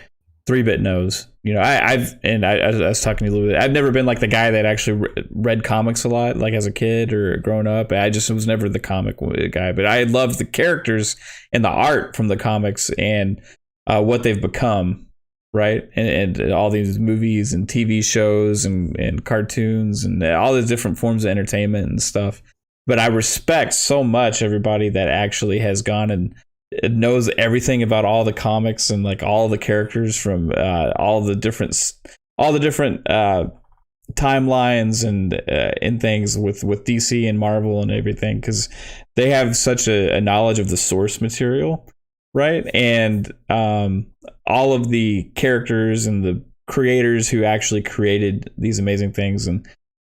3-bit knows. I was talking to you a little bit. I've never been like the guy that actually read comics a lot, like as a kid or growing up. I just was never the comic guy, but I loved the characters and the art from the comics and what they've become, right? And all these movies and TV shows and cartoons and all the different forms of entertainment and stuff. But I respect so much everybody that actually has gone and knows everything about all the comics and like all the characters from all the different timelines and things with DC and Marvel and everything, because they have such a knowledge of the source material, right? And all of the characters and the creators who actually created these amazing things. And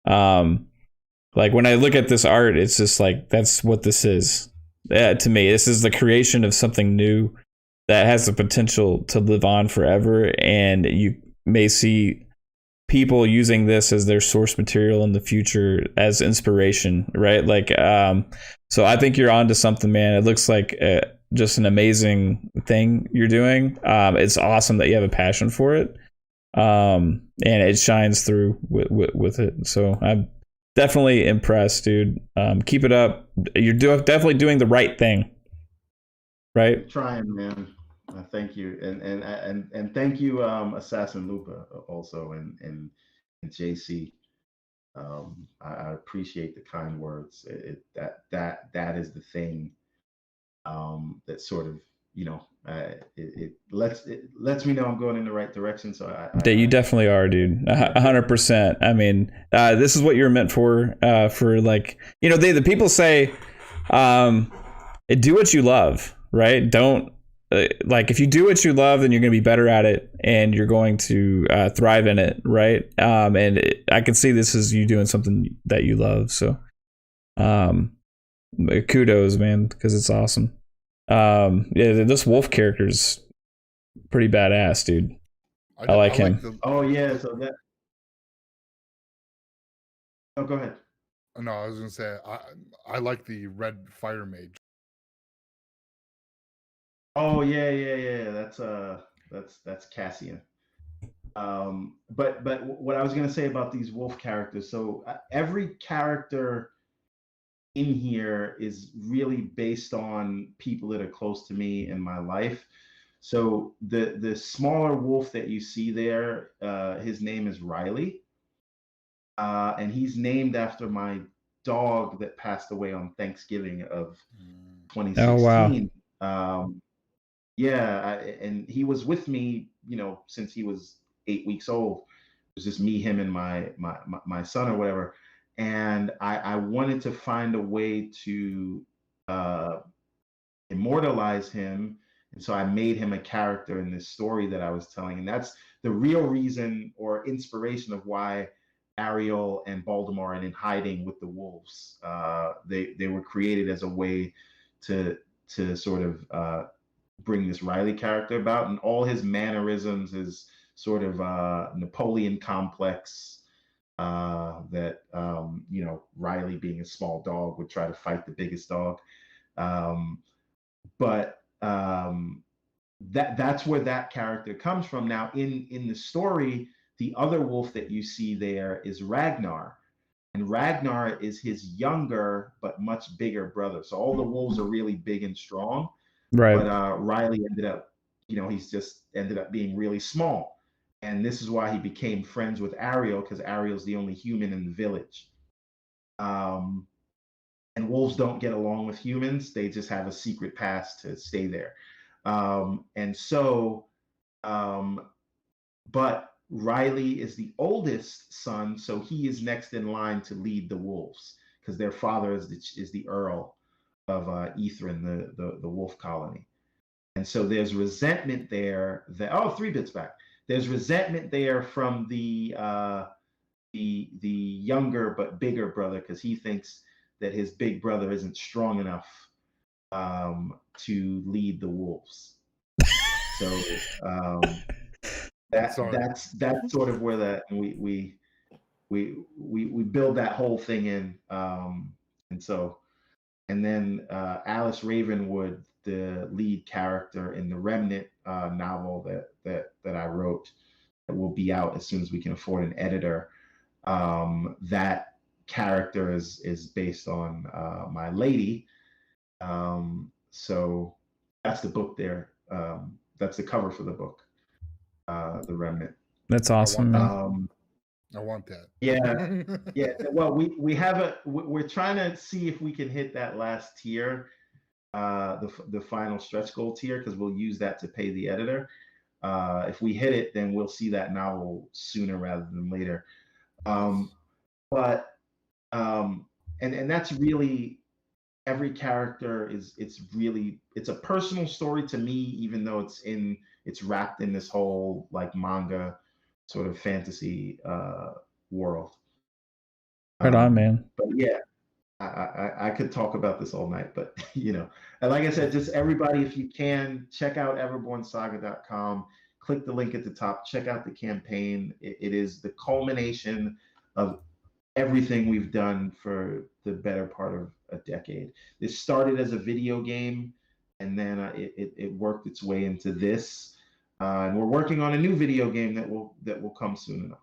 like when I look at this art, it's just like, that's what this is. To me, this is the creation of something new that has the potential to live on forever, and you may see people using this as their source material in the future as inspiration, right? Like, so I think you're onto something, man. It looks like just an amazing thing you're doing. It's awesome that you have a passion for it, and it shines through with it. So I'm definitely impressed, dude. Keep it up. You're definitely doing the right thing, right? I'm trying, man. Thank you, and thank you, Assassin Lupa, also, and JC. I appreciate the kind words. That is the thing that sort of, it lets me know I'm going in the right direction. So that you definitely are, dude. 100%. I mean, this is what you're meant for like, the people say, do what you love, right? Don't like, if you do what you love, then you're going to be better at it and you're going to thrive in it, right? And I can see this as you doing something that you love. So kudos, man, because it's awesome. Yeah, this wolf character's pretty badass, dude. I like him. Oh yeah, so that. Oh, go ahead. No, I was gonna say I like the red fire mage. Oh yeah. That's Cassian. But what I was gonna say about these wolf characters. So every character in here is really based on people that are close to me in my life. So the smaller wolf that you see there, his name is Riley, and he's named after my dog that passed away on Thanksgiving of 2016. Oh, wow. Yeah, and he was with me, since he was 8 weeks old. It was just me, him, and my son or whatever. And I wanted to find a way to immortalize him. And so I made him a character in this story that I was telling. And that's the real reason or inspiration of why Ariel and Baltimore are in hiding with the wolves. They were created as a way to sort of bring this Riley character about, and all his mannerisms, his sort of Napoleon complex, that Riley, being a small dog, would try to fight the biggest dog. But that's where that character comes from. Now, in the story, the other wolf that you see there is Ragnar, and Ragnar is his younger but much bigger brother. So all the wolves are really big and strong, right? But Riley ended up, he's just ended up being really small, and this is why he became friends with Ariel, because Ariel's the only human in the village. And wolves don't get along with humans; they just have a secret pass to stay there. But Riley is the oldest son, so he is next in line to lead the wolves, because their father is the Earl of Ethrin, the wolf colony. And so there's resentment there that 3 bits back. There's resentment there from the younger but bigger brother, because he thinks that his big brother isn't strong enough to lead the wolves. So that's sort of where that we build that whole thing in, and then Alice Ravenwood, the lead character in the Remnant novel that I wrote, that will be out as soon as we can afford an editor. That character is based on my lady. So that's the book there. That's the cover for the book, The Remnant. That's awesome. I want that. Yeah. Well, we're trying to see if we can hit that last tier, the final stretch goal tier, because we'll use that to pay the editor. If we hit it, then we'll see that novel sooner rather than later. But and that's really every character is it's a personal story to me, even though it's wrapped in this whole like manga sort of fantasy world. Right on, man. But yeah, I could talk about this all night, but and like I said, just everybody, if you can, check out EverbornSaga.com. Click the link at the top. Check out the campaign. It is the culmination of everything we've done for the better part of a decade. This started as a video game, and then it worked its way into this. And we're working on a new video game that will come soon enough.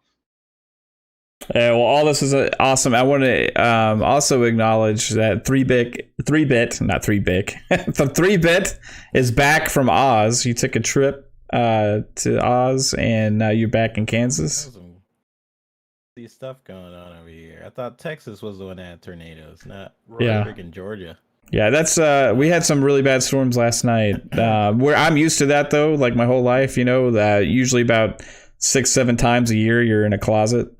Yeah, well, all this is awesome. I want to also acknowledge that 3-bit, not 3-bit, the 3-bit is back from Oz. You took a trip to Oz, and now you're back in Kansas. Some stuff going on over here. I thought Texas was the one that had tornadoes, not freaking Georgia. Yeah, that's we had some really bad storms last night. Where I'm used to that though, like my whole life, that usually about 6-7 times a year you're in a closet.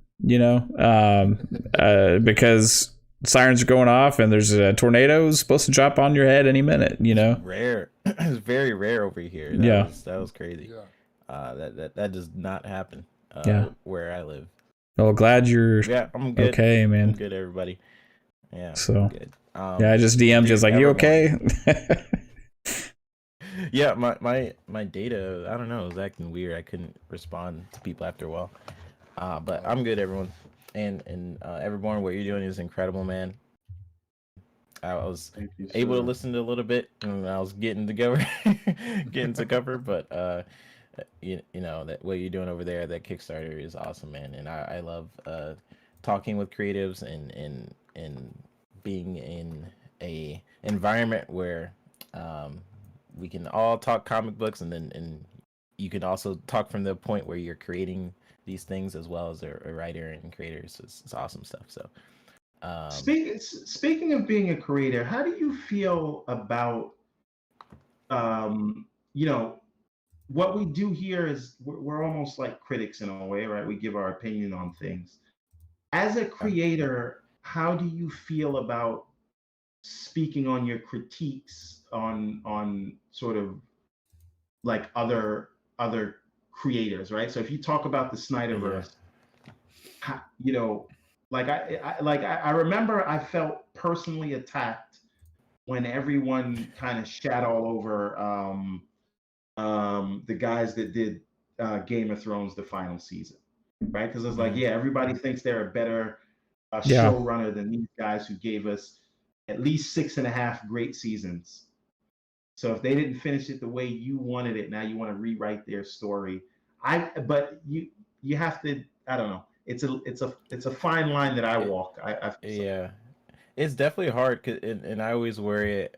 Because sirens are going off and there's a tornado supposed to drop on your head any minute, Rare. It's very rare over here. That was crazy. That does not happen where I live. Well, glad you're I'm good. Okay, man. I'm good, everybody. Yeah, so good. I just DM'd just like, you okay? Yeah, my data, I don't know, it was acting weird. I couldn't respond to people after a while. But I'm good, everyone. And Everborn, what you're doing is incredible, man. I was able to listen to a little bit, and I was getting to cover, but that what you're doing over there, that Kickstarter is awesome, man. And I love talking with creatives and being in a environment where we can all talk comic books, and you can also talk from the point where you're creating these things as well as a writer and creators. It's awesome stuff. So speaking of being a creator, how do you feel about what we do here is we're almost like critics in a way, right? We give our opinion on things. As a creator, how do you feel about speaking on your critiques on sort of like other creators, right? So if you talk about the Snyderverse, I remember I felt personally attacked when everyone kind of shat all over the guys that did Game of Thrones the final season, right? Because it's like, everybody thinks they're a better showrunner than these guys who gave us at least 6.5 great seasons. So if they didn't finish it the way you wanted it, now you want to rewrite their story. But you have to. I don't know. It's a fine line that I walk. It's definitely hard, and I always worry,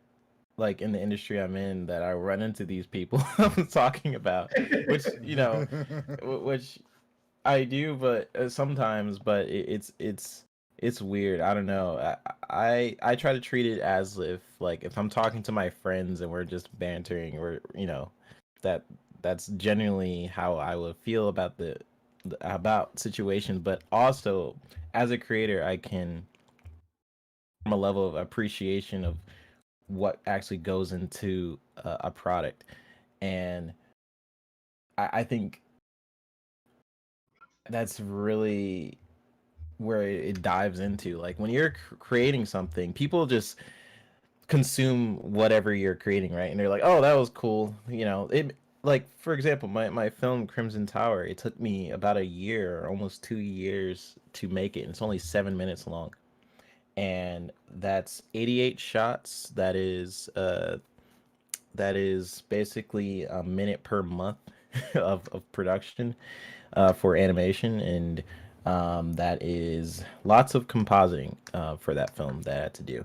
like in the industry I'm in, that I run into these people I'm talking about, which which I do, but sometimes, but it's weird. I don't know. I try to treat it as if I'm talking to my friends and we're just bantering, or that's genuinely how I would feel about about situation. But also as a creator, I can, from a level of appreciation of what actually goes into a product, and I think that's really where it dives into. Like when you're creating something, people just consume whatever you're creating, right? And they're like, oh, that was cool, it, like for example, my film Crimson Tower, it took me about a year, almost 2 years to make it, and it's only 7 minutes long, and that's 88 shots. That is basically a minute per month of production for animation, and that is lots of compositing for that film that I had to do.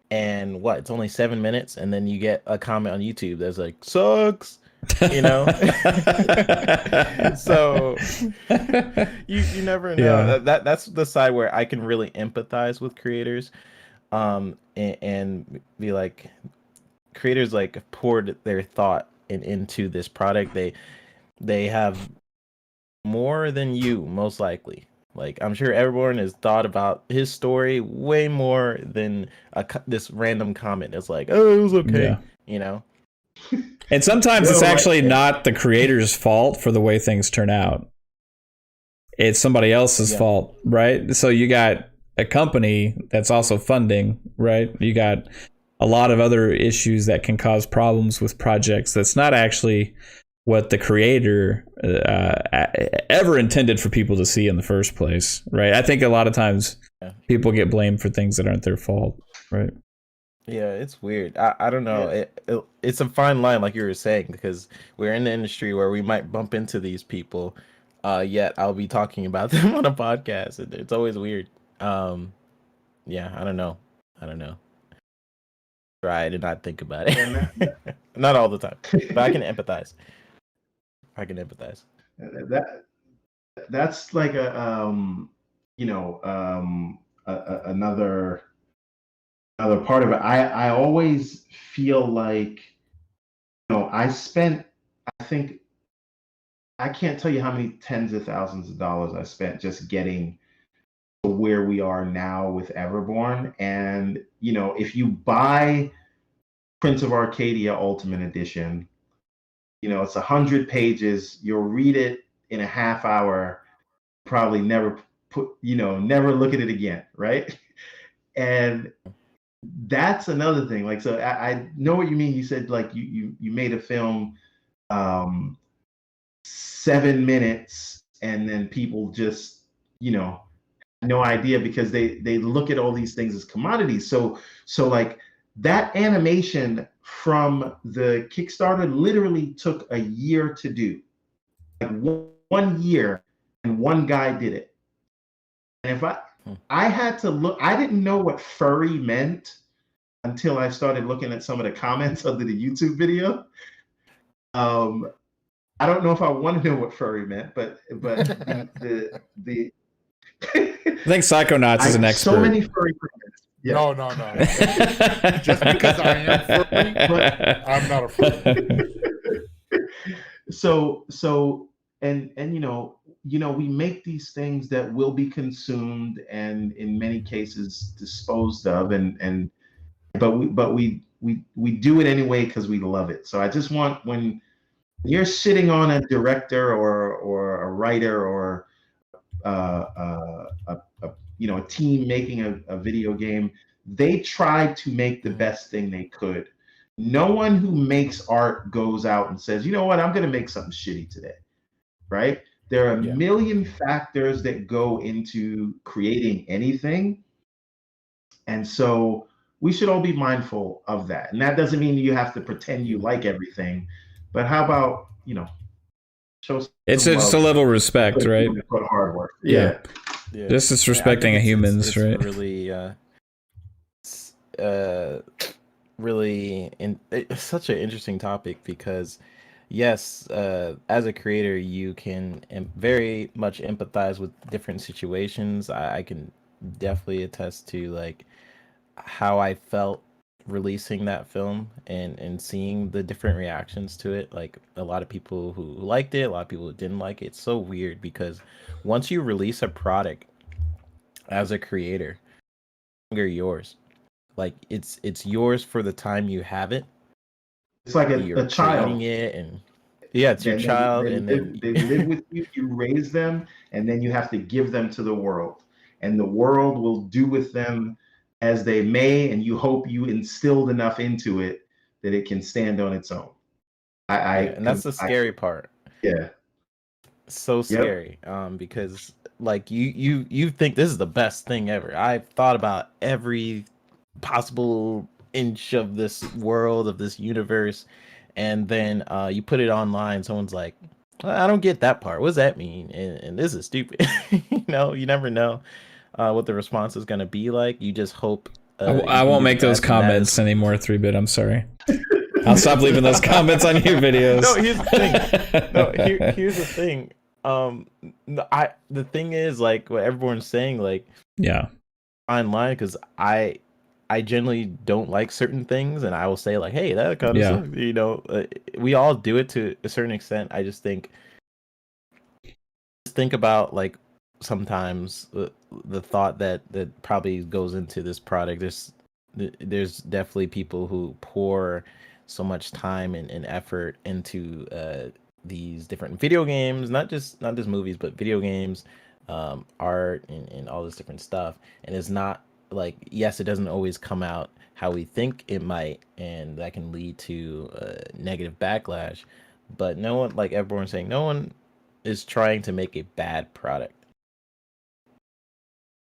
And it's only 7 minutes, and then you get a comment on YouTube that's like, sucks, so you never know. That's the side where I can really empathize with creators, and be like, creators like poured their thought into this product. They have more than you, most likely, Like, I'm sure Everborn has thought about his story way more than this random comment that's like, oh, it was okay, you know? And sometimes it's actually not the creator's fault for the way things turn out. It's somebody else's fault, right? So you got a company that's also funding, right? You got a lot of other issues that can cause problems with projects. That's not actually what the creator ever intended for people to see in the first place, right? I think a lot of times people get blamed for things that aren't their fault, right? Yeah, it's weird. I don't know. It's a fine line, like you were saying, because we're in the industry where we might bump into these people, yet I'll be talking about them on a podcast. It's always weird. Yeah, I don't know. Try to not think about it. Not all the time, but I can empathize. That's like another part of it. I always feel like, I think I can't tell you how many tens of thousands of dollars I spent just getting to where we are now with Everborn. And if you buy Prince of Arcadia Ultimate Edition, it's 100 pages. You'll read it in a half hour, probably never look at it again, right? And that's another thing. Like, so I know what you mean. You said like you made a film 7 minutes, and then people just no idea, because they look at all these things as commodities. So like that animation from the Kickstarter literally took a year to do, like 1 year, and one guy did it. And if I had to look, I didn't know what furry meant until I started looking at some of the comments under the YouTube video. I don't know if I want to know what furry meant, but the I think Psychonauts is an expert. So many furry comments. Yeah. No. Just because I am furry, but I'm not a furry. So we make these things that will be consumed and in many cases disposed of, but we do it anyway because we love it. So I just want, when you're sitting on a director or a writer or a team making a video game, they tried to make the best thing they could. No one who makes art goes out and says, you know what, I'm going to make something shitty today, right? There are a million factors that go into creating anything. And so we should all be mindful of that. And that doesn't mean you have to pretend you like everything, but how about, show it's just a little respect, right? Put hard work. Yeah. Just as respecting a humans, it's right? Really, it's such an interesting topic, because yes, as a creator, you can very much empathize with different situations. I can definitely attest to like how I felt releasing that film and seeing the different reactions to it. Like, a lot of people who liked it, a lot of people who didn't like it. It's so weird, because once you release a product as a creator, you're yours. Like, it's yours for the time you have it. It's like a child. It, and it's your child, and then they live with you. You raise them, and then you have to give them to the world, and the world will do with them as they may. And you hope you instilled enough into it that it can stand on its own. And that's the scary part. Yeah, so scary. Because like you think this is the best thing ever. I've thought about every possible inch of this world, of this universe, and then you put it online, someone's like, I don't get that part, what does that mean? And this is stupid. You never know what the response is going to be like. You just hope I won't make those comments anymore, 3-bit. I'm sorry. I'll stop leaving those comments on your videos. No, here's the thing. Here's the thing. The thing is, like, what everyone's saying, like, online, because I generally don't like certain things, and I will say like, hey, that kind of sucks. We all do it to a certain extent. I just think about like sometimes the thought that probably goes into this product. There's definitely people who pour so much time and effort into these different video games, not just movies, but video games, art, and all this different stuff. And it's not like, yes, it doesn't always come out how we think it might, and that can lead to negative backlash. But no one, like everyone's saying, no one is trying to make a bad product.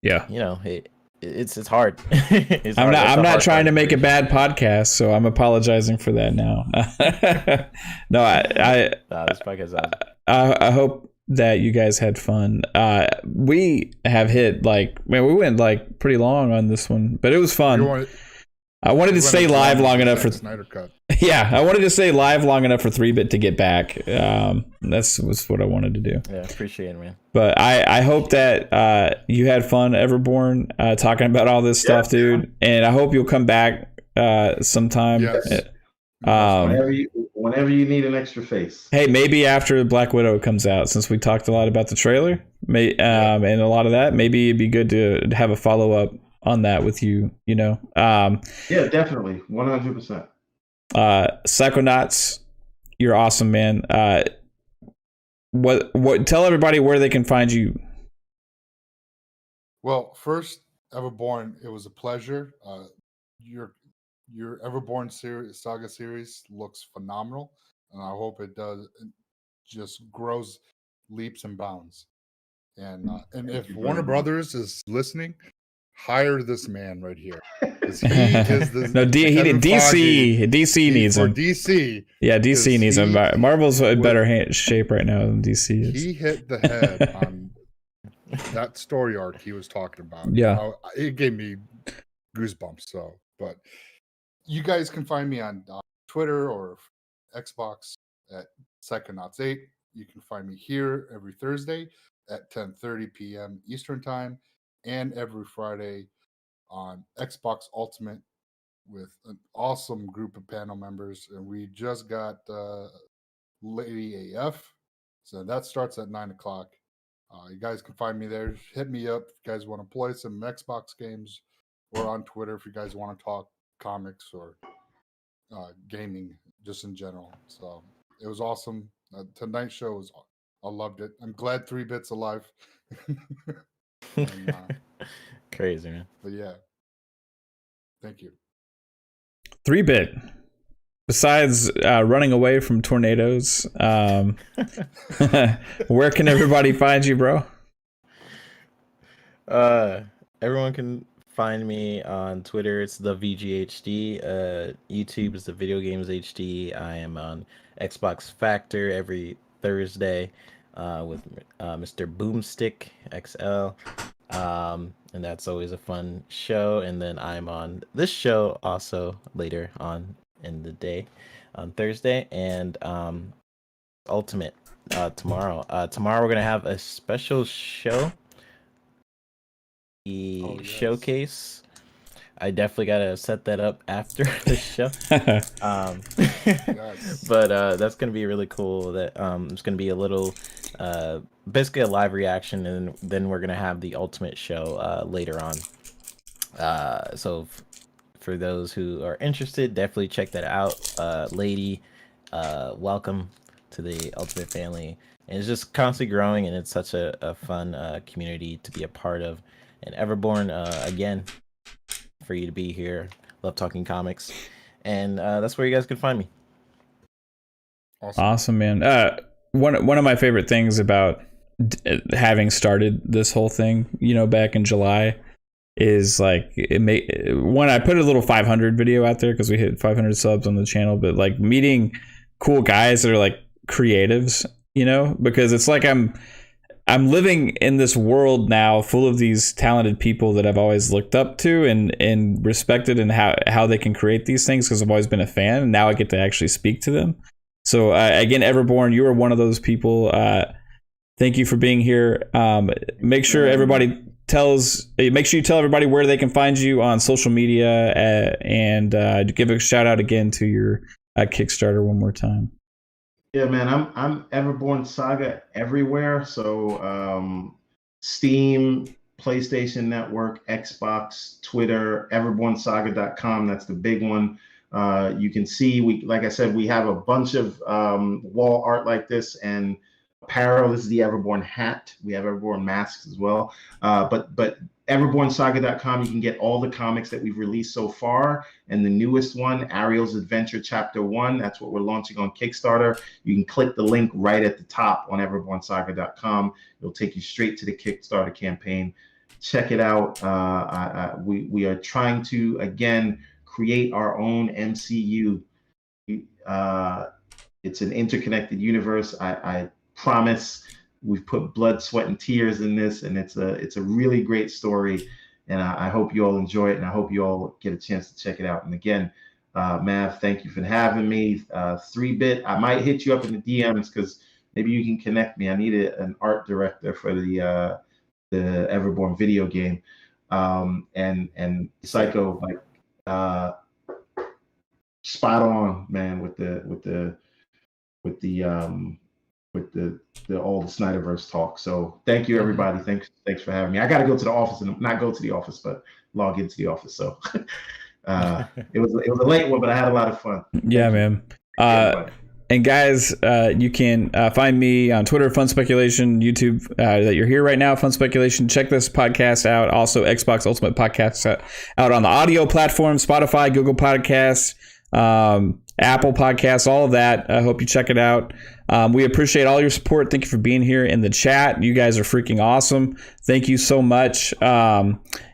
Yeah, you know, it's hard. I'm not trying to make a bad podcast, so I'm apologizing for that now. No, this podcast. I hope that you guys had fun. We have hit we went like pretty long on this one, but it was fun. I wanted to stay live long enough for Snyder Cut. Yeah, I wanted to stay live long enough for 3-Bit to get back. That's was what I wanted to do. Yeah, appreciate it, man. But I hope that you had fun, Everborn, talking about all this stuff, dude. And I hope you'll come back sometime. Yes. Whenever you need an extra face. Hey, maybe after Black Widow comes out, since we talked a lot about the trailer, and a lot of that, maybe it'd be good to have a follow up on that with you. Yeah, definitely, 100%. Psychonauts, you're awesome, man. What? Tell everybody where they can find you. Well, first, Everborn, it was a pleasure. Your Everborn saga series looks phenomenal, and I hope it just grows leaps and bounds. And if Warner Brothers is listening, hire this man right here. He is the DC needs him. DC. Yeah, DC needs him. Marvel's in better shape right now than DC is. He hit the head on that story arc he was talking about. Yeah. It gave me goosebumps. So, but you guys can find me on Twitter or Xbox at Psychonauts8. You can find me here every Thursday at 10:30 p.m. Eastern Time, and every Friday on Xbox Ultimate with an awesome group of panel members. And we just got Lady AF. So that starts at 9 o'clock. You guys can find me there. Hit me up if you guys want to play some Xbox games, or on Twitter if you guys want to talk comics or gaming just in general. So it was awesome. Tonight's show was, I loved it. I'm glad 3-Bit's alive. And, crazy, man. But yeah, thank you. 3-Bit. Besides running away from tornadoes, where can everybody find you, bro? Everyone can find me on Twitter. It's the VGHD. YouTube is the Video Games HD. I am on Xbox Factor every Thursday with Mr. Boomstick XL. And that's always a fun show. And then I'm on this show also later on in the day on Thursday. And Ultimate tomorrow. Tomorrow we're going to have a special show. The showcase. I definitely gotta set that up after the show. But that's gonna be really cool. That it's gonna be a little basically a live reaction, and then we're gonna have the Ultimate show later on. So for those who are interested, definitely check that out. Lady, welcome to the Ultimate family. And it's just constantly growing, and it's such a fun community to be a part of. And Everborn, again, for you to be here. Love talking comics. And that's where you guys can find me. Awesome, man. One of my favorite things about having started this whole thing, back in July, is like when I put a little 500 video out there, because we hit 500 subs on the channel, but like meeting cool guys that are like creatives, because it's like I'm living in this world now full of these talented people that I've always looked up to and respected, and how they can create these things, because I've always been a fan, and now I get to actually speak to them. So again, Everborn, you are one of those people. Thank you for being here. Make sure you tell everybody where they can find you on social media, and give a shout out again to your Kickstarter one more time. Yeah, man, I'm EverbornSaga everywhere. So Steam, PlayStation Network, Xbox, Twitter, EverbornSaga.com. That's the big one. You can see, like I said, we have a bunch of wall art like this and apparel. This is the Everborn hat. We have Everborn masks as well. But EverbornSaga.com, you can get all the comics that we've released so far. And the newest one, Ariel's Adventure Chapter 1, that's what we're launching on Kickstarter. You can click the link right at the top on EverbornSaga.com. It'll take you straight to the Kickstarter campaign. Check it out. We are trying to, again, create our own MCU. It's an interconnected universe. I promise. We've put blood, sweat, and tears in this, and it's a really great story. And I hope you all enjoy it, and I hope you all get a chance to check it out. And again, Mav, thank you for having me. 3-Bit, I might hit you up in the DMs because maybe you can connect me. I need an art director for the Everborn video game. And Psycho, like spot on, man, with the all the Snyderverse talk. So thank you, everybody. Thanks for having me. I got to go to the office, and not go to the office, but log into the office. So it was a late one, but I had a lot of fun. Yeah, man. And guys, you can find me on Twitter, Fun Speculation, YouTube, that you're here right now, Fun Speculation. Check this podcast out. Also, Xbox Ultimate Podcast out on the audio platform, Spotify, Google Podcasts, Apple Podcasts, all of that. I hope you check it out. We appreciate all your support. Thank you for being here in the chat. You guys are freaking awesome. Thank you so much.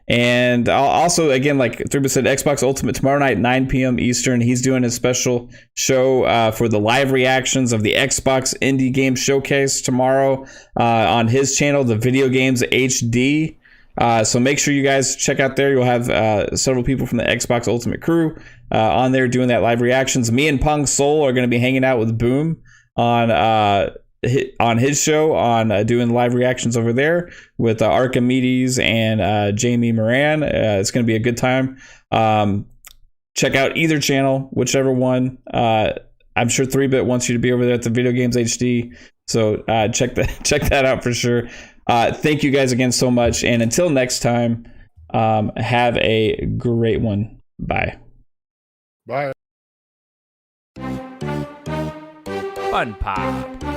And I'll also, again, like 3-Bit said, Xbox Ultimate tomorrow night, 9 p.m. Eastern. He's doing a special show for the live reactions of the Xbox Indie Game Showcase tomorrow on his channel, the Video Games HD. So make sure you guys check out there. You'll have several people from the Xbox Ultimate crew on there doing that live reactions. Me and Pong Soul are going to be hanging out with Boom on his show, on doing live reactions over there with Archimedes and Jamie Moran. It's going to be a good time. Check out either channel, whichever one. I'm sure 3-Bit wants you to be over there at the Video Games HD. So check that out for sure. Thank you guys again so much. And until next time, have a great one. Bye. Bye. FunPop.